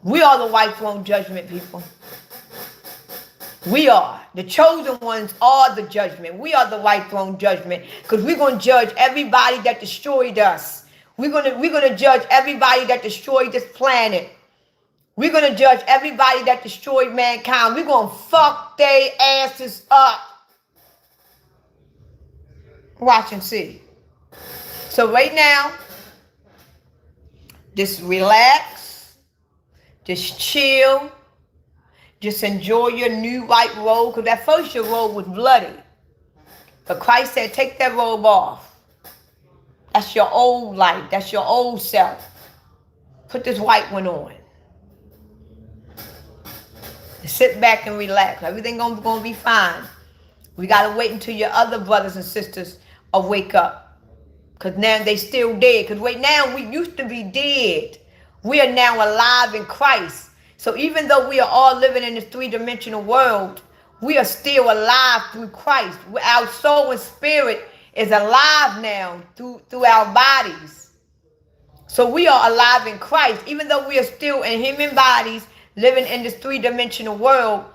We are the white throne judgment, people. We are. The chosen ones are the judgment. We are the white throne judgment. Because we're going to judge everybody that destroyed us. We're gonna judge everybody that destroyed this planet. We're going to judge everybody that destroyed mankind. We're going to fuck their asses up. Watch and see. So right now, just relax. Just chill. Just enjoy your new white robe. Because at first your robe was bloody. But Christ said, take that robe off. That's your old life. That's your old self. Put this white one on. Sit back and relax. Everything gonna be fine. We gotta wait until your other brothers and sisters wake up. Because now they still dead. Because right now we used to be dead. We are now alive in Christ. So even though we are all living in this three-dimensional world, we are still alive through Christ. Our soul and spirit is alive now through our bodies. So we are alive in Christ. Even though we are still in human bodies, living in this three-dimensional world,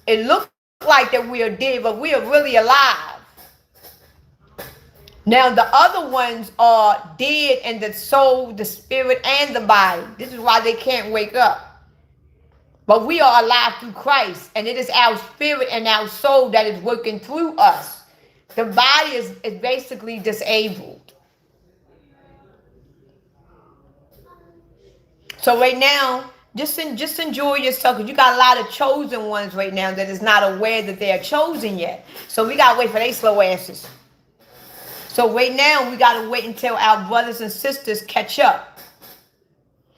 it looks like that we are dead, but we are really alive. Now, the other ones are dead in the soul, the spirit, and the body. This is why they can't wake up. But we are alive through Christ, and it is our spirit and our soul that is working through us. The body is basically disabled. So right now, just enjoy yourself, because you got a lot of chosen ones right now that is not aware that they are chosen yet. So we got to wait for their slow asses. So right now, we got to wait until our brothers and sisters catch up.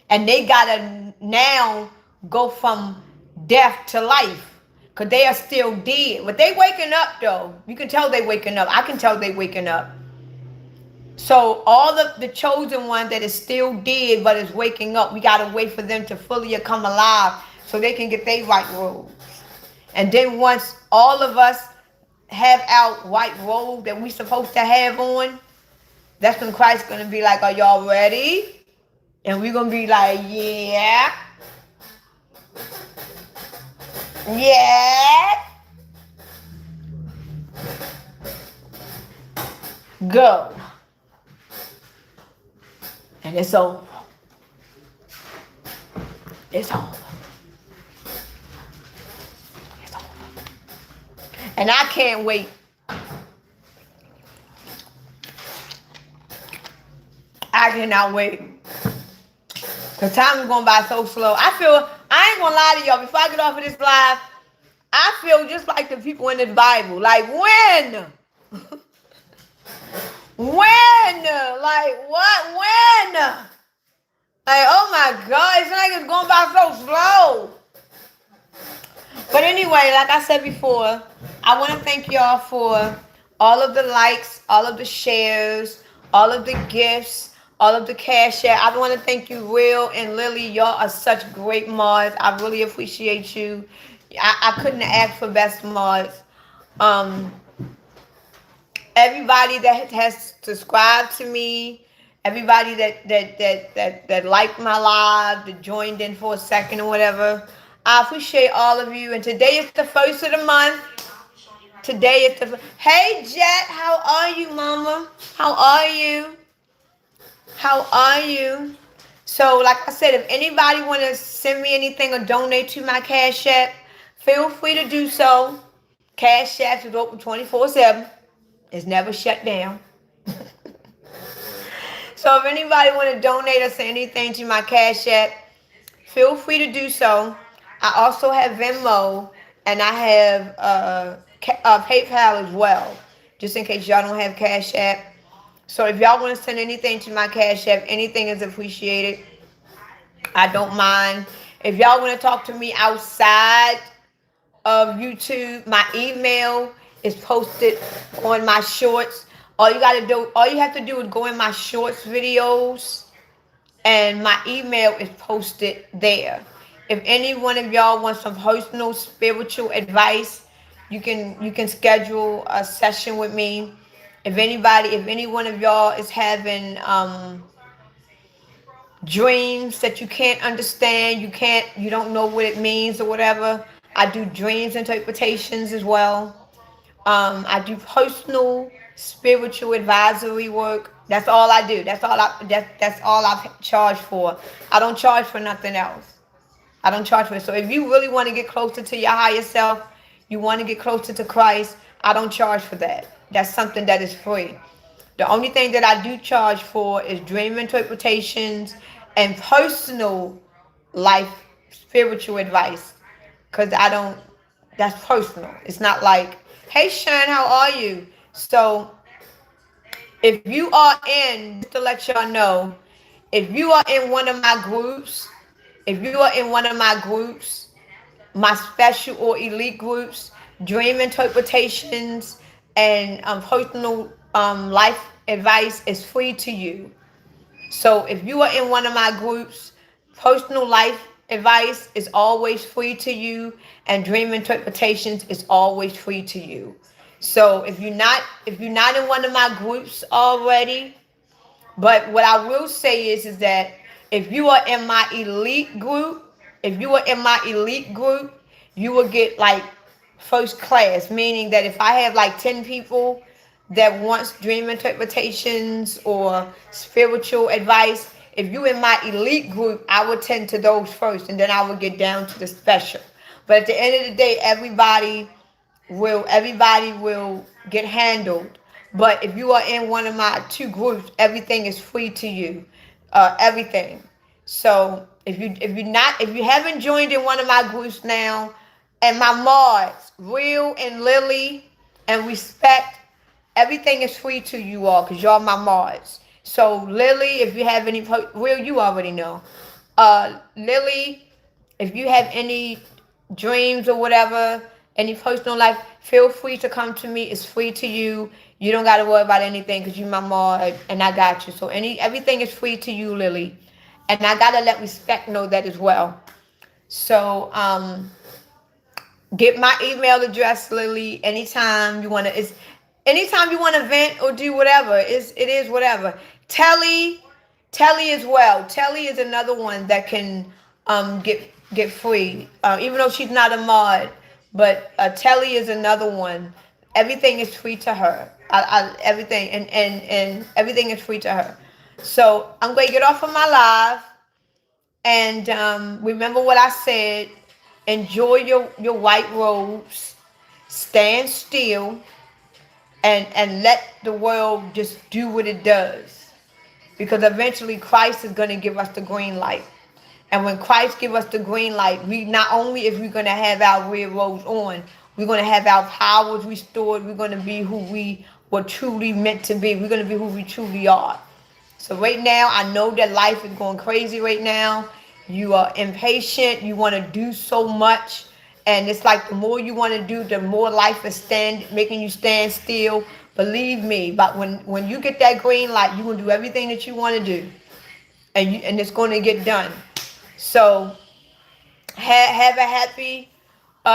And they got to now go from death to life, because they are still dead. But they waking up, though. You can tell they waking up. I can tell they waking up. So all of the chosen one that is still dead but is waking up, we got to wait for them to fully come alive so they can get their white robes. And then once all of us have our white robe that we supposed to have on, that's when Christ's going to be like, are y'all ready? And we're going to be like, yeah. Yes. Go. And it's over. It's over. It's over. And I can't wait. I cannot wait. Because time is going by so slow. I ain't going to lie to y'all. Before I get off of this live, I feel just like the people in the Bible. Like, when? When? Like, what? When? Like, oh my God. It's like it's going by so slow. But anyway, like I said before, I want to thank y'all for all of the likes, all of the shares, all of the gifts, all of the cash out. I want to thank you, Will and Lily. Y'all are such great mods. I really appreciate you. I couldn't ask for best mods. Everybody that has subscribed to me, everybody that liked my live, that joined in for a second or whatever. I appreciate all of you. And today is the first of the month. Today is the... Hey, Jet, how are you, Mama? How are you? How are you? So, like I said, if anybody want to send me anything or donate to my Cash App, feel free to do so. Cash App is open 24/7. It's never shut down. So if anybody want to donate or send anything to my Cash App, feel free to do so. I also have Venmo, and I have PayPal as well, just in case y'all don't have Cash App. So if y'all want to send anything to my Cash App, anything is appreciated. I don't mind. If y'all want to talk to me outside of YouTube, my email is posted on my shorts. All you have to do is go in my shorts videos, and my email is posted there. If any one of y'all wants some personal spiritual advice, you can schedule a session with me. If any one of y'all is having dreams that you can't understand, you don't know what it means or whatever, I do dreams interpretations as well. I do personal spiritual advisory work. That's all I do. That's all I charge for. I don't charge for nothing else. I don't charge for it. So if you really want to get closer to your higher self, you want to get closer to Christ, I don't charge for that. That's something that is free. The only thing that I do charge for is dream interpretations and personal life spiritual advice. Because that's personal. It's not like, hey, Sharon, how are you? So if you are just to let y'all know, if you are in one of my groups, my special or elite groups, dream interpretations and personal life advice is free to you. So if you are in one of my groups, personal life advice is always free to you, and dream interpretations is always free to you. So if you're not in one of my groups already, but what I will say is that if you are in my elite group, you will get like first class, meaning that if I have like 10 people that wants dream interpretations or spiritual advice, if you in my elite group, I would tend to those first, and then I would get down to the special. But at the end of the day, everybody will get handled. But if you are in one of my two groups, everything is free to you, everything. So if you haven't joined in one of my groups now, and my mods, Real and Lily and Respect, everything is free to you all because y'all my mods. So Lily, if you have any, Real, you already know. Lily, if you have any dreams or whatever, any personal life, feel free to come to me. It's free to you. You don't got to worry about anything because you my mod and I got you. So everything is free to you, Lily. And I got to let Respect know that as well. So get my email address, Lily, anytime you want to vent or do whatever. It is whatever. Telly as well. Telly is another one that can get get free, even though she's not a mod. But Telly is another one. Everything is free to her. Everything and everything is free to her. So I'm going to get off of my live and remember what I said. Enjoy your white robes. Stand still and let the world just do what it does. Because eventually Christ is going to give us the green light. And when Christ give us the green light, we not only if we're going to have our red robes on, we're going to have our powers restored. We're going to be who we were truly meant to be. We're going to be who we truly are. So right now, I know that life is going crazy right now. You are impatient. You want to do so much. And it's like the more you want to do, the more life is making you stand still. Believe me, but when you get that green light, you're going to do everything that you want to do. And it's going to get done. So have a happy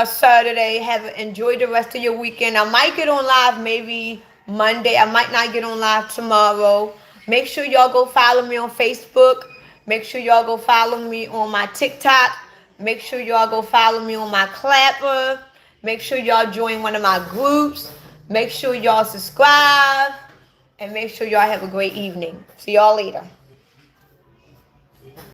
Saturday. Enjoy the rest of your weekend. I might get on live maybe Monday. I might not get on live tomorrow. Make sure y'all go follow me on Facebook. Make sure y'all go follow me on my TikTok. Make sure y'all go follow me on my Clapper. Make sure y'all join one of my groups. Make sure y'all subscribe. And make sure y'all have a great evening. See y'all later.